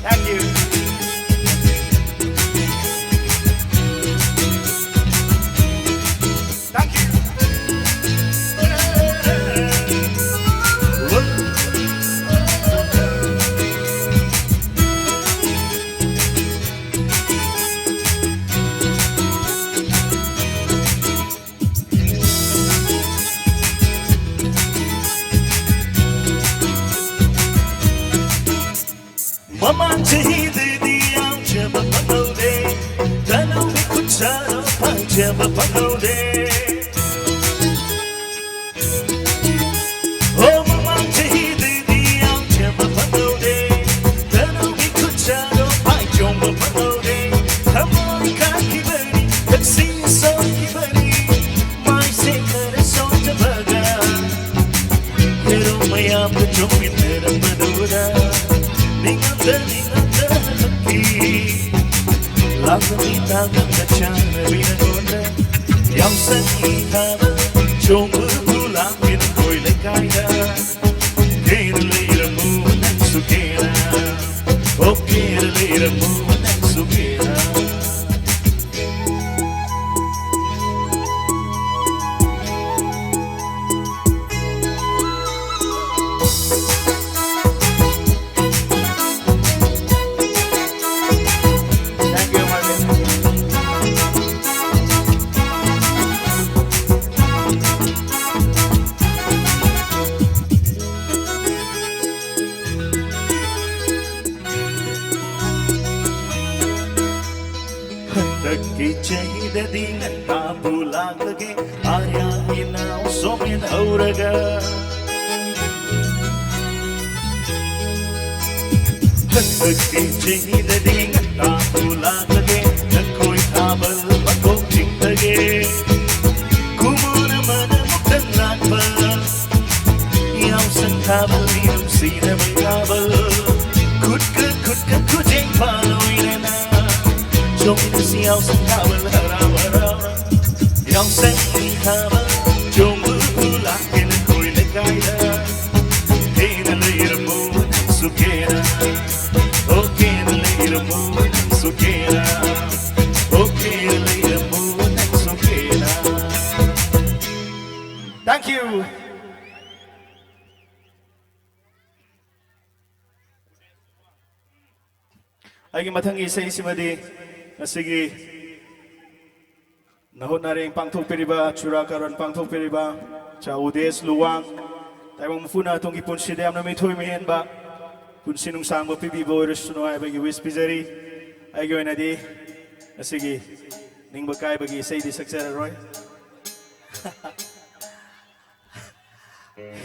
Thank you. Mamang chahide diyaw jaba pangode Tanaw bikut sana pai jaba pangode Oh mamang chahide diyaw jaba pangode Tanaw bikut sana pai jaba pangode Kamon ka kibari taksi so kibari Mai se kare so jabaga Pero mayam ko jomit terang badura Ninganda laki Lagu kita ganda bina gonda Yang sengita Jomba pulang bina koi LEIKAI da Kira leira mu nang sukena Oh kira leira mu nang sukena Chahida dengan pulang lagi Arya inau somin auraga Chahida dengan pulang lagi Nakoi tabal makong ting lagi Kumuna mana muktan lakba Thabal ꯅꯨꯡꯁꯤꯅꯕ ꯊꯥꯕꯜ ꯈꯨꯠꯀ ꯈꯨꯖꯦꯡ ꯄꯥꯜꯂꯣꯏꯔꯅ ꯆꯣꯡꯃꯤꯟꯅꯁꯤ ꯌꯥꯎꯁꯪ ꯊꯥꯕꯜ ꯍꯔꯥꯎ ꯍꯔꯥꯎꯅ ꯌꯥꯎꯁꯪ ꯊꯥꯕꯜ ꯆꯣꯡꯕ ꯂꯥꯛꯀꯦꯅ ꯈꯣꯏ ꯂꯩꯀꯥꯏꯗ ꯍꯦꯟꯅ ꯂꯩꯔꯝꯃꯨ ꯅꯪꯁꯨ ꯀꯦꯅ ꯀꯦꯅ ꯂꯩꯔꯝꯃꯨ ꯅꯪꯁꯨ ꯀꯦꯅ ꯀꯦꯅ ꯂꯩꯔꯝꯃꯨ ꯅꯪꯁꯨ ꯀꯦꯅ. Thank you. ꯑꯩꯒꯤ ꯃꯊꯪꯒꯤ ꯏꯁꯩꯁꯤꯃꯗꯤ ꯉꯁꯤꯒꯤ ꯅꯍꯣꯠꯅꯔꯦꯡ ꯄꯥꯡꯊꯣꯛꯄꯤꯔꯤꯕ ꯆꯨꯔꯥ ꯀꯥꯔꯟ ꯄꯥꯡꯊꯣꯛꯄꯤꯔꯤꯕ ꯆꯥ ꯎꯗꯦꯁ ꯂꯨꯋꯥꯡ ꯇꯥꯏꯕꯪ ꯃꯄꯨꯅ ꯑꯗꯣꯝꯒꯤ ꯄꯨꯟꯁꯤꯗ ꯌꯥꯝꯅ ꯃꯤꯊꯣꯏ ꯃꯤꯍꯦꯟꯕ ꯄꯨꯟꯁꯤ ꯅꯨꯡꯁꯥꯡꯕ ꯄꯤꯕꯤꯕ ꯑꯣꯏꯔꯁꯅꯨ ꯍꯥꯏꯕꯒꯤ ꯋꯤꯁ ꯄꯤꯖꯔꯤ. ꯑꯩꯒꯤ ꯑꯣꯏꯅꯗꯤ ꯉꯁꯤꯒꯤ ꯅꯤꯡꯕ ꯀꯥꯏꯕꯒꯤ ꯏꯁꯩꯗꯤ ꯁꯛꯆꯔꯔꯣꯏ.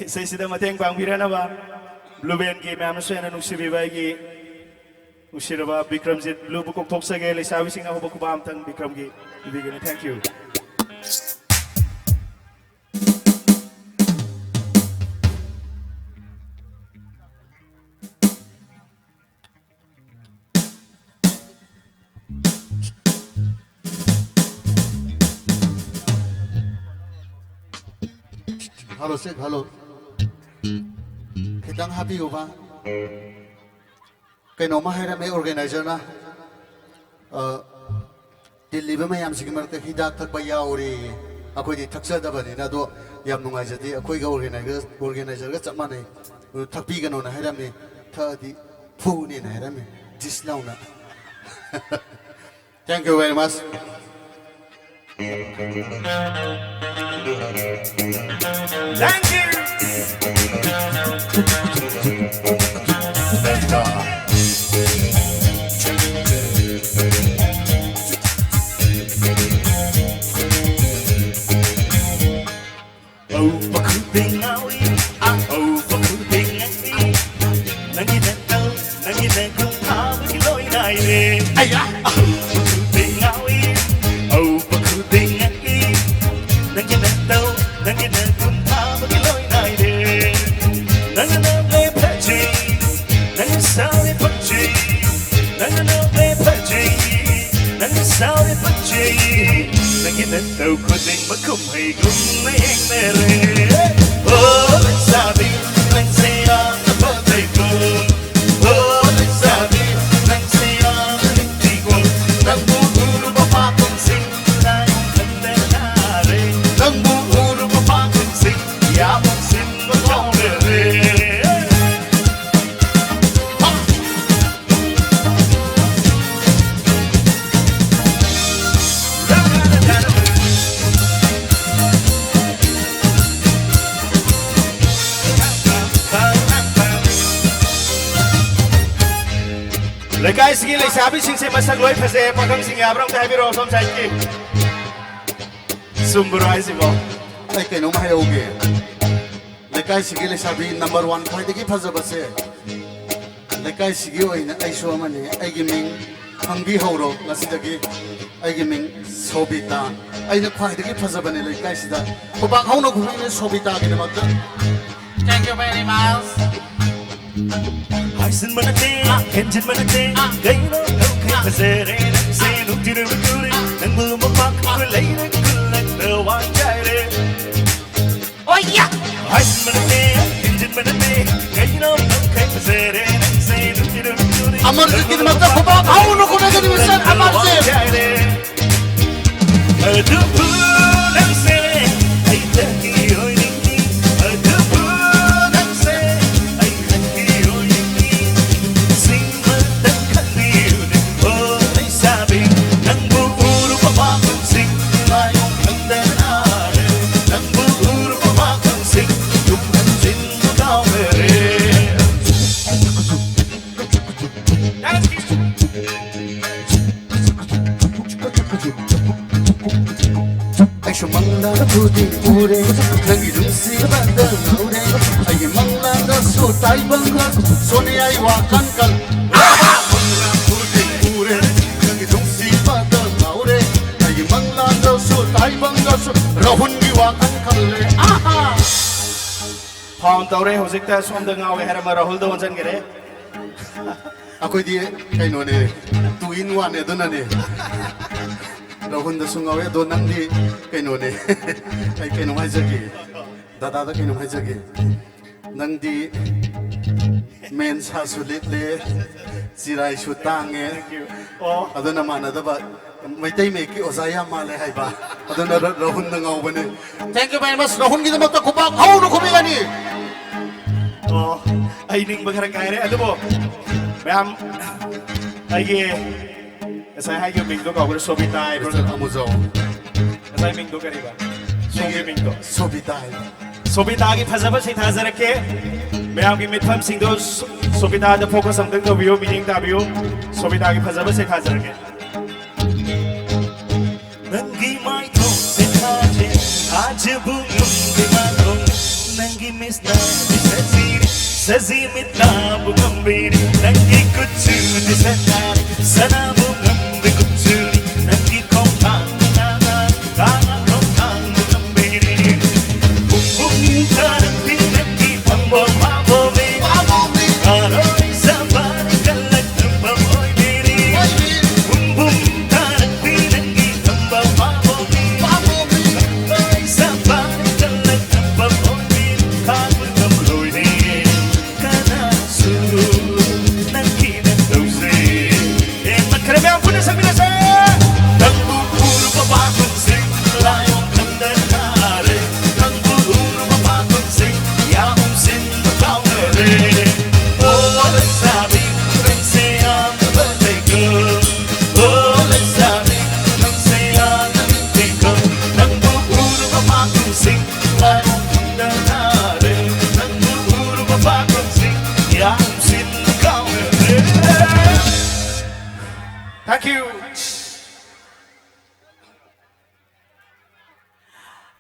ꯏꯁꯩꯁꯤꯗ ꯃꯇꯦꯡ ꯄꯥꯡꯕꯤꯔꯅꯕ ꯕ꯭ꯂꯨ ꯕꯦꯟꯒꯤ ꯃꯌꯥꯝꯅꯁꯨ ꯍꯦꯟꯅ ꯅꯨꯡꯁꯤꯕꯤꯕ ꯑꯩꯒꯤ ꯅꯨꯡꯁꯤꯔꯕ ꯕꯤꯀ꯭ꯔꯝꯖꯤꯠ ꯕ꯭ꯂꯨꯕꯨ ꯀꯣꯛꯊꯣꯛꯆꯒꯦ. ꯂꯩꯁꯥꯕꯤꯁꯤꯡ ꯑꯍꯧꯕ ꯈꯨꯕꯥ ꯑꯃꯇꯪ ꯕꯤꯀ꯭ꯔꯝꯒꯤ ꯄꯤꯕꯤꯒꯅꯤ. Thank you. Hello, sir. Hello. Kitang happy ba? Kay no mahira may organizer na. Deliver mayam sige marta hidak tak bayauri. Ako di taksa da ba ni na do yam nungai jadi ako ga organizer ga chapma nei. Thakpi ga no na hira me tha di phu ni na hira me dislau na. Thank you very much. Thank you. Let's go. Oh, bakuding awi, oh, bakuding awi. Nangina kau, nangina kau, awi loy naire. Ayah. Bakuding awi, oh, bakuding awi. Nangina kau, nangina kau, awi loy naire. Nangina play patchy, nangina sound patchy, nangina play patchy, nangina sound patchy. Nangina kau kuding makum hay kum na yang mere. Oh, let's sabi, let's say the birthday girl. Oh, let's sabi, let's say the little girl. Nang buburu pa kung sing na yung kanta na re. Nang buburu pa kung sing, yabang sing mo kong re. ꯂꯩꯀꯥꯏ ꯁꯤꯒꯤ ꯂꯩꯁꯥꯕꯤꯁꯤꯡꯁꯦ ꯃꯁꯛ ꯂꯣꯏ ꯐꯖꯩ. ꯄꯥꯈꯪꯁꯤꯡ ꯌꯥꯕ꯭ꯔꯥ ꯑꯝꯇ ꯍꯥꯏꯕꯤꯔꯛꯑꯣ ꯁꯣꯝ ꯁꯥꯏꯗꯀꯤ. ꯆꯨꯝꯕ꯭ꯔꯣ ꯍꯥꯏꯁꯤꯕꯣ? ꯑꯩ ꯀꯩꯅꯣꯝ ꯍꯥꯏꯍꯧꯒꯦ. ꯂꯩꯀꯥꯏꯁꯤꯒꯤ ꯂꯩꯁꯥꯕꯤ ꯅꯝꯕꯔ 1 ꯈ꯭ꯋꯥꯏꯗꯒꯤ ꯐꯖꯕꯁꯦ ꯂꯩꯀꯥꯏꯁꯤꯒꯤ ꯑꯣꯏꯅ ꯑꯩꯁꯨ ꯑꯃꯅꯤ. ꯑꯩꯒꯤ ꯃꯤꯡ ꯈꯪꯕꯤꯍꯧꯔꯣ. ꯉꯁꯤꯗꯒꯤ ꯑꯩꯒꯤ ꯃꯤꯡ ꯁꯣꯕꯤꯇꯥ. ꯑꯩꯅ ꯈ꯭ꯋꯥꯏꯗꯒꯤ ꯐꯖꯕꯅꯦ ꯂꯩꯀꯥꯏꯁꯤꯗ. ꯈꯨꯕꯥꯛ ꯍꯧꯅ ꯈꯨꯕꯤꯅꯦ ꯁꯣꯕꯤꯇꯥꯒꯤꯗꯃꯛꯇ. Thank you very much. Haisin manate, kenjin manate, gaino okay pazere, say no tira kuri, and boom pak kulay na kulay na wanjare. Oh yeah. Haisin manate, kenjin manate, gaino okay pazere, say no tira kuri. Amar kidmata khubak hauno khubak ni misan amar se. Adu pulang se, ay taki oi ningi, adu pulang se, ay taki oi ningi. Sing matang kandiu ne, oh ay sabi, nang buuro pa bakang sing, layong kandanare. Nang buuro pa bakang sing, tumansin mo daw mere. Ay sumangla na puti ure, nangidungsi banda naure. Ay mangla na so taibang ka, soni ay wakan kal. Mangla puti ure, nangidungsi banda naure. Ay mangla na so taibang ka, so rahun gi wakan kal. Aha. Found ꯇꯧꯔꯦ ꯍꯧꯖꯤꯛꯇ ꯁꯣꯝꯗ ꯉꯥꯎꯋꯦ ꯍꯥꯏꯔꯝꯕ ꯔꯥꯍꯨꯜꯗ ꯑꯣꯟꯁꯤꯟꯈ꯭ꯔꯦ ꯑꯩꯈꯣꯏꯗꯤ ꯀꯩꯅꯣꯅꯦ 2 in 1 ꯑꯗꯨꯅꯅꯦ ꯔꯥꯍꯨꯜꯗꯁꯨ ꯉꯥꯎꯋꯦ ꯑꯗꯣ ꯅꯪꯗꯤ ꯀꯩꯅꯣꯅꯦ ꯑꯩ ꯀꯩꯅꯣꯝ ꯍꯥꯏꯖꯒꯦ ꯗꯥꯗꯥꯗ ꯀꯩꯅꯣꯝ ꯍꯥꯏꯖꯒꯦ ꯅꯪꯗꯤ ꯃꯦꯟ ꯁꯥꯁꯨ ꯂꯤꯠꯂꯦ ꯆꯤꯔꯥꯏꯁꯨ ꯇꯥꯡꯉꯦ ꯑꯗꯨꯅ ꯃꯥꯟꯅꯗꯕ ꯃꯩꯇꯩ ꯃꯌꯦꯛꯀꯤ ꯑꯣꯖꯥ ꯌꯥꯝ ꯃꯥꯜꯂꯦ ꯍꯥꯏꯕ ꯑꯗꯨꯅ ꯔꯥꯍꯨꯜꯅ ꯉꯥꯎꯕꯅꯦ ꯊꯦꯡꯛ ꯌꯨ ꯚꯦꯔꯤ ꯃꯆ ꯔꯥꯍꯨꯜꯒꯤꯗꯃꯛꯇ ꯈꯨꯄꯥꯛ ꯍꯧꯅ ꯈꯨꯕꯤꯒꯅꯤ ꯑꯩ ꯅꯤꯡꯕ ꯈꯔ ꯀꯥꯏꯔꯦ ꯑꯗꯨꯕꯨ ꯃꯌꯥꯝ ꯑꯩꯒꯤ ꯉꯁꯥꯏ ꯍꯥꯏꯈꯤꯕ ꯃꯤꯡꯗꯣ ꯀꯧꯕ꯭ꯔꯥ ꯁꯣꯕꯤꯇꯥ ꯍꯥꯏꯕ꯭ꯔꯥ ꯑꯃꯨꯖꯥꯎ ꯉꯁꯥꯏ ꯃꯤꯡꯗꯣ ꯀꯔꯤꯕ ꯁꯣꯝꯒꯤ ꯃꯤꯡꯗꯣ ꯁꯣꯕꯤꯇꯥ ꯍꯥꯏꯕ ꯁꯣꯕꯤꯇꯥꯒꯤ ꯐꯖꯕꯁꯤꯡ ꯊꯥꯖꯔꯛꯀꯦ ꯃꯌꯥꯝꯒꯤ ꯃꯤꯠꯐꯝꯁꯤꯡꯗꯣ ꯁꯣꯕꯤꯇꯥꯗ ꯐꯣꯀꯁ ꯑꯝꯇꯪ ꯇꯧꯕꯤꯌꯨ ꯃꯤꯠꯌꯦꯡ ꯇꯥꯕꯤꯌꯨ ꯁꯣꯕꯤꯇꯥꯒꯤ ꯐꯖꯕꯁꯤꯡ ꯊꯥꯖꯔꯛꯀꯦ Nangi mai thong se khaje aaj bungum de matong nangi misna sazi mitna bungum biri nangi kuchu de sana bungum de kuchu nangi kong thang na kong thang bungum biri bum bum karan di nangi pambo pambo be aroi sabar kalak pambo biri bum bum karan di nangi pambo pambo be aroi sabar kalak pambo biri kagun kam loi de kana su nangi na dose e makre me apune sabina se tangu pur baba kun se layong kandar kare tangu pur baba kun se ya sin kaunere oh let's have it say I'm the birthday girl oh let's have it say I'm the birthday girl tangu pur baba kun se layong kandar kare tangu pur baba kun se ya sin kaunere Thank you.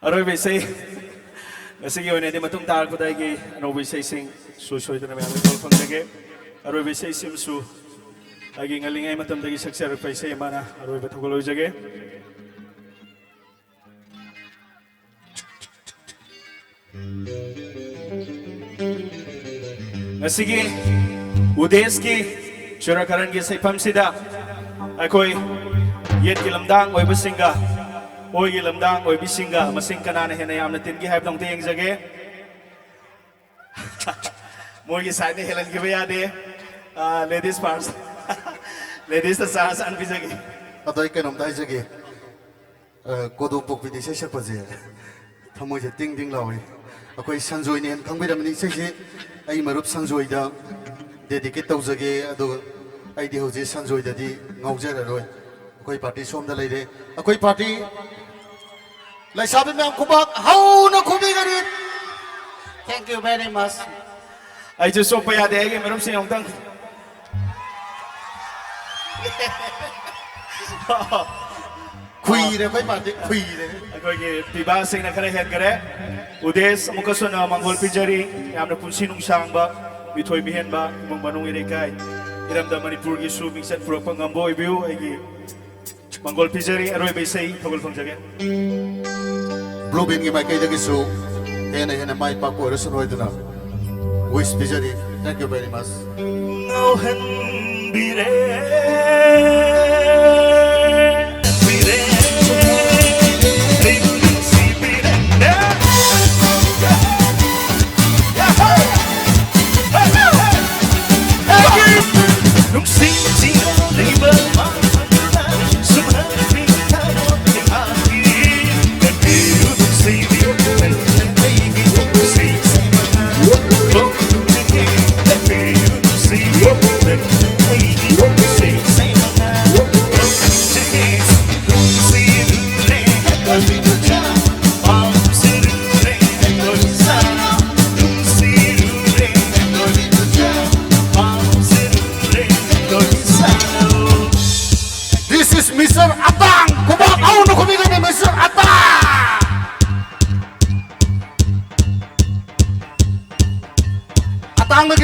ꯑꯔꯣꯏꯕ ꯏꯁꯩ ꯉꯁꯤꯒꯤ ꯑꯣꯏꯅꯗꯤ ꯃꯇꯨꯡ ꯇꯥꯔꯛꯄꯗ ꯑꯩꯒꯤ ꯑꯅꯧꯕ ꯏꯁꯩꯁꯤꯡ ꯁꯣꯏꯗꯅ ꯃꯌꯥꯝꯒꯤ ꯇꯧ ꯐꯪꯖꯒꯦ ꯑꯔꯣꯏꯕ ꯏꯁꯩꯁꯤꯃꯁꯨ ꯑꯩꯒꯤ ꯉꯜꯂꯤꯉꯩ ꯃꯇꯝꯗꯒꯤ ꯁꯛꯆꯔꯛꯄ ꯏꯁꯩ ꯑꯃꯅ ꯑꯔꯣꯏꯕ ꯊꯧꯒꯜ ꯑꯣꯏꯖꯒꯦ ꯉꯁꯤꯒꯤ ꯎꯗꯦꯁꯀꯤ ꯆꯨꯔꯥ ꯀꯔꯟꯒꯤ ꯁꯩꯐꯝꯁꯤꯗ ꯑꯩꯈꯣꯏ ꯌꯦꯠꯀꯤ ꯂꯝꯗꯥꯡ ꯑꯣꯏꯕꯁꯤꯡꯒ ꯑꯣꯏꯒꯤ ꯂꯝꯗꯥꯡ ꯑꯣꯏꯕꯤꯁꯤꯡꯒ ꯃꯁꯤꯡ ꯀꯅꯥꯅ ꯍꯦꯟꯅ ꯌꯥꯝꯅ ꯇꯤꯟꯒꯦ ꯍꯥꯏꯕꯗꯣ ꯑꯝꯇ ꯌꯦꯡꯖꯒꯦ ꯃꯣꯏꯒꯤ ꯁꯥꯏꯗꯅ ꯍꯦꯜꯍꯟꯈꯤꯕ ꯌꯥꯗꯦ ꯂꯦꯗꯤꯁ ꯐꯥꯔꯁ ꯂꯦꯗꯤꯁꯇ ꯆꯥꯟꯁ ꯑꯟꯄꯤꯖꯒꯦ ꯑꯗꯣ ꯑꯩ ꯀꯩꯅꯣꯝꯇ ꯍꯥꯏꯖꯒꯦ ꯀꯣꯗꯣꯝꯄꯣꯛꯄꯤꯗ ꯏꯁꯩ ꯁꯛꯄꯁꯦ ꯊꯃꯣꯏꯁꯦ ꯇꯤꯡ ꯇꯤꯡ ꯂꯥꯎꯏ ꯑꯩꯈꯣꯏ ꯁꯟꯖꯣꯏꯅꯦꯅ ꯈꯪꯕꯤꯔꯝꯃꯅꯤ ꯏꯁꯩꯁꯦ ꯑꯩ ꯃꯔꯨꯞ ꯁꯟꯖꯣꯏꯗ ꯗꯦꯗꯤꯀꯦꯠ ꯇꯧꯖꯒꯦ ꯑꯗꯨꯒ ꯑꯩꯗꯤ ꯍꯧꯖꯤꯛ ꯁꯟꯖꯣꯏꯗꯗꯤ ꯉꯥꯎꯖꯔꯔꯣꯏ ꯑꯩꯈꯣꯏ ꯄꯥꯔꯇꯤ ꯁꯣꯝꯗ ꯂꯩꯔꯦ ꯑꯩꯈꯣꯏ ꯄꯥꯔꯇꯤ ꯂꯩꯁꯥꯕꯤ ꯃꯌꯥꯝ ꯈꯨꯕꯥꯛ ꯍꯧꯅ ꯈꯨꯕꯤꯒꯅꯤ ꯊꯦꯡꯛ ꯌꯨ ꯚꯦꯔꯤ ꯃꯆ ꯑꯩꯁꯨ ꯆꯣꯞꯄ ꯌꯥꯗꯦ ꯑꯩꯒꯤ ꯃꯔꯨꯞꯁꯤꯡ ꯑꯃꯨꯛꯇꯪ ꯈꯨꯏꯔꯦ ꯑꯩꯈꯣꯏ ꯄꯥꯔꯇꯤ ꯈꯨꯏꯔꯦ ꯑꯩꯈꯣꯏꯒꯤ ꯄꯤꯕꯥꯁꯤꯡꯅ ꯈꯔ ꯍꯦꯟꯈꯔꯦ ꯎꯗꯦꯁ ꯑꯃꯨꯛꯀꯁꯨ ꯃꯪꯒꯣꯜ ꯄꯤꯖꯔꯤ ꯌꯥꯝꯅ ꯄꯨꯟꯁꯤ ꯅꯨꯡꯁꯥꯡꯕ ꯃꯤꯊꯣꯏ ꯃꯤꯍꯦꯟꯕ ꯏꯃꯨꯡ ꯃꯅꯨꯡ ꯏꯔꯩꯀꯥꯏ ꯏꯔꯝꯗ ꯃꯅꯤꯄꯨꯔꯒꯤꯁꯨ ꯃꯤꯡꯆꯠ ꯄꯨꯔꯛꯄ ꯉꯝꯕ ꯑꯣꯏꯕꯤꯌꯨ ꯑꯩꯒꯤ ꯃꯪꯒꯣꯜ ꯄꯤꯖꯔꯤ ꯑꯔꯣꯏꯕ ꯏꯁꯩ ꯊꯧꯒꯜ ꯐꯪꯖꯒꯦ ꯕ꯭ꯂꯨꯕꯤꯟꯒꯤ ꯃꯥꯏꯀꯩꯗꯒꯤꯁꯨ ꯍꯦꯟꯅ ꯍꯦꯟꯅ ꯃꯥꯏ ꯄꯥꯛꯄ ꯑꯣꯏꯔꯁꯅꯨ ꯍꯥꯏꯗꯨꯅ ꯋꯤꯁ ꯄꯤꯖꯔꯤ thank you very much ngauhanbire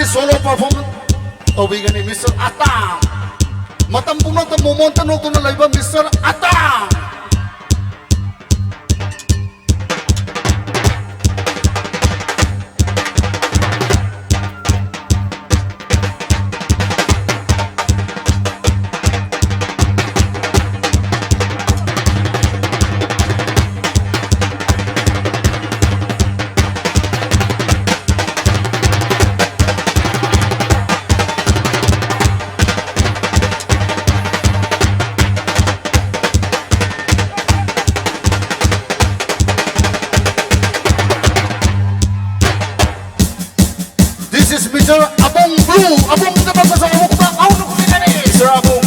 solo performance tawigani Mr. Atang matam pumata momonta no kuno laiba Mr. Atang This is Mr. Abong Blue. Abong na pagkasama mo ba? Ako na kumikani. Mr. Abong.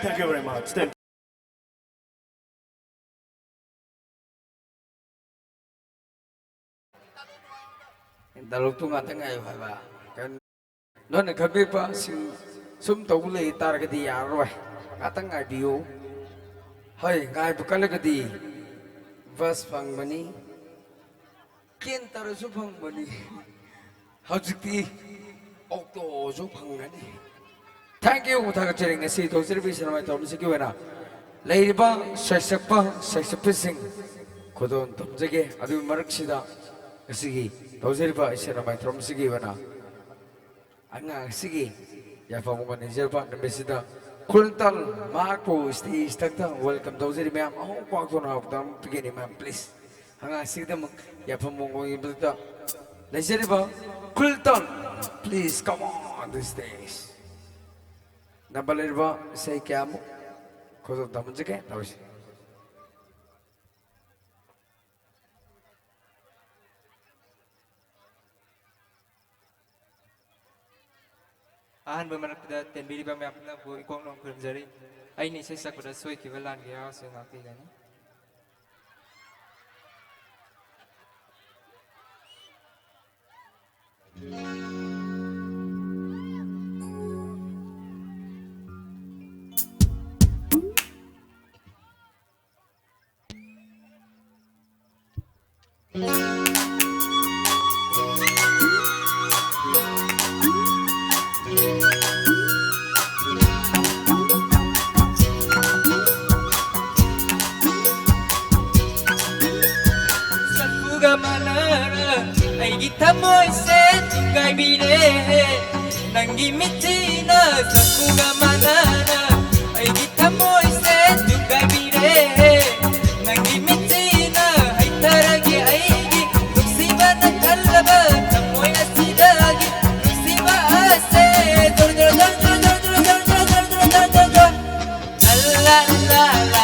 Thank you very much. Thank you. Dalutong atang ay ba kan non khabe pa sum tawle tar ka di aroi atang ay dio hai ngai bukal ka di vas phang mani ken tar su phang mani hajiki okto su phang ngani thank you ta ka chering si to service na mai to si ki wena leiba sakpa sing kodon tomjege adu maraksida kasi Tauserba isera mai from sigi wana anga sigi ya pamungan iserba nembesida kultal mako sti istakta welcome Tauser ma'am oh kwa ko na dam begini ma'am please anga sigi dam ya pamungan ibita iserba kultal please come on the stage nabalerba say kamo ko tamjeke tausi Ahan bermakna tenbiri bami apna bu ikong nong kerjari. Aini saya sakuda soi kibalan dia soi ngaki kan. Tamoy sen gai bire nangi mitina sakuga manana ai tamoy sen gai bire nangi mitina ai taragi ai musiba na kalba tamoy asidagi musiba ase dor dor dor dor dor dor dor dor dor dor dor la la la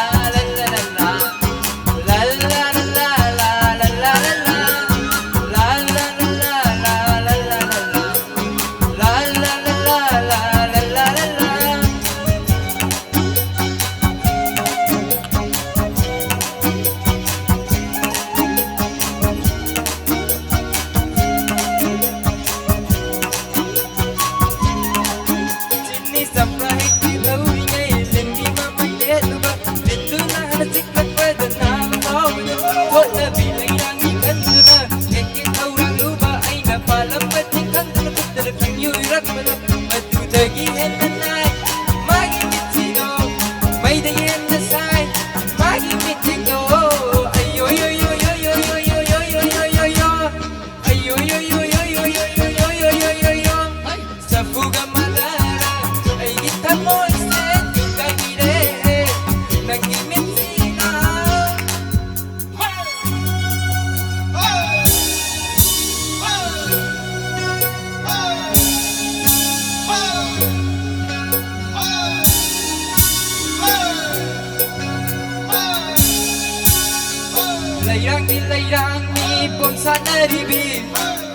leirangni pon sanaribi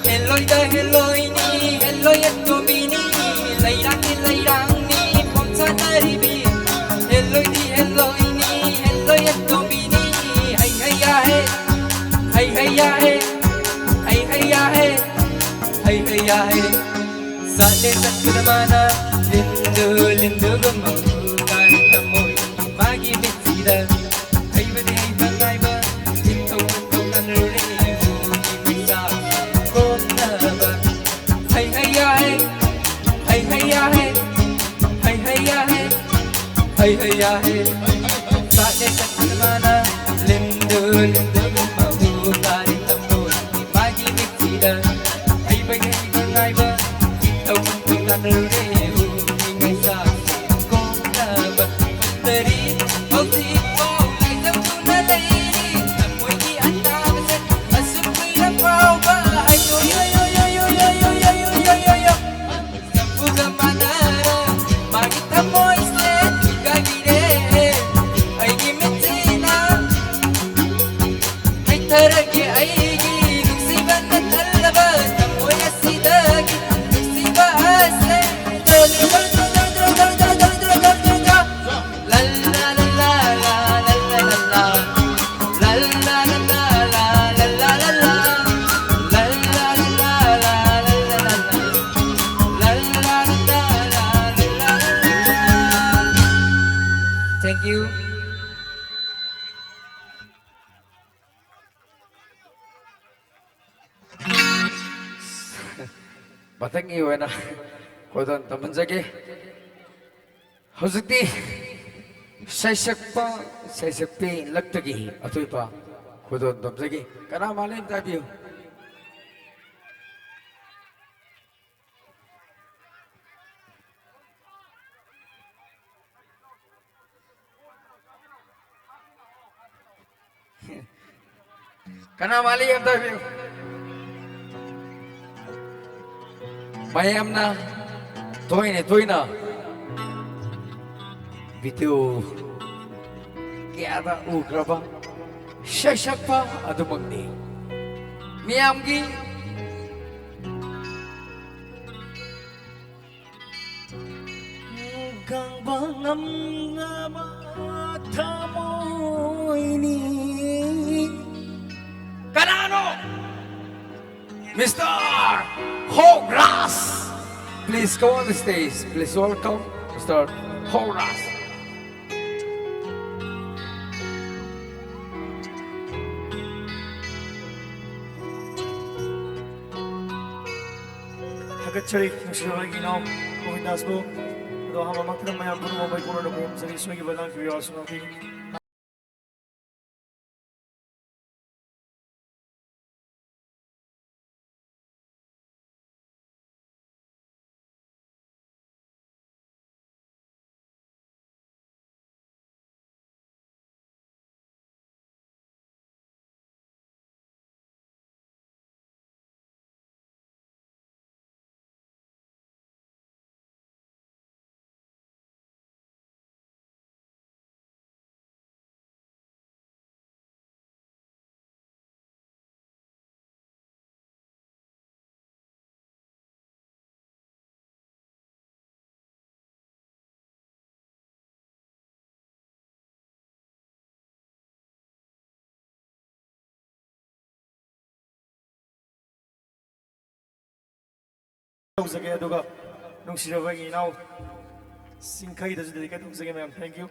heloi da heloi etobini leirangni pon sanaribi heloi etobini hay hay ya hey hay hay ya hey hay hay ya hey hay hay ya hey sale sakramana lindu gamakan tamoy magi bitida hay bani hay bangai ba intau kan re bisa kona ba hay hay ya hey hay hay ya hey hay hay ya hey hay hay ya hey sale sakramana lindu gamakan tamoy magi bitida hay bani hay bangai ba intau kan re Thank you. Batang iyo na kodon tamanjage hojikti saisakpe laktagi atoipa kodon tamjage kana malim tabiyo kana malim tabiyo mayam na toina video kaya ba ukraba shashakpa adumagni miyamgi kang bangam nga mata mo ini Kanano Mr. Horas. Please go on the stage. Please welcome Mr. Horas. 하굣철이 당신에게 나오 고민다스고 너 하마막들은 마야 부르고 뭐 이거는 봄들이 수익이 발랑 비와서 나기 동생의 누가 농시려방이 나오 싱카이 다지되니까 동생의 맘 땡큐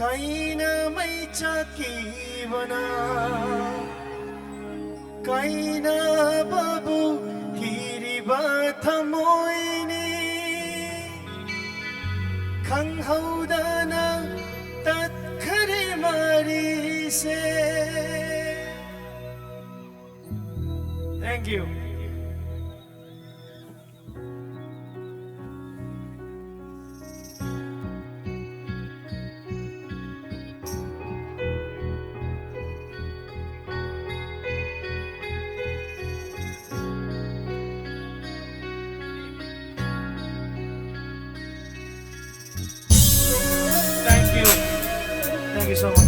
kaina may chakibana kaina babu hiriba thamoini khanghaudana tatkhare mari se Thank you you so much.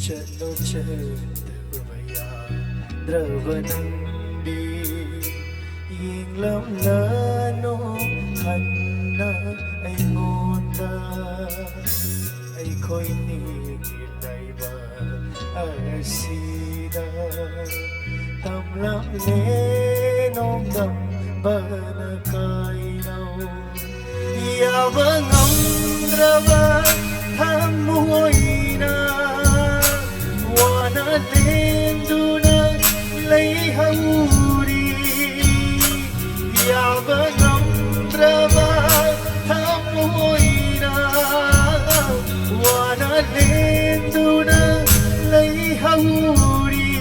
Chalo chatavaya dravanandi yinglam lano hanna ay ngonda ay ko'y nilaiba asida tamlam lenong dam banakainaw yabang ang drava hamuoy na wana lendo na leihanguri yabang ang drava hamuoy na wana lendo na leihanguri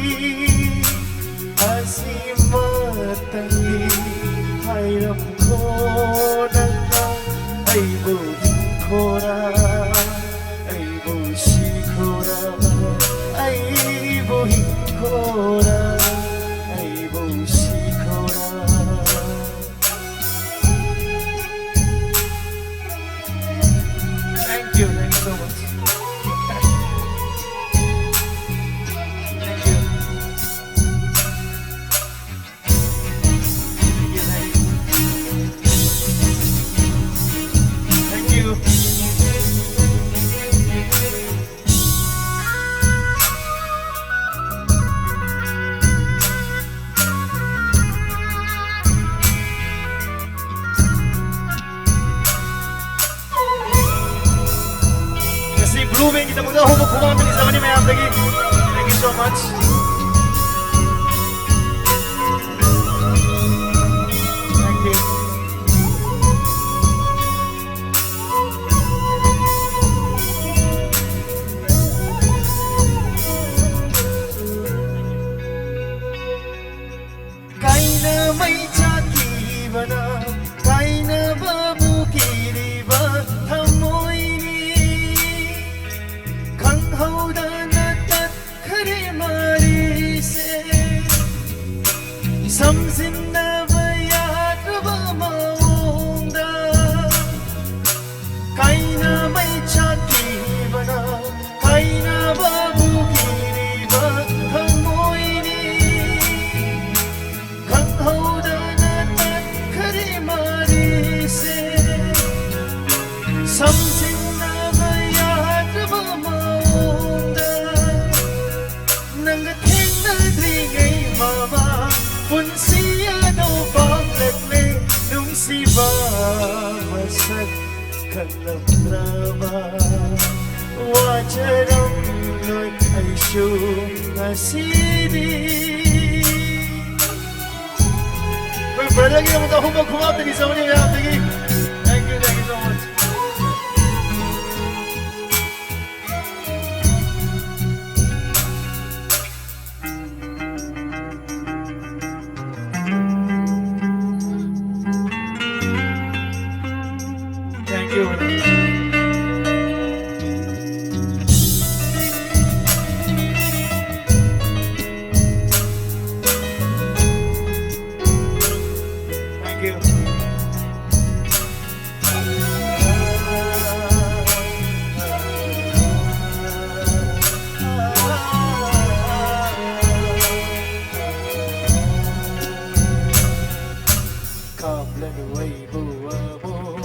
asimatali hayram ko na ay buhin ko ra ay busi ko ra ay buhin ko ra ay busi ko ra. Thank you so much. Thank you. Thank you. Kasi blooming kita muna humok humamili sa mani mayam lagi. Thank you so much. Thank you. Kaina may chakibana, kaina babu kiriba thamoy ni khang hauda na tat khare mari se samjin na bayat ba maunda kaina may chakibana, kaina babu kiriba thamoy ni khang hauda na tat khare mari se samjin na bayat ba maunda nang thengna dri ngai mama punsiya do panglatle nung siba masak kalam drama wajaram loy ay shu nasidi. Brother, lagi mo tahu mo kumap tadi sama ni mayam lagi. Thank you so much. Thank you. Thank you. Kaplan way buwa mo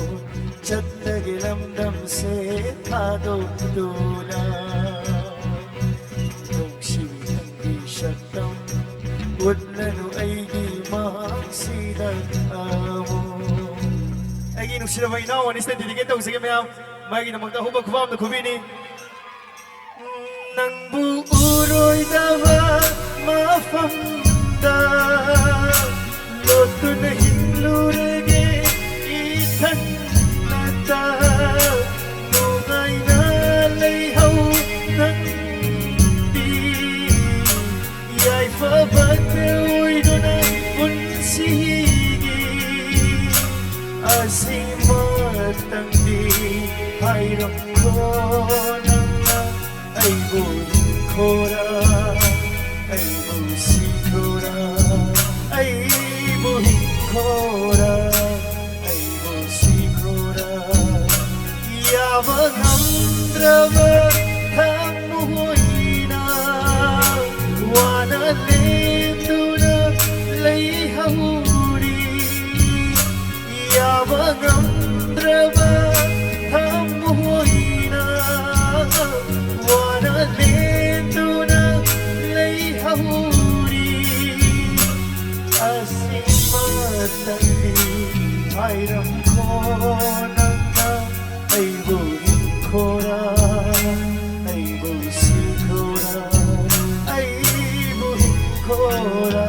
chat nagilam dam se thado duna nung siwitang di shatam udlanu ay di maksidan amo ay ginong sila may inawan istan didikitaw sige mayam may ginamang tahubag kumam na kumini nang buuroy dawa mafamda loto na hinlurage ithan nata nungay na layhaw ng di yay fabagdaoy doon ang unsihin asimatangdi hayram khona aibu khora aibu sikhora aibu khora aibu sikhora yavanamdrava thamuhoina wana lenduna leihuri yavanamdrava thamuhoina wana lenduna leihuri asimatangdi hayram khonanga aibu khora aibu sikhora aibu khora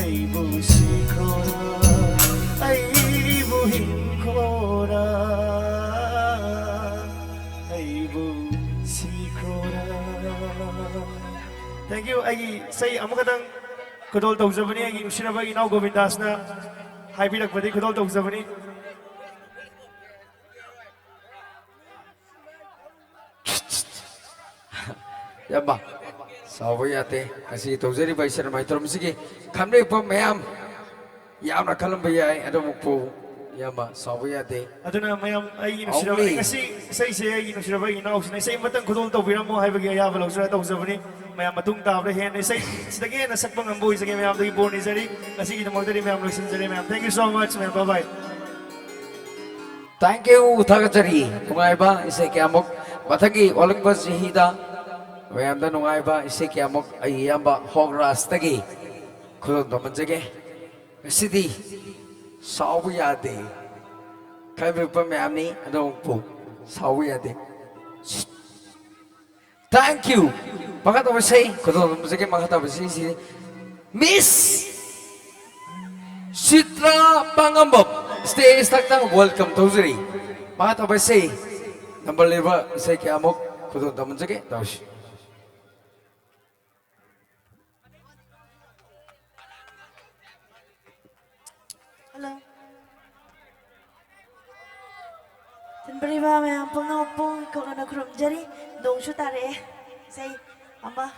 aibu sikhora aibu khora aibu sikhora. Thank you. Ai say amakatang kudol tawjabani ai nusirabagi naw Govindasna haibirakpadi kudol tawjabani. Yamba sabayate asi tawjari bai sarmai tormsigi kamre pa mayam yamna kalam bayai adamukpo yamba sabayate aduna mayam ai nusirabagi asi say ai nusirabagi naw sinai say matang kudol tawbiramo haibagi ayaba lawsra tawjabani mayam matung tabra hen say sidage na sakpang ambo isage mayam dagi borni jari asi gi magdari mayam losinjari mayam. Thank you so much mayam. Bye bye. Thank you thagachari tungaiba ise kyamok bathagi olakbas hida mayamda nungaiba ise kyamok ayamba hograstagi khudon tamanjage sidi sawu yade kaiba mayamni adongpu sawu yade. Thank you. Makata basay khudon tamanjage makata basay si Miss Chitra Pangambok stage taktang welcome tawjari makata basay number leba ise kyamok khudon tamanjage tawshi. Hello. Tinbariba mayam pong ikaw na nagrum jari dong shootare say amba